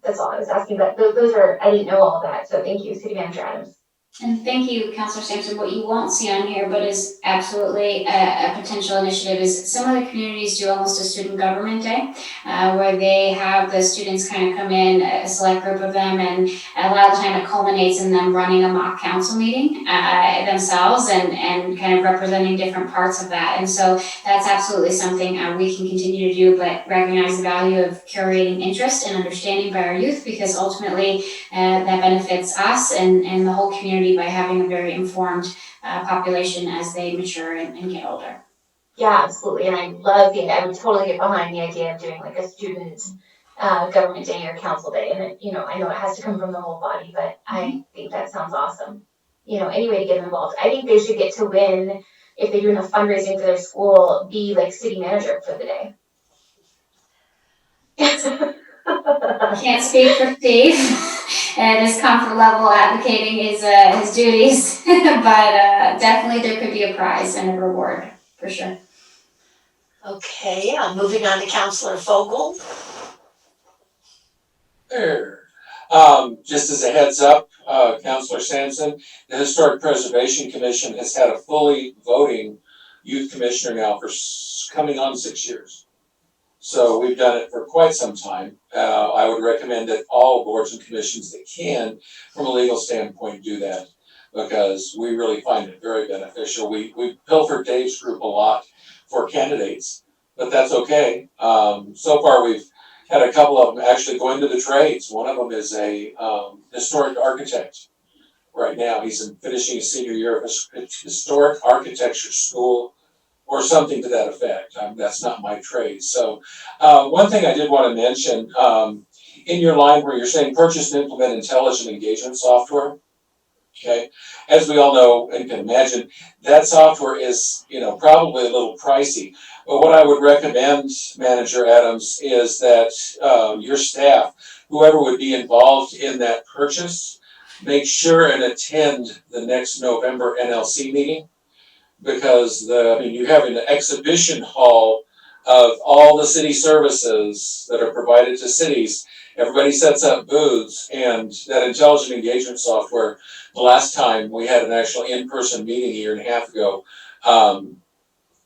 That's all I was asking, but those are, I didn't know all of that. So thank you, City Manager Adams. And thank you, Councilor Sampson. What you won't see on here, but is absolutely a potential initiative, is some of the communities do almost a student government day, where they have the students kind of come in, a select group of them, and a lot of the time it culminates in them running a mock council meeting themselves and kind of representing different parts of that. And so that's absolutely something we can continue to do, but recognize the value of curating interest and understanding by our youth, because ultimately that benefits us and the whole community by having a very informed population as they mature and get older. Yeah, absolutely. And I love I would totally get behind the idea of doing like a student government day or council day. And, you know, I know it has to come from the whole body, but I think that sounds awesome. You know, any way to get them involved. I think they should get to win, if they're doing a fundraising for their school, be like city manager for the day. Can't speak for Steve and his comfort level advocating his duties, but definitely there could be a prize and a reward for sure. Okay, moving on to Councilor Fogel. There. Just as a heads up, Councilor Sampson, the Historic Preservation Commission has had a fully voting youth commissioner now for coming on 6 years. So we've done it for quite some time. I would recommend that all boards and commissions that can, from a legal standpoint, do that, because we really find it very beneficial. We pilfered Dave's group a lot for candidates, but that's okay. So far we've had a couple of them actually go into the trades. One of them is a historic architect. Right now he's finishing his senior year of historic architecture school, or something to that effect. That's not my trade. So one thing I did want to mention, in your line where you're saying purchase and implement intelligent engagement software, okay? As we all know and can imagine, that software is, you know, probably a little pricey. But what I would recommend, Manager Adams, is that your staff, whoever would be involved in that purchase, make sure and attend the next November NLC meeting. Because you're having an exhibition hall of all the city services that are provided to cities. Everybody sets up booths, and that intelligent engagement software, the last time we had an actual in-person meeting a year and a half ago,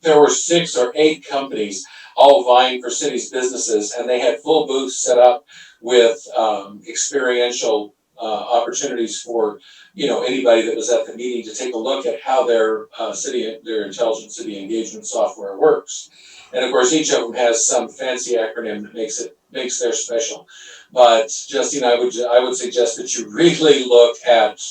there were 6 or 8 companies all vying for city's businesses, and they had full booths set up with experiential opportunities for anybody that was at the meeting to take a look at how their intelligent city engagement software works. And of course, each of them has some fancy acronym that makes theirs special. But Justine, I would suggest that you really look at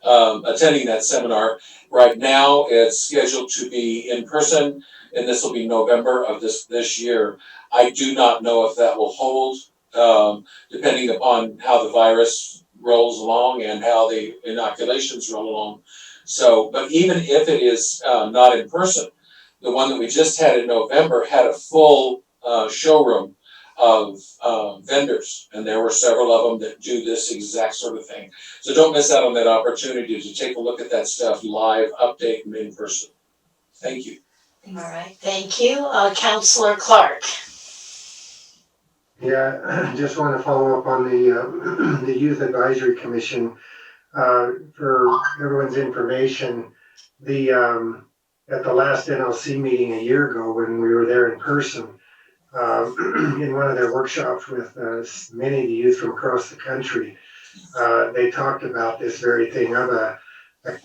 attending that seminar. Right now, it's scheduled to be in person, and this will be November of this year. I do not know if that will hold, depending upon how the virus rolls along and how the inoculations roll along. So, but even if it is not in person, the one that we just had in November had a full showroom of vendors, and there were several of them that do this exact sort of thing. So don't miss out on that opportunity to take a look at that stuff live, update, and in person. Thank you. All right, thank you. Councilor Clark. Yeah, I just want to follow up on the Youth Advisory Commission. For everyone's information, at the last NLC meeting a year ago when we were there in person, in one of their workshops with many of the youth from across the country, they talked about this very thing of a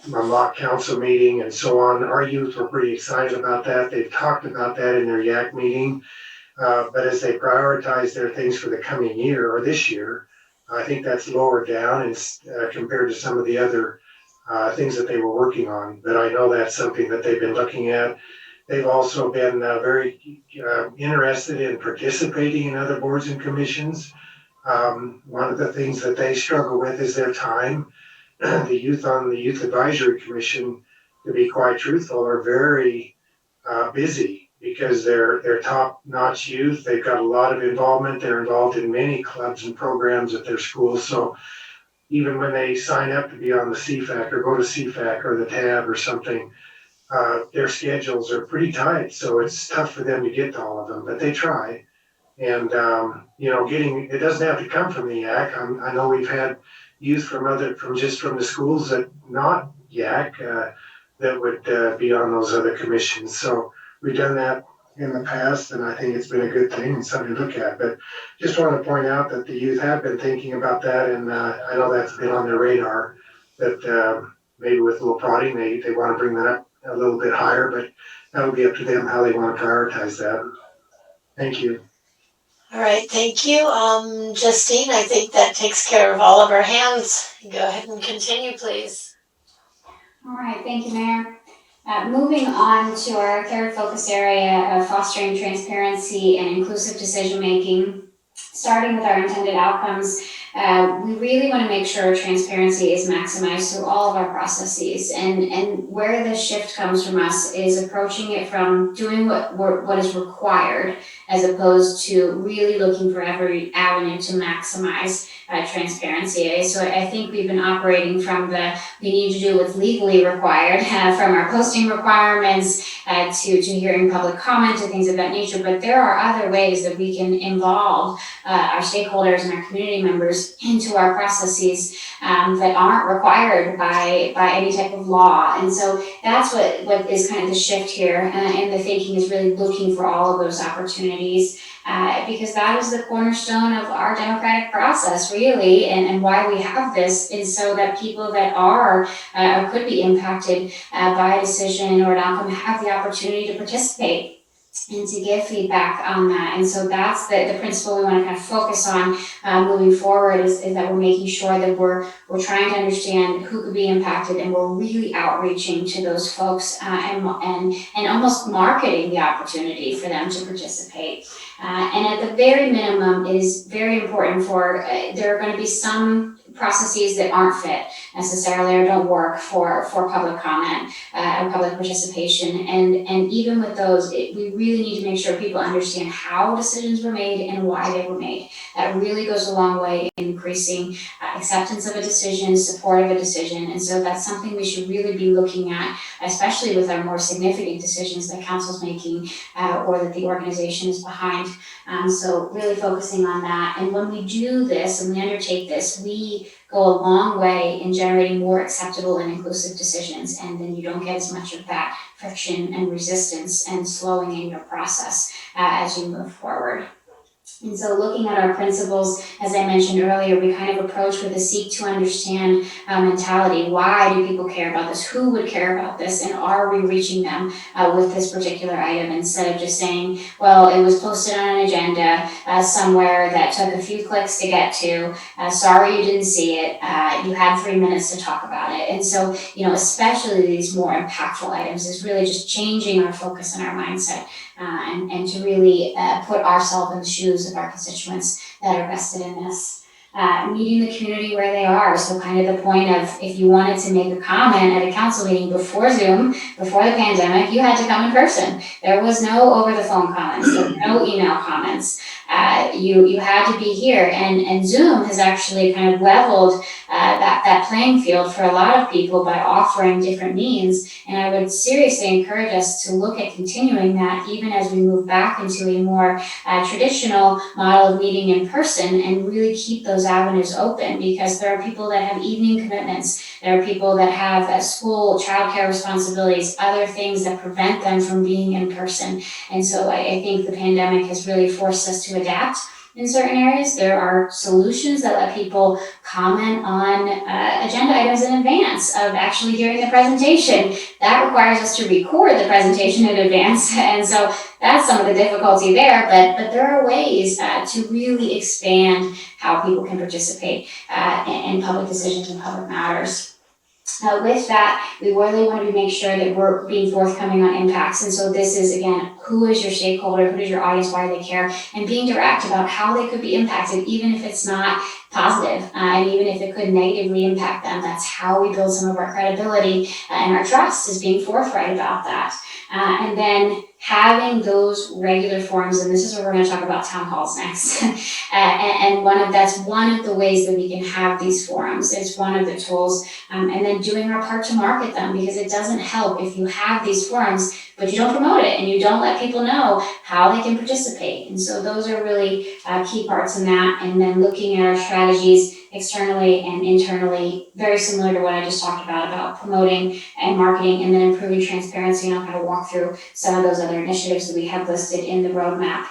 mock council meeting and so on. Our youth were pretty excited about that. They've talked about that in their YAC meeting. But as they prioritize their things for the coming year or this year, I think that's lower down and compared to some of the other things that they were working on. But I know that's something that they've been looking at. They've also been very interested in participating in other boards and commissions. One of the things that they struggle with is their time. The youth on the Youth Advisory Commission, to be quite truthful, are very busy because they're top-notch youth. They've got a lot of involvement. They're involved in many clubs and programs at their schools. So even when they sign up to be on the CFAC or go to CFAC or the TAB or something, their schedules are pretty tight. So it's tough for them to get to all of them, but they try. And, it doesn't have to come from the YAC. I know we've had youth from the schools that not YAC that would be on those other commissions. So we've done that in the past, and I think it's been a good thing and something to look at. But just want to point out that the youth have been thinking about that, and I know that's been on their radar, that maybe with a little prodding, they want to bring that up a little bit higher, but that'll be up to them how they want to prioritize that. Thank you. All right, thank you. Justine, I think that takes care of all of our hands. Go ahead and continue, please. All right, thank you, Mayor. Moving on to our third focus area of fostering transparency and inclusive decision-making, starting with our intended outcomes, we really want to make sure transparency is maximized through all of our processes. And where the shift comes from us is approaching it from doing what is required as opposed to really looking for every avenue to maximize transparency. So I think we've been operating from we need to do what's legally required, from our posting requirements to hearing public comment and things of that nature. But there are other ways that we can involve our stakeholders and our community members into our processes that aren't required by any type of law. And so that's what is kind of the shift here. And the thinking is really looking for all of those opportunities. Because that is the cornerstone of our democratic process, really, and why we have this is so that people that are or could be impacted by a decision or an outcome have the opportunity to participate and to give feedback on that. And so that's the principle we want to kind of focus on moving forward is that we're making sure that we're trying to understand who could be impacted, and we're really outreaching to those folks and almost marketing the opportunity for them to participate. And at the very minimum, it is very important there are going to be some processes that aren't fit necessarily or don't work for public comment or public participation. And even with those, we really need to make sure people understand how decisions were made and why they were made. That really goes a long way in increasing acceptance of a decision, support of a decision. And so that's something we should really be looking at, especially with our more significant decisions that council's making or that the organization is behind. So really focusing on that. And when we do this and we undertake this, we go a long way in generating more acceptable and inclusive decisions, and then you don't get as much of that friction and resistance and slowing in your process as you move forward. And so looking at our principles, as I mentioned earlier, we kind of approach with a seek to understand mentality. Why do people care about this? Who would care about this? And are we reaching them with this particular item, instead of just saying, well, it was posted on an agenda somewhere that took a few clicks to get to. Sorry you didn't see it. You had 3 minutes to talk about it. And so, especially these more impactful items is really just changing our focus and our mindset. And to really put ourselves in the shoes of our constituents that are vested in this. Meeting the community where they are. So kind of the point of, if you wanted to make a comment at a council meeting before Zoom, before the pandemic, you had to come in person. There was no over the phone comments, there were no email comments. You had to be here, and Zoom has actually kind of leveled that playing field for a lot of people by offering different means. And I would seriously encourage us to look at continuing that even as we move back into a more traditional model of meeting in person, and really keep those avenues open, because there are people that have evening commitments, there are people that have school, childcare responsibilities, other things that prevent them from being in person. And so I think the pandemic has really forced us to adapt in certain areas. There are solutions that let people comment on agenda items in advance of actually hearing the presentation. That requires us to record the presentation in advance, and so that's some of the difficulty there, but there are ways to really expand how people can participate in public decisions and public matters. With that, we really want to make sure that we're being forthcoming on impacts. And so this is, again, who is your stakeholder, who is your audience, why do they care, and being direct about how they could be impacted, even if it's not positive, and even if it could negatively impact them. That's how we build some of our credibility and our trust, is being forthright about that. And then having those regular forums, and this is where we're going to talk about town halls next. And that's one of the ways that we can have these forums. It's one of the tools, and then doing our part to market them, because it doesn't help if you have these forums but you don't promote it and you don't let people know how they can participate. And so those are really key parts in that. And then looking at our strategies externally and internally, very similar to what I just talked about promoting and marketing, and then improving transparency. And I'll kind of walk through some of those other initiatives that we have listed in the roadmap.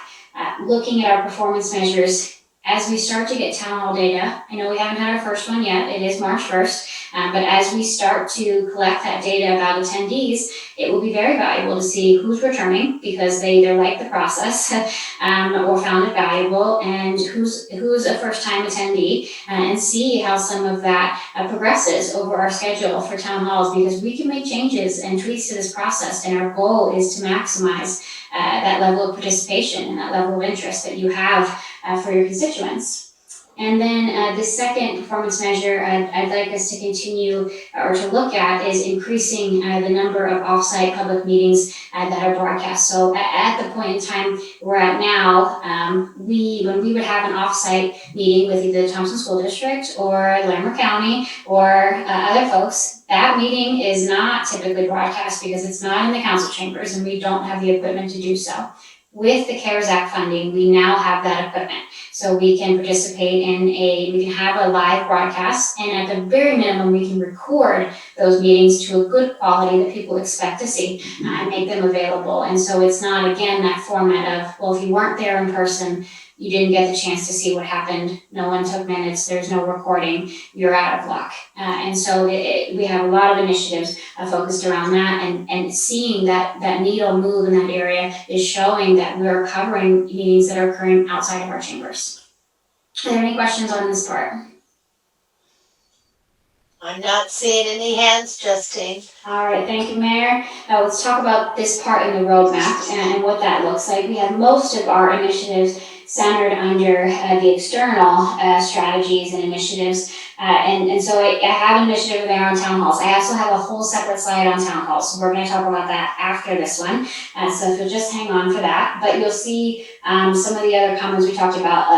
Looking at our performance measures, as we start to get town hall data, I know we haven't had our first one yet, it is March 1st, but as we start to collect that data about attendees, it will be very valuable to see who's returning because they either like the process or found it valuable, and who's a first-time attendee, and see how some of that progresses over our schedule for town halls, because we can make changes and tweaks to this process, and our goal is to maximize that level of participation and that level of interest that you have for your constituents. And then the second performance measure I'd like us to continue or to look at is increasing the number of offsite public meetings that are broadcast. So at the point in time we're at now, when we would have an offsite meeting with either the Thompson School District or Larimer County or other folks, that meeting is not typically broadcast because it's not in the council chambers and we don't have the equipment to do so. With the CARES Act funding, we now have that equipment. So we can participate we can have a live broadcast, and at the very minimum, we can record those meetings to a good quality that people expect to see and make them available. And so it's not, again, that format of, well, if you weren't there in person, you didn't get the chance to see what happened, no one took minutes, there's no recording, you're out of luck. And so we have a lot of initiatives focused around that, and seeing that needle move in that area is showing that we're covering meetings that are occurring outside of our chambers. Are there any questions on this part? I'm not seeing any hands, Justine. All right, thank you, Mayor. Now let's talk about this part in the roadmap and what that looks like. We have most of our initiatives centered under the external strategies and initiatives. And so I have an initiative there on town halls. I also have a whole separate slide on town halls. So we're going to talk about that after this one. So if you'll just hang on for that. But you'll see some of the other comments we talked about,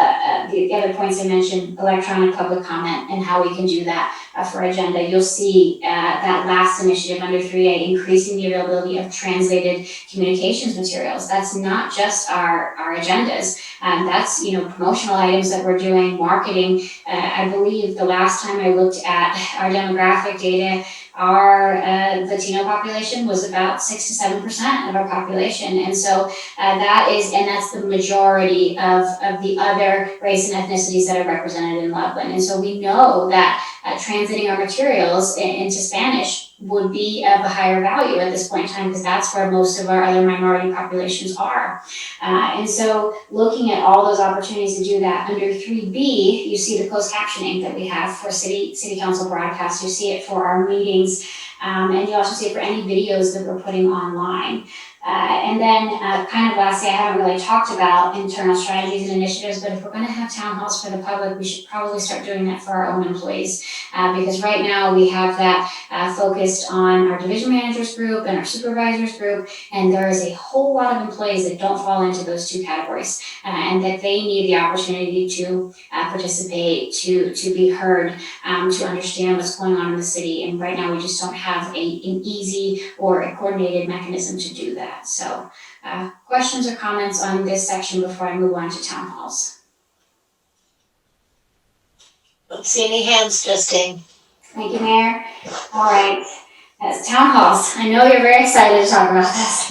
the other points I mentioned, electronic public comment and how we can do that for agenda. You'll see that last initiative under 3A, increasing the availability of translated communications materials. That's not just our agendas. That's promotional items that we're doing, marketing. I believe the last last time I looked at our demographic data, our Latino population was about 6 to 7% of our population. And so that's the majority of the other race and ethnicities that are represented in Loveland. And so we know that translating our materials into Spanish would be of a higher value at this point in time, because that's where most of our other minority populations are. And so looking at all those opportunities to do that, under 3B, you see the closed captioning that we have for city council broadcasts. You see it for our meetings, and you also see it for any videos that we're putting online. And then kind of lastly, I haven't really talked about internal strategies and initiatives, but if we're gonna have town halls for the public, we should probably start doing that for our own employees. Because right now we have that focused on our division managers group and our supervisors group, and there is a whole lot of employees that don't fall into those two categories, and that they need the opportunity to participate, to be heard, to understand what's going on in the city. And right now we just don't have an easy or a coordinated mechanism to do that. So questions or comments on this section before I move on to town halls? Don't see any hands, Justine. Thank you, Mayor. All right, as town halls, I know you're very excited to talk about this.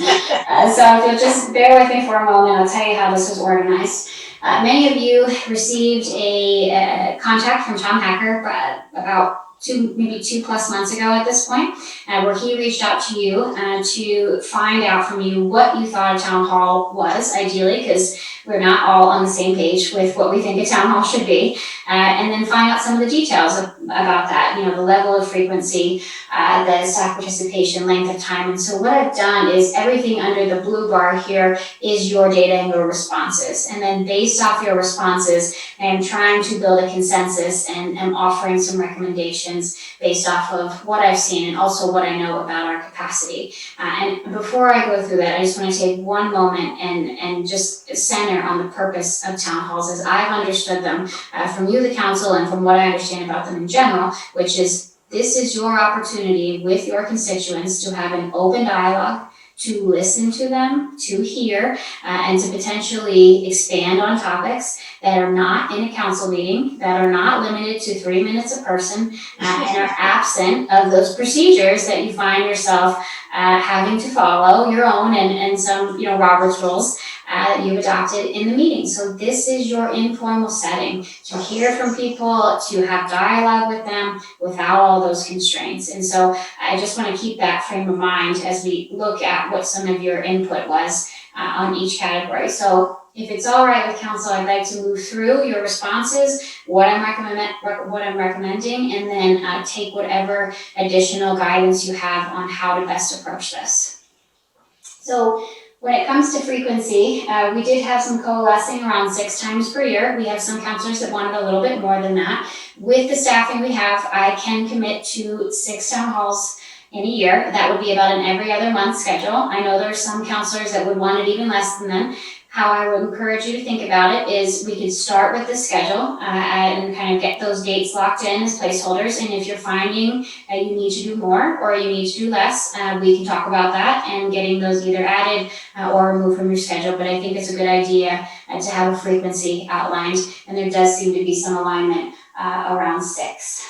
So if you'll just bear with me for a moment, I'll tell you how this was organized. Many of you received a contact from Tom Hacker about maybe 2+ months ago at this point, where he reached out to you to find out from you what you thought a town hall was, ideally, because we're not all on the same page with what we think a town hall should be, and then find out some of the details about that, the level of frequency, the staff participation, length of time. And so what I've done is everything under the blue bar here is your data and your responses. And then based off your responses, I'm trying to build a consensus and am offering some recommendations based off of what I've seen and also what I know about our capacity. And before I go through that, I just want to take one moment and just center on the purpose of town halls as I've understood them from you, the council, and from what I understand about them in general, which is this is your opportunity with your constituents to have an open dialogue, to listen to them, to hear, and to potentially expand on topics that are not in a council meeting, that are not limited to 3 minutes a person, and are absent of those procedures that you find yourself having to follow, your own and some, Robert's rules that you've adopted in the meeting. So this is your informal setting to hear from people, to have dialogue with them without all those constraints. And so I just want to keep that frame of mind as we look at what some of your input was on each category. So if it's all right with council, I'd like to move through your responses, what I'm recommending, and then take whatever additional guidance you have on how to best approach this. So when it comes to frequency, we did have some coalescing around 6 times per year. We have some counselors that wanted a little bit more than that. With the staffing we have, I can commit to 6 town halls in a year. That would be about an every other month schedule. I know there are some counselors that would want it even less than that. How I would encourage you to think about it is we could start with the schedule and kind of get those dates locked in as placeholders. And if you're finding you need to do more or you need to do less, we can talk about that and getting those either added or removed from your schedule. But I think it's a good idea to have a frequency outlined, and there does seem to be some alignment around 6.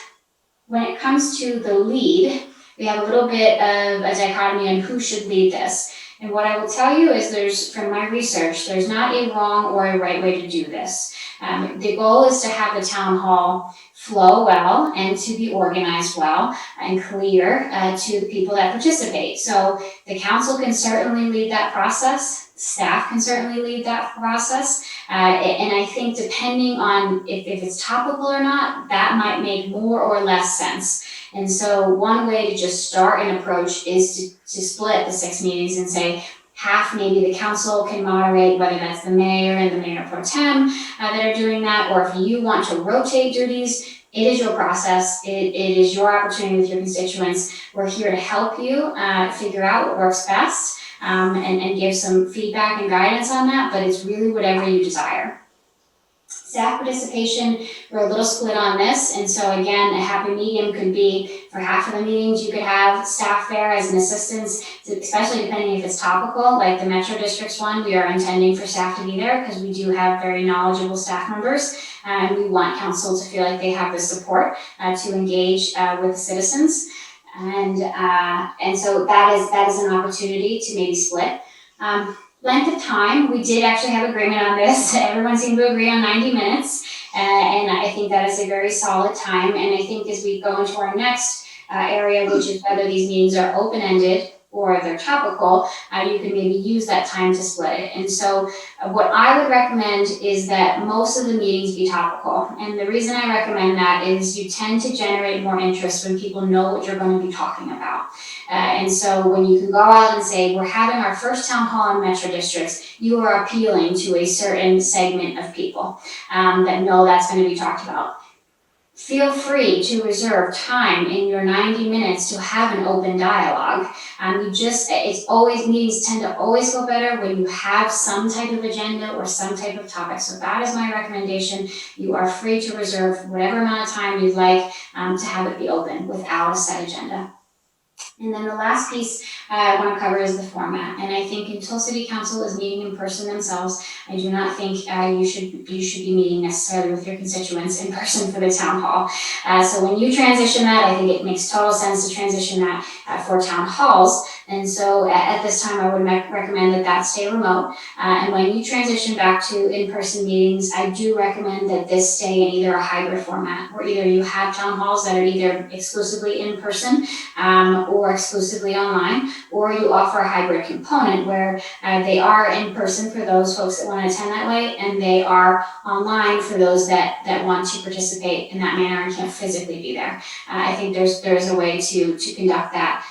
When it comes to the lead, we have a little bit of a dichotomy on who should lead this. And what I will tell you is from my research, there's not a wrong or a right way to do this. The goal is to have the town hall flow well and to be organized well and clear to the people that participate. So the council can certainly lead that process. Staff can certainly lead that process. And I think depending on if it's topical or not, that might make more or less sense. And so one way to just start an approach is to split the 6 meetings and say half maybe the council can moderate, whether that's the mayor and the mayor pro tem that are doing that, or if you want to rotate duties, it is your process. It is your opportunity with your constituents. We're here to help you figure out what works best and give some feedback and guidance on that, but it's really whatever you desire. Staff participation, we're a little split on this, and so again, a happy medium could be for half of the meetings, you could have staff there as an assistance, especially depending if it's topical, like the Metro District's one, we are intending for staff to be there because we do have very knowledgeable staff members, and we want council to feel like they have the support to engage with the citizens. And so that is an opportunity to maybe split. Length of time, we did actually have agreement on this. Everyone seemed to agree on 90 minutes. And I think that is a very solid time. And I think as we go into our next area, which is whether these meetings are open-ended or they're topical, you can maybe use that time to split it. And so what I would recommend is that most of the meetings be topical. And the reason I recommend that is you tend to generate more interest when people know what you're going to be talking about. And so when you can go out and say, we're having our first town hall in Metro Districts, you are appealing to a certain segment of people that know that's going to be talked about. Feel free to reserve time in your 90 minutes to have an open dialogue. Meetings tend to always go better when you have some type of agenda or some type of topic. So that is my recommendation. You are free to reserve whatever amount of time you'd like to have it be open without a set agenda. And then the last piece I want to cover is the format. And I think until City Council is meeting in person themselves, I do not think you should be meeting necessarily with your constituents in person for the town hall. So when you transition that, I think it makes total sense to transition that for town halls. And so at this time, I would recommend that stay remote. And when you transition back to in-person meetings, I do recommend that this stay in either a hybrid format, where either you have town halls that are either exclusively in person or exclusively online, or you offer a hybrid component where they are in person for those folks that want to attend that way, and they are online for those that want to participate in that manner and can't physically be there. I think there's a way to conduct that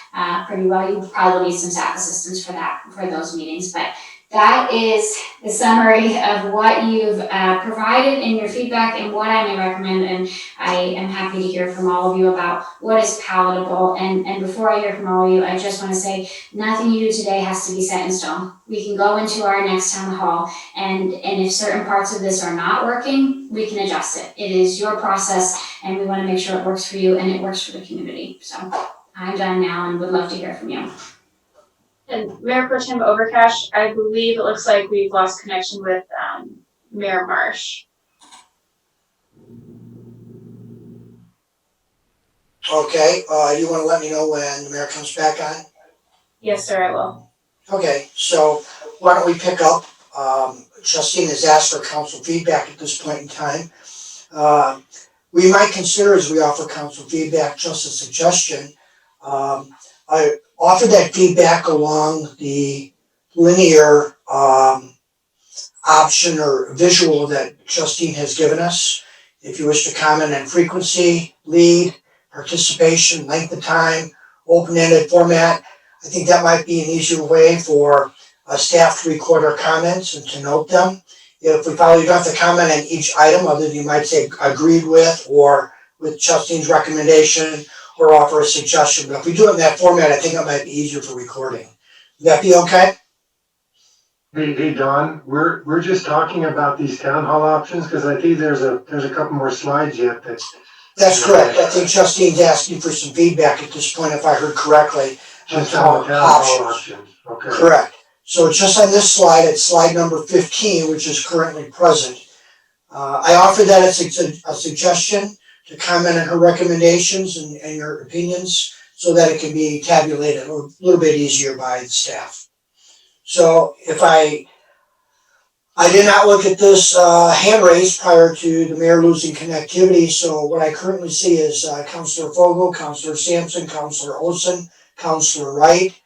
pretty well. You probably need some staff assistance for those meetings, but that is the summary of what you've provided in your feedback and what I may recommend, and I am happy to hear from all of you about what is palatable. And before I hear from all of you, I just want to say nothing you do today has to be set in stone. We can go into our next town hall, and if certain parts of this are not working, we can adjust it. It is your process, and we want to make sure it works for you and it works for the community. So I'm done now and would love to hear from you. And Mayor Pro Tem Overcash, I believe it looks like we've lost connection with Mayor Marsh. Okay, you want to let me know when the mayor comes back on? Yes, sir, I will. Okay, so why don't we pick up? Justine has asked for council feedback at this point in time. We might consider, as we offer council feedback, just a suggestion. I offer that feedback along the linear option or visual that Justine has given us. If you wish to comment on frequency, lead, participation, length of time, open-ended format, I think that might be an easier way for staff to record our comments and to note them. If we follow, you don't have to comment on each item, other than you might say agreed with or with Justine's recommendation or offer a suggestion. But if we do it in that format, I think it might be easier for recording. Would that be okay? Hey Don, we're just talking about these town hall options because I think there's a couple more slides yet that. That's correct. I think Justine's asking for some feedback at this point, if I heard correctly. Just on the town hall options. Okay. Correct. So just on this slide, it's slide number 15, which is currently present. I offer that as a suggestion to comment on her recommendations and your opinions so that it can be tabulated a little bit easier by the staff. So if I did not look at this hand raise prior to the mayor losing connectivity, so what I currently see is Councilor Fogel, Councilor Sampson, Councilor Olson, Councilor Wright.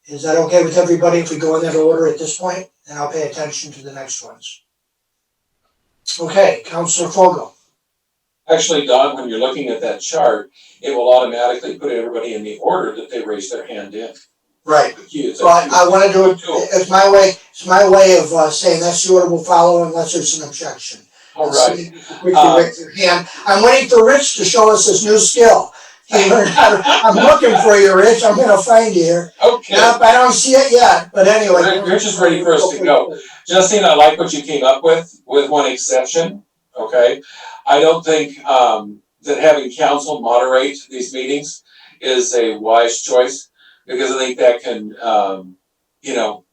Is that okay with everybody if we go in that order at this point? And I'll pay attention to the next ones. Okay, Councilor Fogel. Actually, Don, when you're looking at that chart, it will automatically put everybody in the order that they raise their hand in. Right. But I want to do it. It's my way. It's my way of saying that's the order we'll follow unless there's an objection. All right. Rich, raise your hand. I'm waiting for Rich to show us his new skill. I'm looking for you, Rich. I'm going to find you here. Okay. Nope, I don't see it yet. But anyway. Rich is ready for us to go. Justine, I like what you came up with one exception. okay? I don't think, that having council moderate these meetings is a wise choice, because I think that can, you know,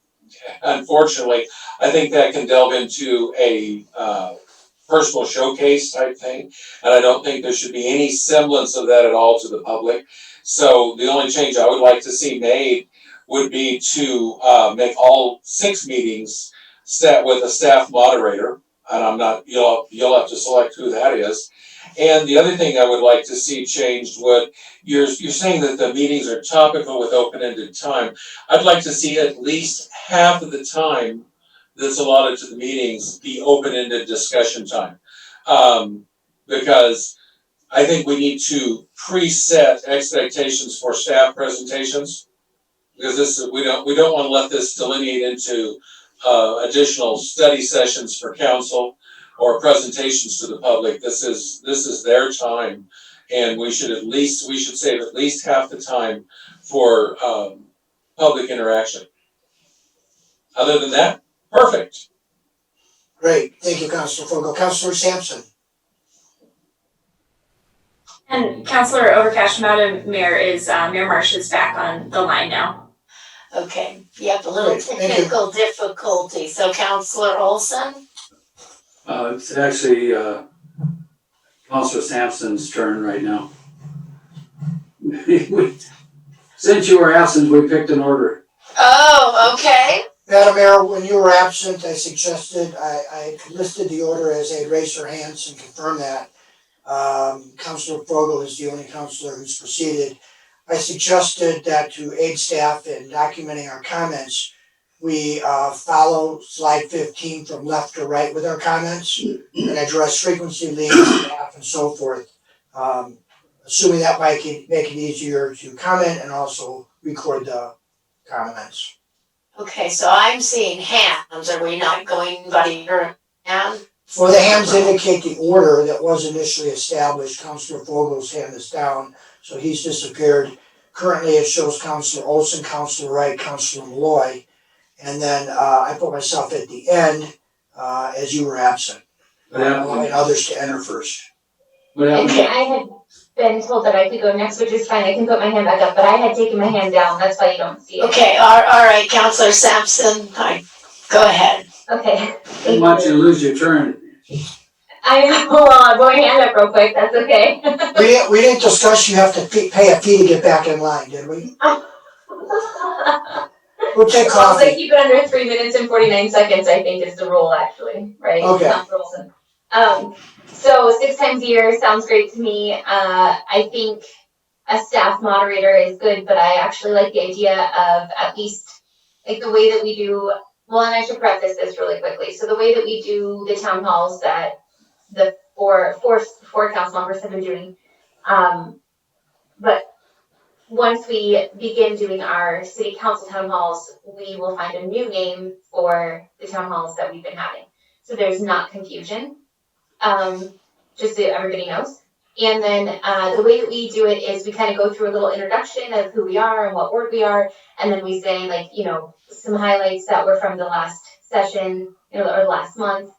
unfortunately, I think that can delve into a, personal showcase type thing, and I don't think there should be any semblance of that at all to the public. So the only change I would like to see made would be to, make all 6 meetings set with a staff moderator, and I'm not, you'll have to select who that is. And the other thing I would like to see changed would, you're saying that the meetings are topical with open-ended time. I'd like to see at least half of the time that's allotted to the meetings be open-ended discussion time. Because I think we need to preset expectations for staff presentations. Because we don't want to let this delineate into additional study sessions for council or presentations to the public. This is their time, and we should save at least half the time for public interaction. Other than that, perfect. Great, thank you, Councilor Fogle. Councilor Sampson. And Councilor Overcash, Madam Mayor, Mayor Marsh is back on the line now. Okay, yep, a little Great, thank you. technical difficulty. So Counselor Olson? It's actually, Councilor Sampson's turn right now. Since you were absent, we picked an order. Oh, okay. Madam Mayor, when you were absent, I suggested, I listed the order as they'd raise their hands and confirm that. Councilor Fogle is the only councilor who's proceeded. I suggested that to aid staff in documenting our comments, we follow slide 15 from left to right with our comments and address frequency leads, staff, and so forth. Assuming that might make it easier to comment and also record the comments. Okay, so I'm seeing hands. Are we not going by your hand? Well, the hands indicate the order that was initially established. Councilor Fogle's hand is down, so he's disappeared. Currently, it shows Councilor Olson, Councilor Wright, Councilor Malloy, and then I put myself at the end as you were absent, allowing others to enter first. Okay, I had been told that I could go next, which is fine. I can put my hand back up, but I had taken my hand down. That's why you don't see it. Okay, all right, Counselor Sampson, go ahead. Okay. I didn't want you to lose your turn. I know. Well, I'll put my hand up real quick. That's okay. We didn't discuss you have to pay a fee to get back in line, did we? We'll take coffee. They keep it under 3 minutes and 49 seconds, I think is the rule actually, right? Okay. Not rules. So 6 times a year sounds great to me. I think a staff moderator is good, but I actually like the idea of at least like the way that we do, well, and I should preface this really quickly. So the way that we do the town halls that the four council members have been doing, but once we begin doing our city council town halls, we will find a new name for the town halls that we've been having. So there's not confusion, just so everybody knows. And then the way that we do it is we kind of go through a little introduction of who we are and what ward we are. And then we say like, you know, some highlights that were from the last session, you know, or last month.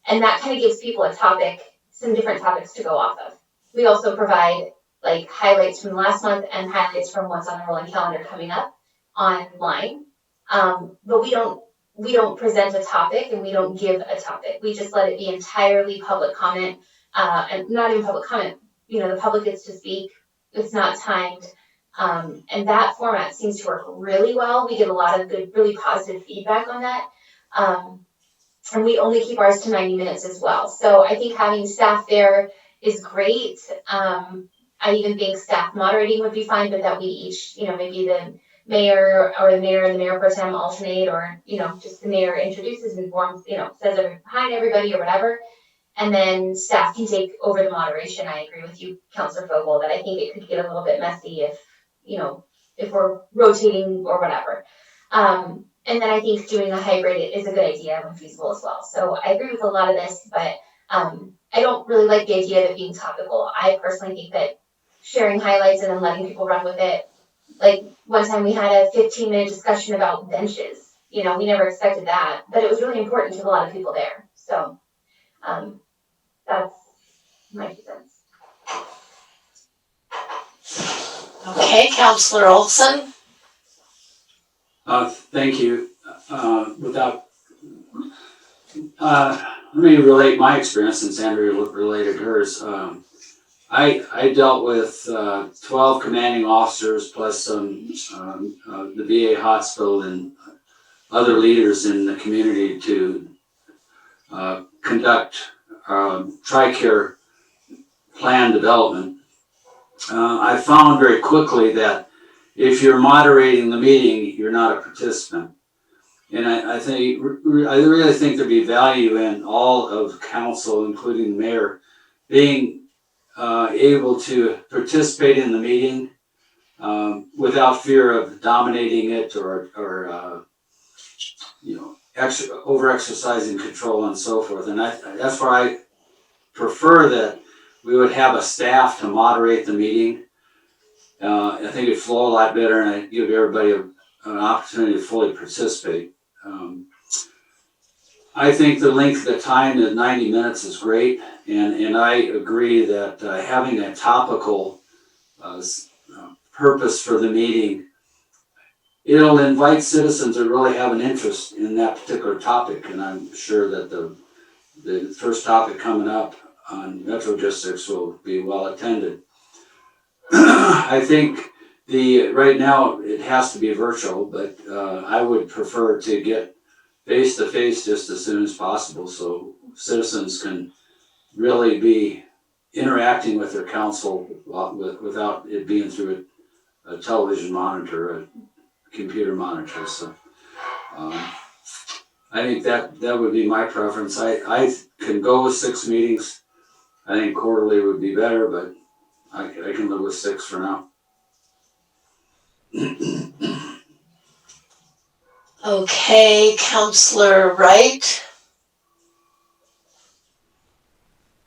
And that kind of gives people a topic, some different topics to go off of. We also provide like highlights from last month and highlights from what's on the rolling calendar coming up online. But we don't present a topic and we don't give a topic. We just let it be entirely public comment, and not even public comment. You know, the public gets to speak. It's not timed. And that format seems to work really well. We get a lot of good, really positive feedback on that. And we only keep ours to 90 minutes as well. So I think having staff there is great. I even think staff moderating would be fine, but that we each, you know, maybe the mayor or the mayor and the mayor pro tem alternate, or, you know, just the mayor introduces, informs, you know, says hi to everybody or whatever. And then staff can take over the moderation. I agree with you, Councilor Fogle, that I think it could get a little bit messy if, you know, if we're rotating or whatever. And then I think doing a hybrid is a good idea when feasible as well. So I agree with a lot of this, but I don't really like the idea of it being topical. I personally think that sharing highlights and then letting people run with it. Like one time we had a 15-minute discussion about benches. You know, we never expected that, but it was really important to a lot of people there. So That's my 2 cents. Okay, Counselor Olson? Thank you. Let me relate my experience since Andrea related hers. I dealt with 12 commanding officers plus some the VA hospital and other leaders in the community to conduct TRICARE plan development. I found very quickly that if you're moderating the meeting, you're not a participant. And I really think there'd be value in all of council, including the mayor, being able to participate in the meeting without fear of dominating it or over exercising control and so forth. And that's why I prefer that we would have a staff to moderate the meeting. I think it'd flow a lot better and I'd give everybody an opportunity to fully participate. I think the length of the time at 90 minutes is great, and I agree that having a topical purpose for the meeting, it'll invite citizens that really have an interest in that particular topic, and I'm sure that the first topic coming up on Metro Districts will be well attended. I think right now it has to be virtual, but I would prefer to get face-to-face just as soon as possible so citizens can really be interacting with their council without it being through a television monitor, a computer monitor. So I think that would be my preference. I can go with 6 meetings. I think quarterly would be better, but I can live with 6 for now. Okay, Counselor Wright?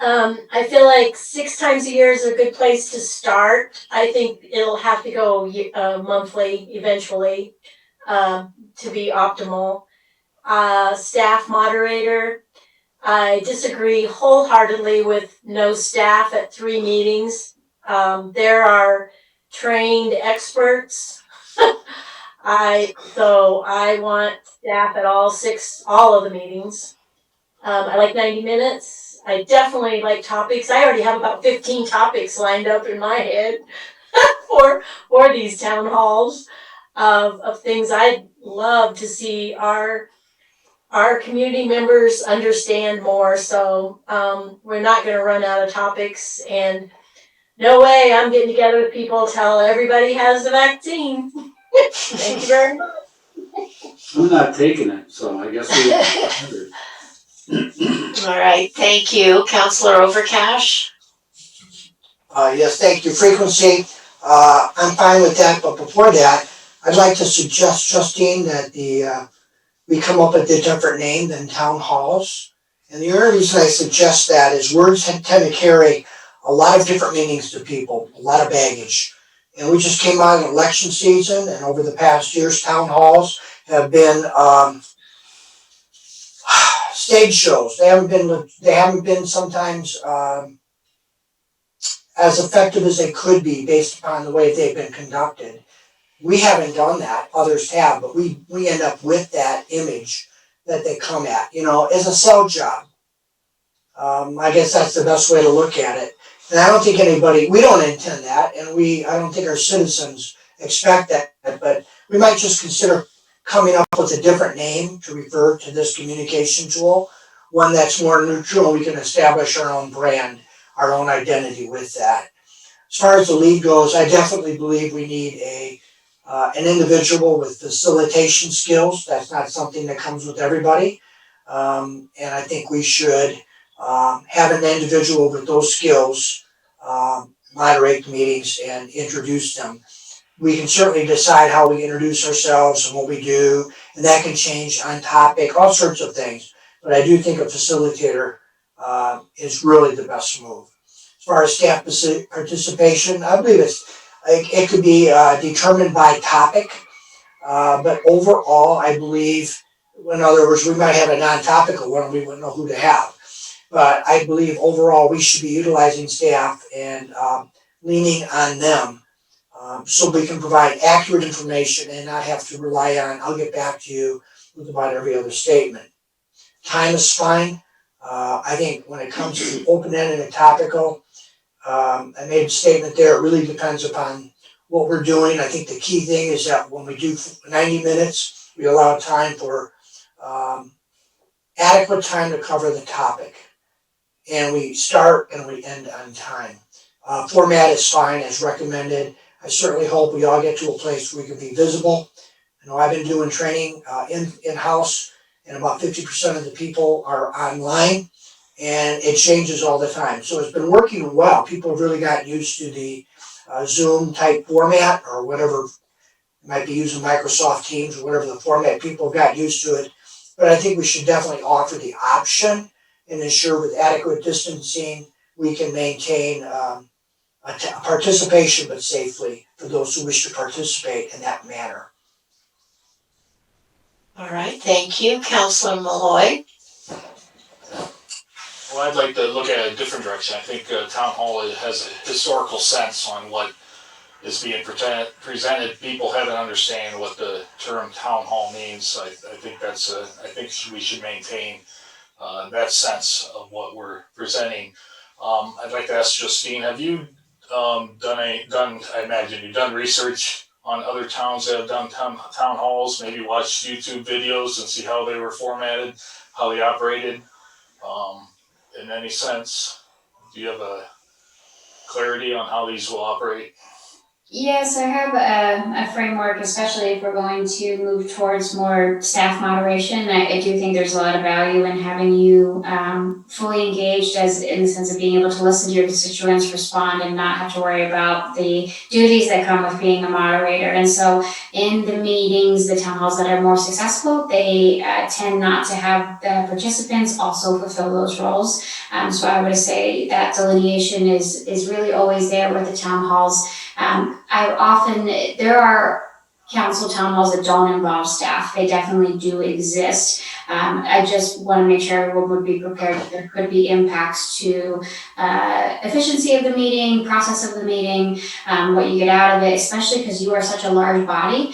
I feel like 6 times a year is a good place to start. I think it'll have to go monthly eventually to be optimal. Staff moderator, I disagree wholeheartedly with no staff at 3 meetings. There are trained experts. So I want staff at all of the meetings. I like 90 minutes. I definitely like topics. I already have about 15 topics lined up in my head for these town halls of things I'd love to see our community members understand more. So we're not going to run out of topics, and no way I'm getting together with people till everybody has the vaccine. Thank you very much. I'm not taking it, so I guess we. All right, thank you. Counselor Overcash? Yes, thank you. Frequency, I'm fine with that, but before that, I'd like to suggest, Justine, that we come up with a different name than town halls. And the only reason I suggest that is words tend to carry a lot of different meanings to people, a lot of baggage. And we just came out of election season, and over the past years, town halls have been stage shows. They haven't been sometimes as effective as they could be based upon the way they've been conducted. We haven't done that, others have, but we end up with that image that they come at, as a sell job. I guess that's the best way to look at it. And I don't think we don't intend that, and I don't think our citizens expect that, but we might just consider coming up with a different name to refer to this communication tool, one that's more neutral, and we can establish our own brand, our own identity with that. As far as the lead goes, I definitely believe we need an individual with facilitation skills. That's not something that comes with everybody. And I think we should have an individual with those skills moderate the meetings and introduce them. We can certainly decide how we introduce ourselves and what we do, and that can change on topic, all sorts of things. But I do think a facilitator is really the best move. As far as staff participation, I believe it could be determined by topic, but overall, I believe, in other words, we might have a non-topical one and we wouldn't know who to have. But I believe overall we should be utilizing staff and leaning on them so we can provide accurate information and not have to rely on, I'll get back to you with about every other statement. Time is fine. I think when it comes to open-ended and topical, I made a statement there, it really depends upon what we're doing. I think the key thing is that when we do 90 minutes, we allow time for adequate time to cover the topic. And we start and we end on time. Format is fine as recommended. I certainly hope we all get to a place where we can be visible. I know I've been doing training in-house, and about 50% of the people are online, and it changes all the time. So it's been working well. People have really gotten used to the Zoom type format or whatever. You might be using Microsoft Teams or whatever the format. People have got used to it. But I think we should definitely offer the option and ensure with adequate distancing, we can maintain participation, but safely for those who wish to participate in that manner. All right, thank you. Councilor Malloy. Well, I'd like to look at a different direction. I think town hall has a historical sense on what is being presented. People have an understanding what the term town hall means. I think I think we should maintain that sense of what we're presenting. I'd like to ask Justine, have you I imagine you've done research on other towns that have done town halls, maybe watched YouTube videos and see how they were formatted, how they operated? In any sense, do you have a clarity on how these will operate? Yes, I have a framework, especially if we're going to move towards more staff moderation. I do think there's a lot of value in having you fully engaged, as in the sense of being able to listen to your constituents, respond, and not have to worry about the duties that come with being a moderator. And so in the meetings, the town halls that are more successful, they tend not to have the participants also fulfill those roles. So I would say that delineation is really always there with the town halls. There are council town halls that don't involve staff. They definitely do exist. I just want to make sure everyone would be prepared that there could be impacts to efficiency of the meeting, process of the meeting, what you get out of it, especially because you are such a large body.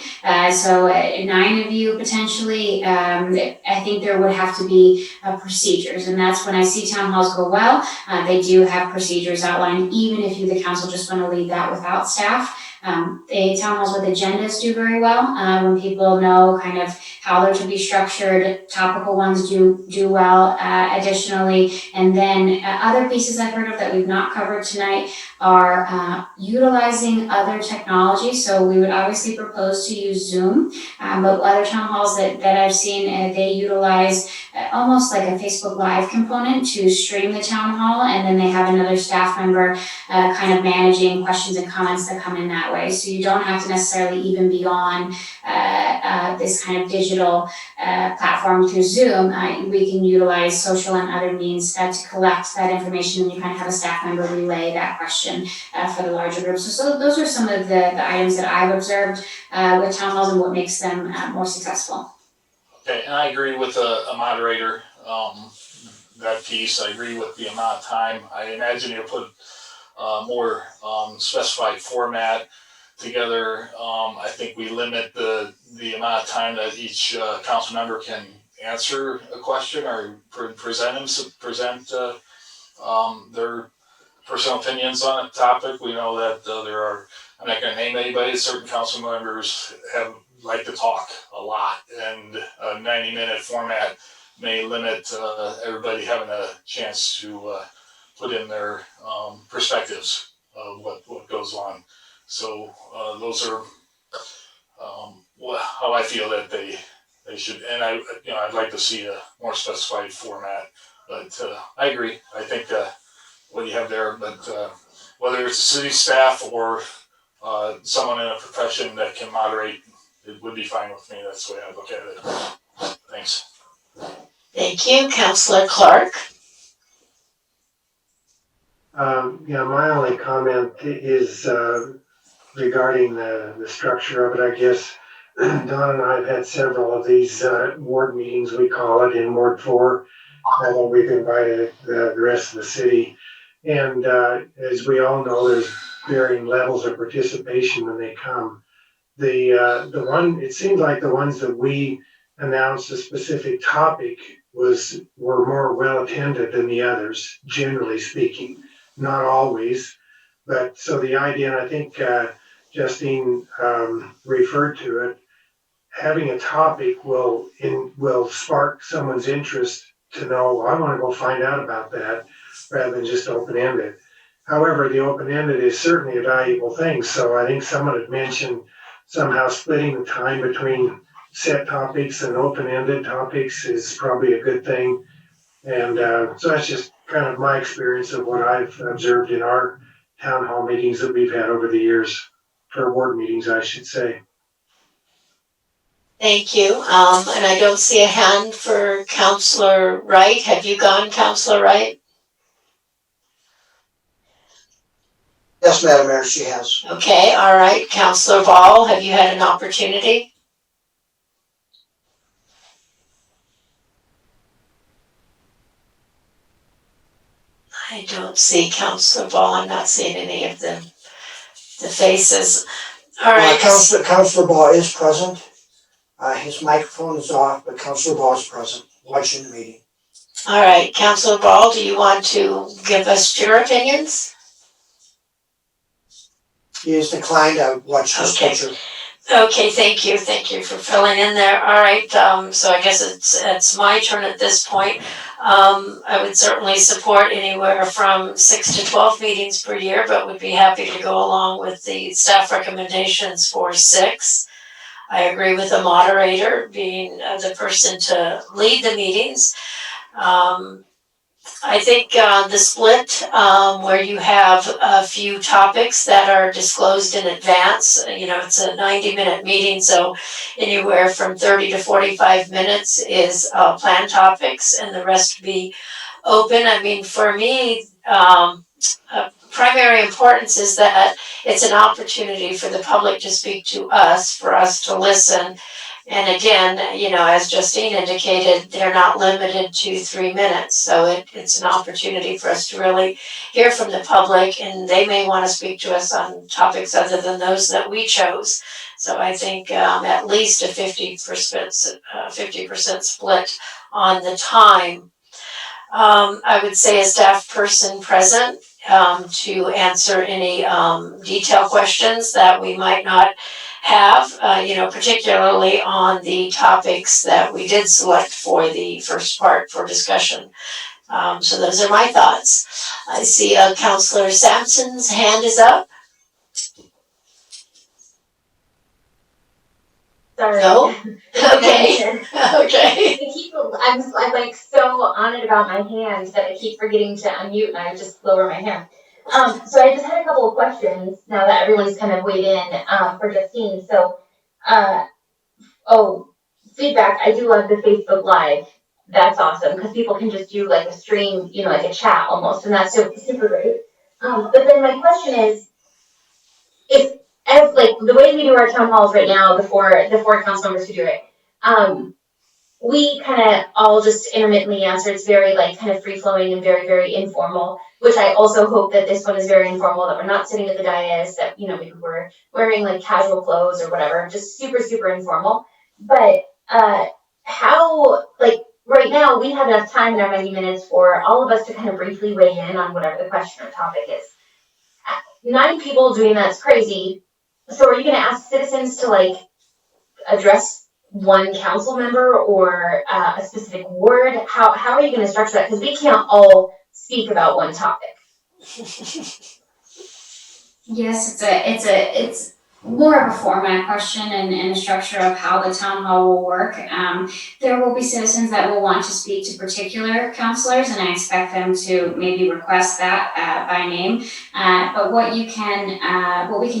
So 9 of you potentially, I think there would have to be procedures. And that's when I see town halls go well. They do have procedures outlined, even if you, the council, just want to leave that without staff. The town halls with agendas do very well when people know kind of how they're to be structured. Topical ones do well additionally. And then other pieces I've heard of that we've not covered tonight are utilizing other technology. So we would obviously propose to use Zoom, but other town halls that I've seen, they utilize almost like a Facebook Live component to stream the town hall, and then they have another staff member kind of managing questions and comments that come in that way. So you don't have to necessarily even be on this kind of digital platform through Zoom. We can utilize social and other means to collect that information, and you kind of have a staff member relay that question for the larger group. So those are some of the items that I've observed with town halls and what makes them more successful. Okay, and I agree with a moderator, that piece. I agree with the amount of time. I imagine you'll put more specified format together. I think we limit the amount of time that each council member can answer a question or present their personal opinions on a topic. We know that there are, I'm not going to name anybody, certain council members like to talk a lot, and a 90-minute format may limit everybody having a chance to put in their perspectives of what goes on. So those are how I feel that they should, and I'd like to see a more specified format. But I agree. I think what you have there, but whether it's a city staff or someone in a profession that can moderate, it would be fine with me. That's the way I look at it. Thanks. Thank you. Councilor Clark. Yeah, my only comment is regarding the structure of it. I guess Don and I have had several of these ward meetings, we call it, in Ward 4. although we've invited the rest of the city. And as we all know, there's varying levels of participation when they come. It seems like the ones that we announced a specific topic were more well attended than the others, generally speaking. Not always, but so the idea, and I think Justine referred to it, having a topic will spark someone's interest to know, well, I want to go find out about that, rather than just open-ended. However, the open-ended is certainly a valuable thing. So I think someone had mentioned somehow splitting the time between set topics and open-ended topics is probably a good thing. And so that's just kind of my experience of what I've observed in our town hall meetings that we've had over the years, or ward meetings, I should say. Thank you. And I don't see a hand for Councillor Wright. Have you gone, Councillor Wright? Yes, Madam Mayor, she has. Okay, all right. Councillor Ball, have you had an opportunity? I don't see Councillor Ball. I'm not seeing any of the faces. All right. Councillor Ball is present. His microphone is off, but Councillor Ball is present, watching the meeting. All right, Councillor Ball, do you want to give us your opinions? He has declined. I watched his picture. Okay, thank you for filling in there. All right, so I guess it's my turn at this point. I would certainly support anywhere from 6 to 12 meetings per year, but would be happy to go along with the staff recommendations for 6. I agree with the moderator being the person to lead the meetings. I think the split where you have a few topics that are disclosed in advance, it's a 90-minute meeting, so anywhere from 30 to 45 minutes is planned topics and the rest be open. I mean, for me, primary importance is that it's an opportunity for the public to speak to us, for us to listen. And again, as Justine indicated, they're not limited to 3 minutes. So it's an opportunity for us to really hear from the public, and they may want to speak to us on topics other than those that we chose. So I think at least a 50% split on the time. I would say a staff person present to answer any detailed questions that we might not have, particularly on the topics that we did select for the first part for discussion. So those are my thoughts. I see Councillor Sampson's hand is up. Sorry. No? Okay. Okay. I'm like so on it about my hand that I keep forgetting to unmute and I just lower my hand. So I just had a couple of questions now that everyone's kind of weighed in for Justine. So, feedback. I do love the Facebook Live. That's awesome because people can just do like a stream, like a chat almost, and that's super great. But then my question is, as like the way we do our town halls right now, the four council members who do it, we kind of all just intermittently answer. It's very like kind of free flowing and very, very informal, which I also hope that this one is very informal, that we're not sitting at the dais, that, maybe we're wearing like casual clothes or whatever, just super, super informal. But how, like right now we have enough time in our 90 minutes for all of us to kind of briefly weigh in on whatever the question or topic is. 9 people doing that's crazy. So are you going to ask citizens to like address one council member or a specific word? How are you going to structure that? Because we can't all speak about one topic. Yes, it's more of a format question and a structure of how the town hall will work. There will be citizens that will want to speak to particular councilors, and I expect them to maybe request that by name. But what we can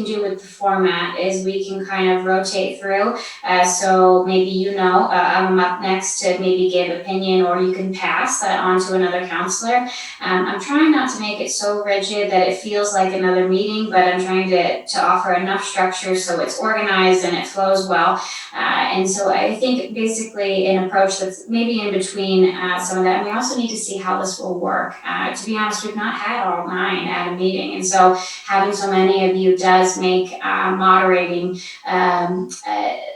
do with the format is we can kind of rotate through. So maybe I'm up next to maybe give opinion, or you can pass that on to another councilor. I'm trying not to make it so rigid that it feels like another meeting, but I'm trying to offer enough structure structure so it's organized and it flows well. And so I think basically an approach that's maybe in between some of that. And we also need to see how this will work. To be honest, we've not had all 9 at a meeting. And so having so many of you does make moderating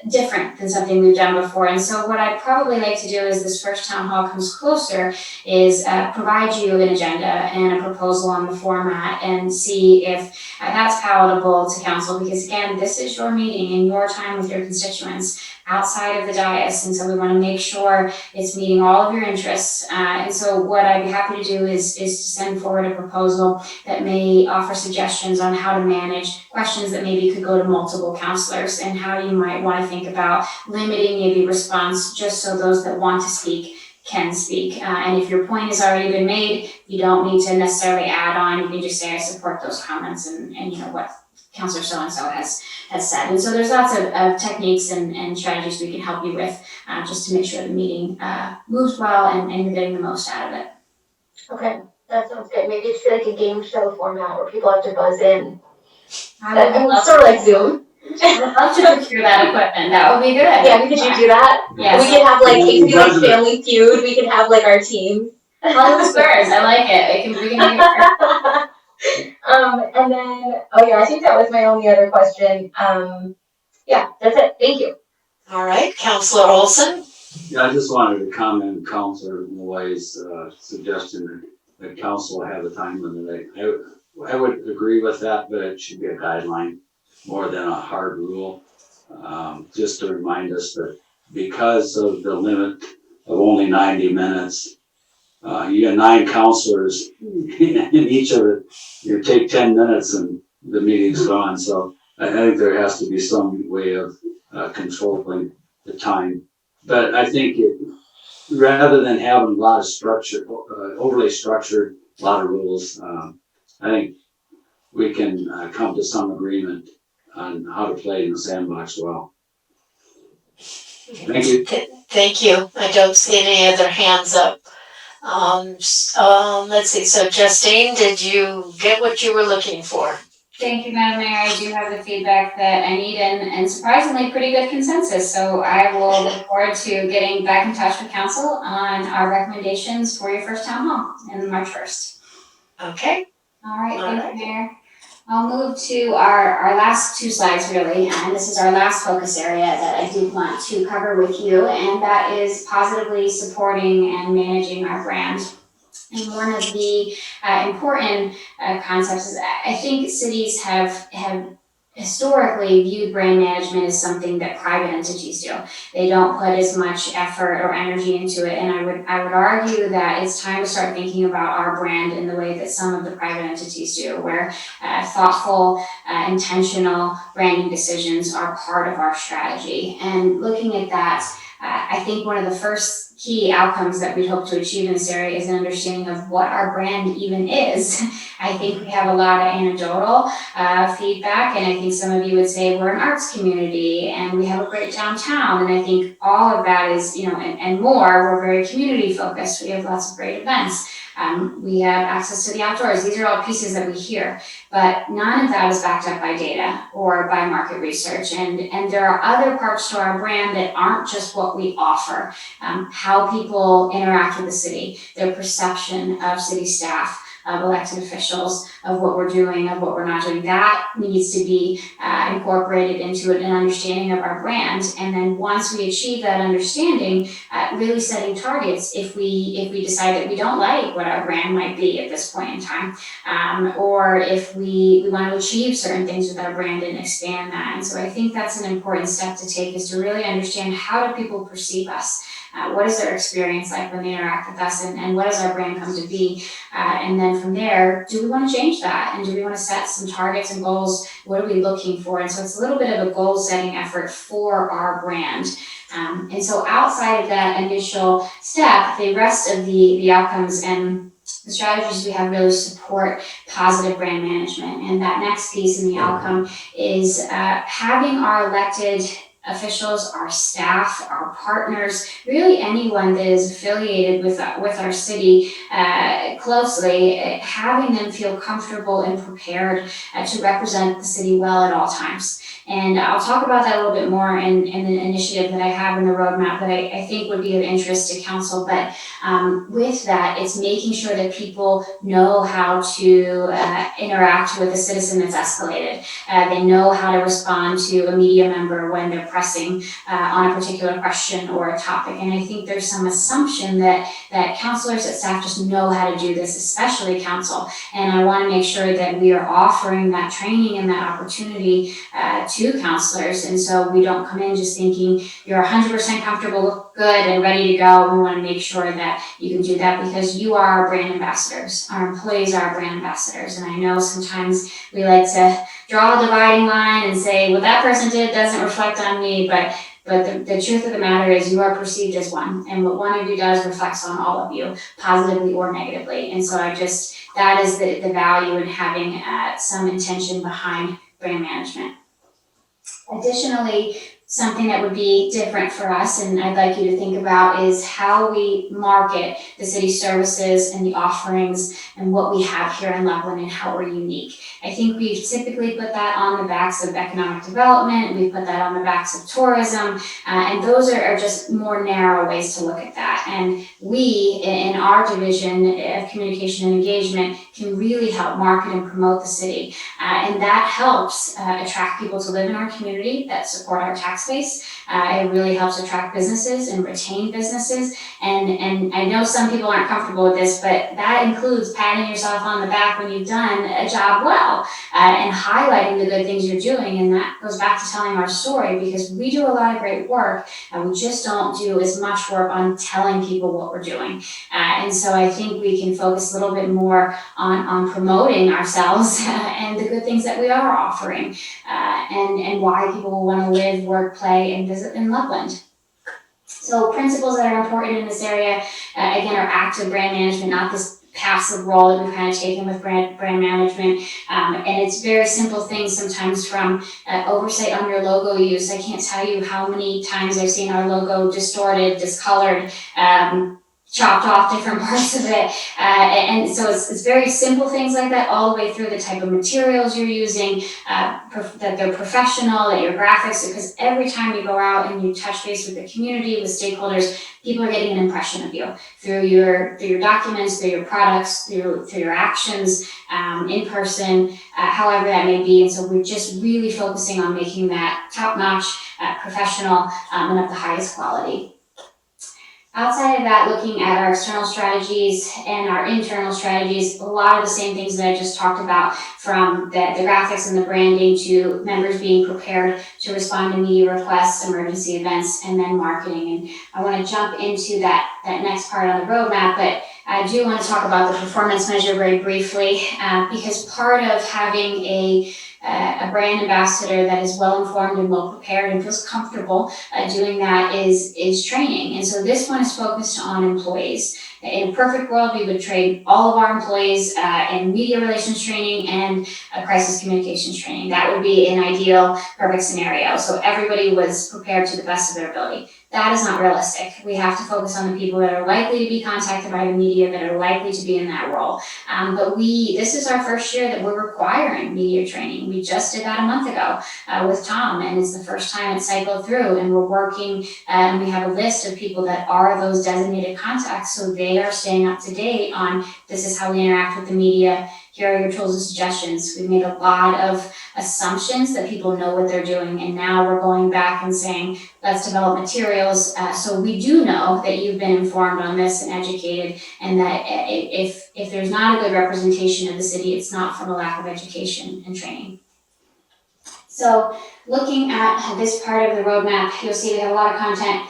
different than something we've done before. And so what I'd probably like to do as this first town hall comes closer is provide you an agenda and a proposal on the format and see if that's palatable to council, because again, this is your meeting and your time with your constituents outside of the dais, and so we want to make sure it's meeting all of your interests. And so what I'd be happy to do is to send forward a proposal that may offer suggestions on how to manage questions that maybe could go to multiple counselors, and how you might want to think about limiting maybe response just so those that want to speak can speak. And if your point has already been made, you don't need to necessarily add on. You can just say, I support those comments and you know what Councilor so-and-so has said. And so there's lots of techniques and strategies we can help you with just to make sure the meeting moves well and you're getting the most out of it. Okay, that sounds good. Maybe it's like a game show format where people have to buzz in. Sort of like Zoom. I'd love to procure that equipment. That would be good. Yeah, could you do that? Yeah. We could have like, it could be like Family Feud. We could have like our team. Public squares. I like it. We can make it. And then, oh yeah, I think that was my only other question. Yeah, that's it. Thank you. All right, Councilor Olson. Yeah, I just wanted to comment Councilor Moy's suggestion that council have a time limit. I would agree with that, but it should be a guideline more than a hard rule. Just to remind us that because of the limit of only 90 minutes, you got 9 counselors, and each of it, you take 10 minutes and the meeting's gone. So I think there has to be some way of controlling the time. But I think rather than having a lot of structure, overly structured, a lot of rules, I think we can come to some agreement on how to play in the sandbox well. Thank you. Thank you. I don't see any other hands up. Let's see. So Justine, did you get what you were looking for? Thank you, Madam Mayor. I do have the feedback that I need and surprisingly pretty good consensus. So I will look forward to getting back in touch with council on our recommendations for your first town hall in March 1st. Okay. All right, thank you, Mayor. I'll move to our last 2 slides really, and this is our last focus area that I did want to cover with you, and that is positively supporting and managing our brand. And one of the important concepts is I think cities have historically viewed brand management as something that private entities do. They don't put as much effort or energy into it, and I would argue that it's time to start thinking about our brand in the way that some of the private entities do, where thoughtful, intentional branding decisions are part of our strategy. And looking at that, I think one of the first key outcomes that we hope to achieve in this area is an understanding of what our brand even is. I think we have a lot of anecdotal feedback, and I think some of you would say we're an arts community and we have a great downtown, and I think all of that is, you know, and more, we're very community focused. We have lots of great events. We have access to the outdoors. These are all pieces that we hear, but none of that is backed up by data or by market research. And there are other parts to our brand that aren't just what we offer. How people interact with the city, their perception of city staff, of elected officials, of what we're doing, of what we're not doing. That needs to be incorporated into an understanding of our brand. And then once we achieve that understanding, really setting targets if we decide that we don't like what our brand might be at this point in time, or if we want to achieve certain things with our brand and expand that. And so I think that's an important step to take, is to really understand, how do people perceive us? What is their experience like when they interact with us, and what does our brand come to be? And then from there, do we want to change that? And do we want to set some targets and goals? What are we looking for? And so it's a little bit of a goal setting effort for our brand. And so outside of that initial step, the rest of the outcomes and the strategies we have really support positive brand management. And that next piece in the outcome is having our elected officials, our staff, our partners, really anyone that is affiliated with our city closely, having them feel comfortable and prepared to represent the city well at all times. And I'll talk about that a little bit more in the initiative that I have in the roadmap that I think would be of interest to council. But with that, it's making sure that people know how to interact with a citizen that's escalated. They know how to respond to a media member when they're pressing on a particular question or a topic. And I think there's some assumption that counselors and staff just know how to do this, especially council. And I want to make sure that we are offering that training and that opportunity to counselors. And so we don't come in just thinking you're 100% comfortable, good, and ready to go. We want to make sure that you can do that because you are our brand ambassadors. Our employees are our brand ambassadors. And I know sometimes we like to draw a dividing line and say, what that person did doesn't reflect on me, but the truth of the matter is you are perceived as one, and what one of you does reflects on all of you, positively or negatively. And so that is the value in having some intention behind brand management. Additionally, something that would be different for us, and I'd like you to think about, is how we market the city's services and the offerings and what we have here in Loveland and how we're unique. I think we've typically put that on the backs of economic development, we put that on the backs of tourism, and those are just more narrow ways to look at that. And we, in our division of communication and engagement, can really help market and promote the city. And that helps attract people to live in our community that support our tax base. It really helps attract businesses and retain businesses. And I know some people aren't comfortable with this, but that includes patting yourself on the back when you've done a job well and highlighting the good things you're doing. And that goes back to telling our story, because we do a lot of great work and we just don't do as much work on telling people what we're doing. And so I think we can focus a little bit more on promoting ourselves and the good things that we are offering and why people will want to live, work, play, and visit in Loveland. So principles that are important in this area, again, are active brand management, not this passive role that we've kind of taken with brand management. And it's very simple things sometimes, from oversight on your logo use. I can't tell you how many times I've seen our logo distorted, discolored, chopped off different parts of it. And so it's very simple things like that, all the way through the type of materials you're using, that they're professional, that your graphics, because every time you go out and you touch base with the community, with stakeholders, people are getting an impression of you through your documents, through your products, through your actions, in person, however that may be. And so we're just really focusing on making that top-notch, professional, and of the highest quality. Outside of that, looking at our external strategies and our internal strategies, a lot of the same things that I just talked about, from the graphics and the branding to members being prepared to respond to media requests, emergency events, and then marketing. And I want to jump into that next part on the roadmap, but I do want to talk about the performance measure very briefly, because part of having a brand ambassador that is well informed and well prepared and feels comfortable doing that is training. And so this one is focused on employees. In a perfect world, we would train all of our employees in media relations training and crisis communications training. That would be an ideal, perfect scenario. So everybody was prepared to the best of their ability. That is not realistic. We have to focus on the people that are likely to be contacted by the media, that are likely to be in that role. But this is our first year that we're requiring media training. We just did that a month ago with Tom, and it's the first time it's cycled through, and we're working, and we have a list of people that are those designated contacts, so they are staying up to date on this is how we interact with the media. Here are your tools and suggestions. We've made a lot of assumptions that people know what they're doing, and now we're going back and saying, let's develop materials. So we do know that you've been informed on this and educated, and that if there's not a good representation of the city, it's not from a lack of education and training. So looking at this part of the roadmap, you'll see we have a lot of content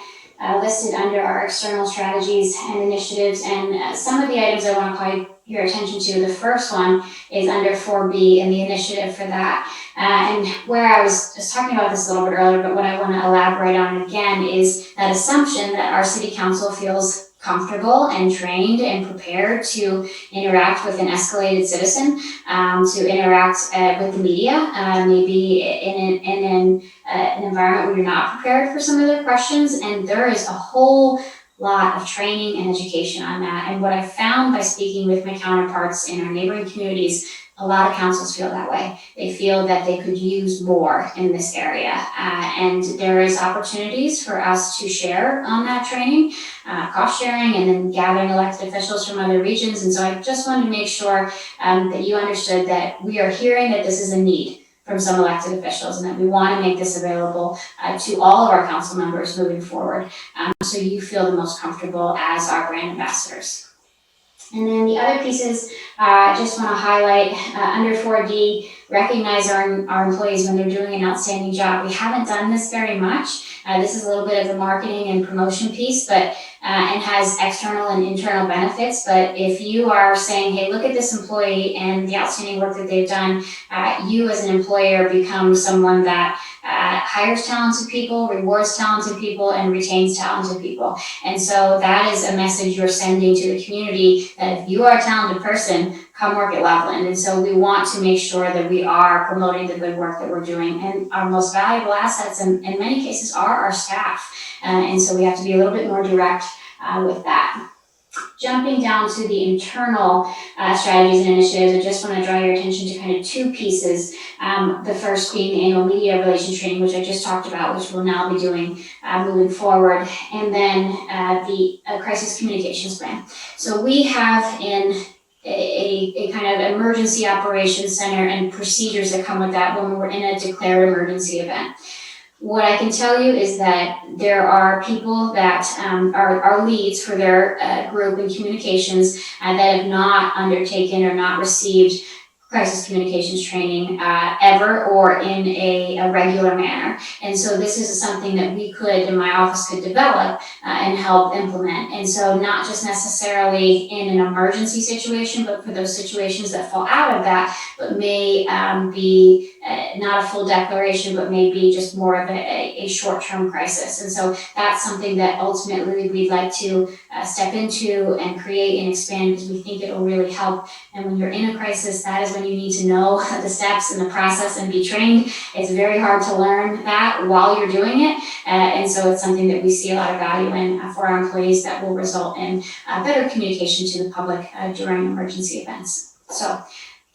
listed under our external strategies and initiatives, and some of the items I want to call your attention to. The first one is under 4B and the initiative for that. And where I was just talking about this a little bit earlier, but what I want to elaborate on again is that assumption that our city council feels comfortable and trained and prepared to interact with an escalated citizen, to interact with the media, maybe in an environment where you're not prepared for some of their questions, and there is a whole lot of training and education on that. And what I found by speaking with my counterparts in our neighboring communities, a lot of councils feel that way. They feel that they could use more in this area. And there is opportunities for us to share on that training, cost sharing, and then gathering elected officials from other regions. And so I just wanted to make sure that you understood that we are hearing that this is a need from some elected officials, and that we want to make this available to all of our council members moving forward, so you feel the most comfortable as our brand ambassadors. And then the other pieces, I just want to highlight under 4D, recognize our employees when they're doing an outstanding job. We haven't done this very much. This is a little bit of the marketing and promotion piece, but and has external and internal benefits. But if you are saying, hey, look at this employee and the outstanding work that they've done, you as an employer become someone that hires talented people, rewards talented people, and retains talented people. And so that is a message you're sending to the community that if you are a talented person, come work at Loveland. And so we want to make sure that we are promoting the good work that we're doing. And our most valuable assets in many cases are our staff. And so we have to be a little bit more direct with that. Jumping down to the internal strategies and initiatives, I just want to draw your attention to kind of two pieces. The first being the annual media relations training, which I just talked about, which we'll now be doing moving forward. And then the crisis communications plan. So we have in a kind of emergency operations center and procedures that come with that when we're in a declared emergency event. What I can tell you is that there are people that are leads for their group in communications that have not undertaken or not received crisis communications training ever or in a regular manner. And so this is something that we could, and my office could develop and help implement. And so not just necessarily in an emergency situation, but for those situations that fall out of that, but may be not a full declaration, but maybe just more of a short-term crisis. And so that's something that ultimately we'd like to step into and create and expand, because we think it'll really help. And when you're in a crisis, that is when you need to know the steps and the process and be trained. It's very hard to learn that while you're doing it. And so it's something that we see a lot of value in for our employees that will result in better communication to the public during emergency events. So,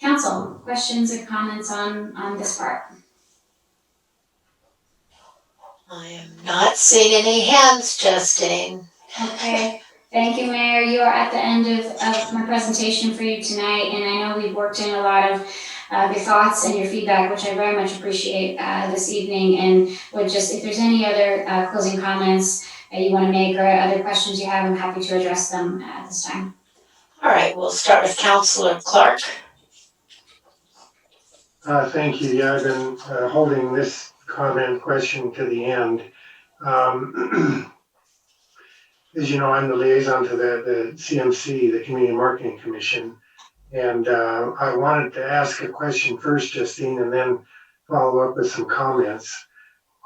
council, questions or comments on this part? I am not seeing any hands, Justine. Okay. Thank you, Mayor. You are at the end of my presentation for you tonight, and I know we've worked in a lot of your thoughts and your feedback, which I very much appreciate this evening. And would just, if there's any other closing comments you want to make or other questions you have, I'm happy to address them at this time. All right, we'll start with Councilor Clark. Thank you. Yeah, I've been holding this comment question to the end. As you know, I'm the liaison to the CMC, the Community Marketing Commission. And I wanted to ask a question first, Justine, and then follow up with some comments.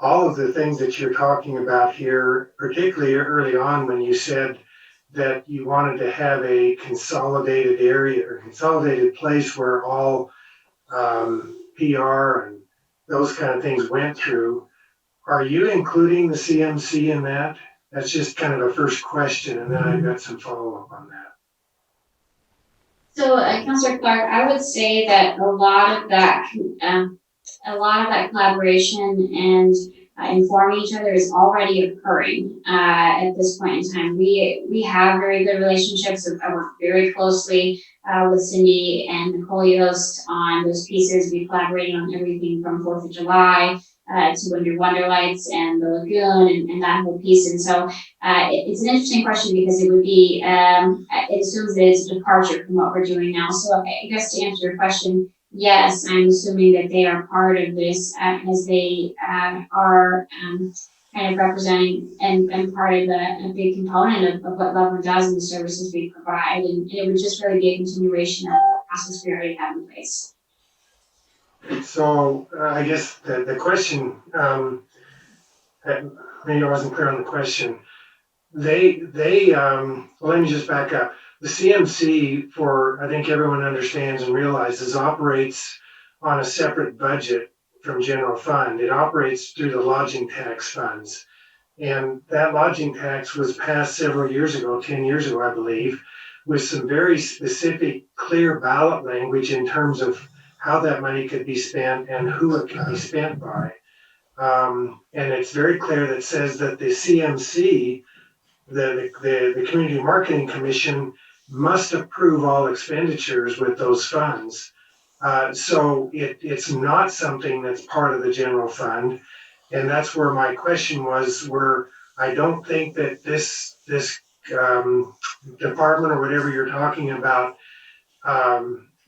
All of the things that you're talking about here, particularly early on when you said that you wanted to have a consolidated area or consolidated place where all PR and those kind of things went through, are you including the CMC in that? That's just kind of a first question, and then I've got some follow-up on that. So, Councilor Clark, I would say that a lot of that collaboration and informing each other is already occurring at this point in time. We have very good relationships. I work very closely with Cindy and Nicole Yost on those pieces. We collaborated on everything from 4th of July to Winter Wonderlights and the Lagoon and that whole piece. And so it's an interesting question because it would be, it assumes that it's a departure from what we're doing now. So I guess to answer your question, yes, I'm assuming that they are part of this as they are kind of representing and part of a big component of what Loveland does and the services we provide. And it would just really be a continuation of the process we already have in place. So I guess the question, maybe I wasn't clear on the question. Well, let me just back up. The CMC, for I think everyone understands and realizes, operates on a separate budget from general fund. It operates through the lodging tax funds. And that lodging tax was passed several years ago, 10 years ago, I believe, with some very specific, clear ballot language in terms of how that money could be spent and who it could be spent by. And it's very clear that says that the CMC, the Community Marketing Commission, must approve all expenditures with those funds. So it's not something that's part of the general fund. And that's where my question was, where I don't think that this department or whatever you're talking about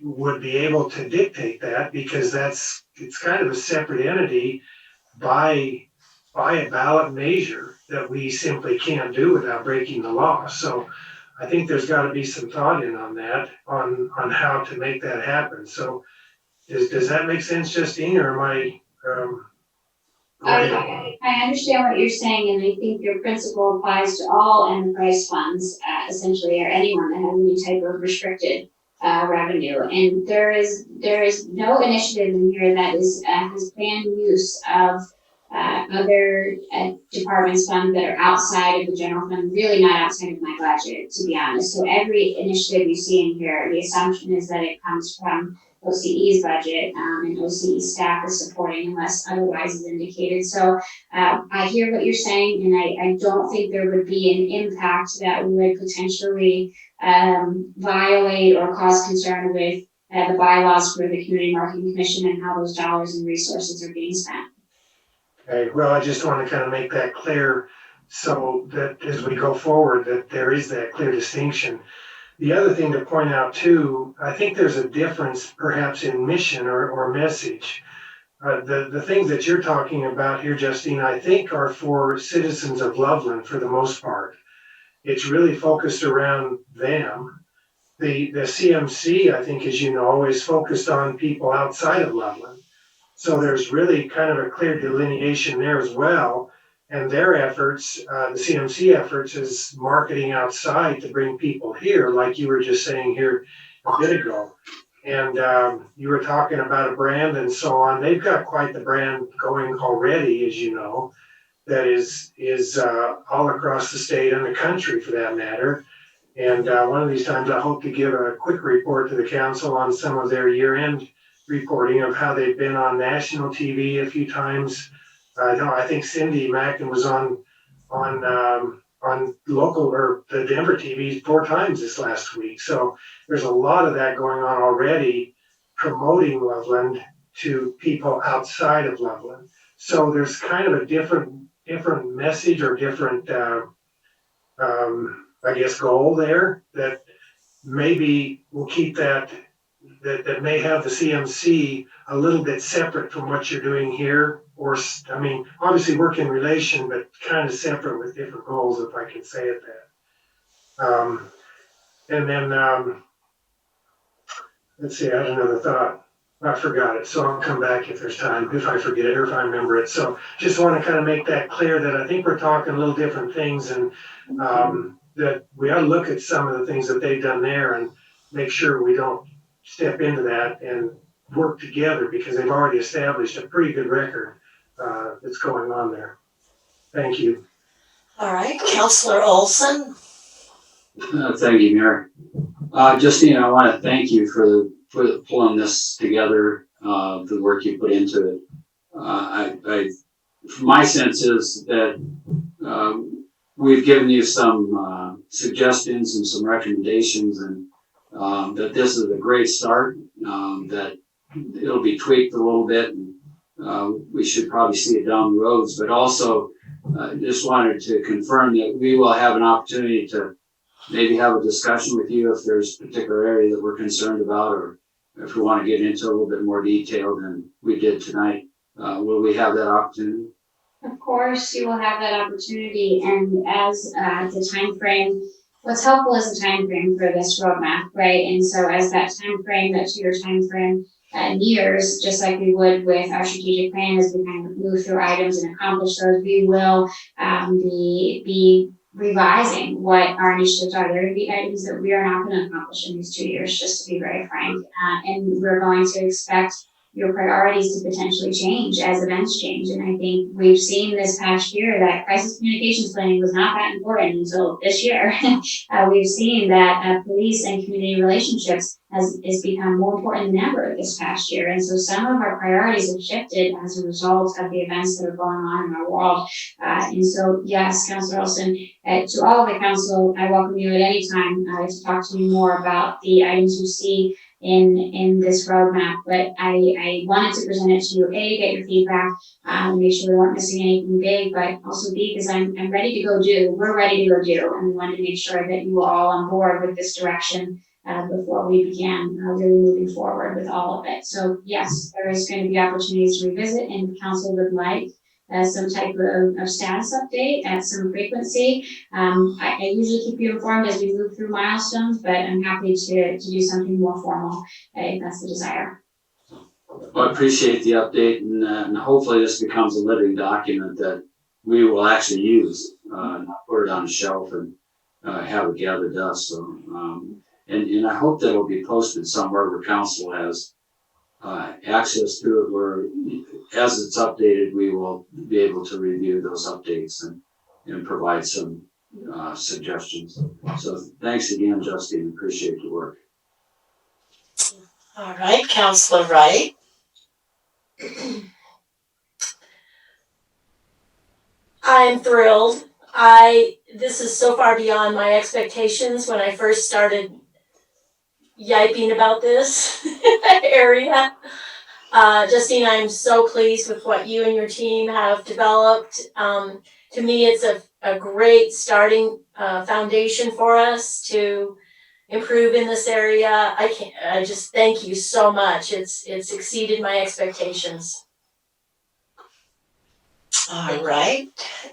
would be able to dictate that, because it's kind of a separate entity by a ballot measure that we simply can't do without breaking the law. So I think there's got to be some thought in on that, on how to make that happen. So does that make sense, Justine, or am I? I understand what you're saying, and I think your principle applies to all enterprise funds, essentially, or anyone that has any type of restricted revenue. And there is no initiative in here that has planned use of other departments' funds that are outside of the general fund, really not outside of my budget, to be honest. So every initiative you see in here, the assumption is that it comes from OCE's budget, and OCE staff is supporting unless otherwise is indicated. So I hear what you're saying, and I don't think there would be an impact that would potentially violate or cause concern with the bylaws for the Community Marketing Commission and how those dollars and resources are being spent. Okay, well, I just want to kind of make that clear so that as we go forward, that there is that clear distinction. The other thing to point out too, I think there's a difference perhaps in mission or message. The things that you're talking about here, Justine, I think are for citizens of Loveland for the most part. It's really focused around them. The CMC, I think, as you know, is focused on people outside of Loveland. So there's really kind of a clear delineation there as well. And their efforts, the CMC efforts, is marketing outside to bring people here, like you were just saying here a bit ago. And you were talking about a brand and so on. They've got quite the brand going already, as you know, that is all across the state and the country for that matter. And one of these times I hope to give a quick report to the council on some of their year-end reporting of how they've been on national TV a few times. I think Cindy Mackin was on local or the Denver TV 4 times this last week. So there's a lot of that going on already, promoting Loveland to people outside of Loveland. So there's kind of a different message or different, I guess, goal there that maybe will keep that may have the CMC a little bit separate from what you're doing here. Or, I mean, obviously work in relation, but kind of separate with different goals, if I can say it that. And then, let's see, I had another thought. I forgot it, so I'll come back if there's time, if I forget it or if I remember it. So just want to kind of make that clear that I think we're talking a little different things, and that we ought to look at some of the things that they've done there and make sure we don't step into that and work together, because they've already established a pretty good record that's going on there. Thank you. All right, Councilor Olson. Thank you, Mayor. Justine, I want to thank you for pulling this together, the work you put into it. My sense is that we've given you some suggestions and some recommendations, and that this is a great start, that it'll be tweaked a little bit, and we should probably see it down the roads, but also just wanted to confirm that we will have an opportunity to maybe have a discussion with you if there's a particular area that we're concerned about, or if we want to get into a little bit more detail than we did tonight. Will we have that opportunity? Of course, you will have that opportunity, and as the time frame, what's helpful is the time frame for this roadmap, right? And so as that time frame, that 2-year time frame nears, just like we would with our strategic plan, as we kind of move through items and accomplish those, we will be revising what our initiatives are. There are going to be items that we are not going to accomplish in these 2 years, just to be very frank. And we're going to expect your priorities to potentially change as events change. And I think we've seen this past year that crisis communications planning was not that important until this year. We've seen that police and community relationships has become more important than ever this past year. And so some of our priorities have shifted as a result of the events that are going on in our world. And so, yes, Councilor Olson, to all of the council, I welcome you at any time to talk to me more about the items you see in this roadmap. But I wanted to present it to you, A, to get your feedback, make sure we weren't missing anything big, but also B, because I'm ready to go do. We're ready to go do, and we wanted to make sure that you were all on board with this direction before we began really moving forward with all of it. So yes, there is going to be opportunities to revisit, and if council would like some type of status update at some frequency. I usually keep you informed as we move through milestones, but I'm happy to do something more formal if that's the desire. Well, I appreciate the update, and hopefully this becomes a living document that we will actually use, not put it on a shelf and have it gather dust. So, and I hope that it'll be posted somewhere where council has access to it, where as it's updated, we will be able to review those updates and provide some suggestions. So thanks again, Justine. Appreciate your work. All right, Councilor Wright. I'm thrilled. This is so far beyond my expectations when I first started yiping about this area. Justine, I'm so pleased with what you and your team have developed. To me, it's a great starting foundation for us to improve in this area. I just thank you so much. It's exceeded my expectations. All right,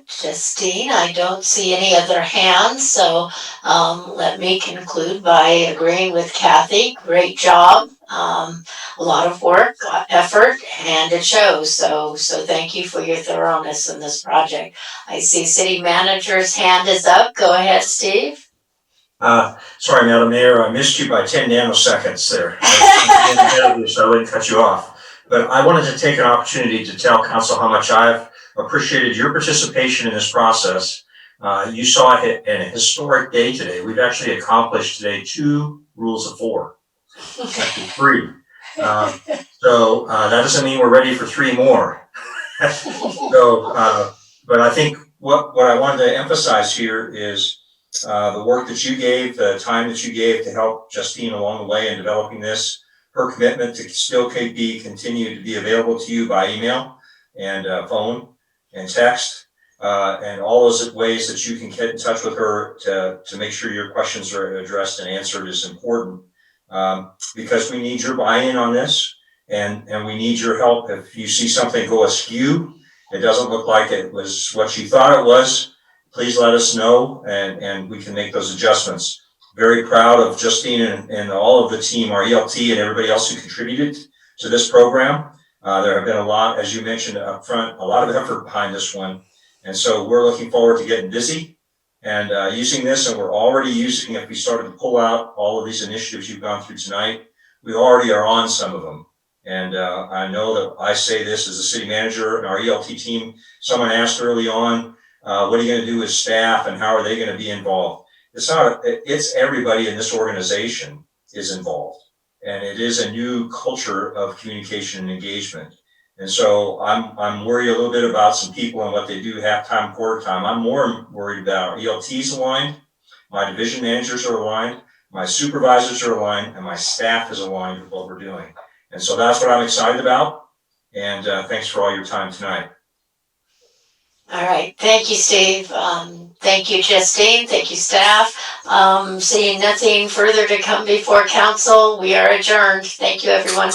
Justine, I don't see any other hands, so let me conclude by agreeing with Kathy. Great job, a lot of work, effort, and it shows. So thank you for your thoroughness in this project. I see City Manager's hand is up. Go ahead, Steve. Sorry, Madam Mayor, I missed you by 10 nanoseconds there. So I wouldn't cut you off. But I wanted to take an opportunity to tell Council how much I've appreciated your participation in this process. You saw it in a historic day today. We've actually accomplished today 2 rules of 4, actually 3. So that doesn't mean we're ready for 3 more. But I think what I wanted to emphasize here is the work that you gave, the time that you gave to help Justine along the way in developing this, her commitment to still continue to be available to you by email and phone and text, and all those ways that you can get in touch with her to make sure your questions are addressed and answered is important, because we need your buy-in on this, and we need your help. If you see something go askew, it doesn't look like it was what you thought it was, please let us know, and we can make those adjustments. Very proud of Justine and all of the team, our ELT and everybody else who contributed to this program. There have been a lot, as you mentioned up front, a lot of effort behind this one. And so we're looking forward to getting busy and using this, and we're already using, if we started to pull out all of these initiatives you've gone through tonight, we already are on some of them. And I know that I say this as a city manager and our ELT team. Someone asked early on, what are you going to do with staff and how are they going to be involved? It's everybody in this organization is involved. And it is a new culture of communication and engagement. And so I'm worried a little bit about some people and what they do half-time, quarter-time. I'm more worried about our ELTs aligned, my division managers are aligned, my supervisors are aligned, and my staff is aligned with what we're doing. And so that's what I'm excited about. And thanks for all your time tonight. All right, thank you, Steve. Thank you, Justine. Thank you, staff. Seeing nothing further to come before council, we are adjourned. Thank you, everyone.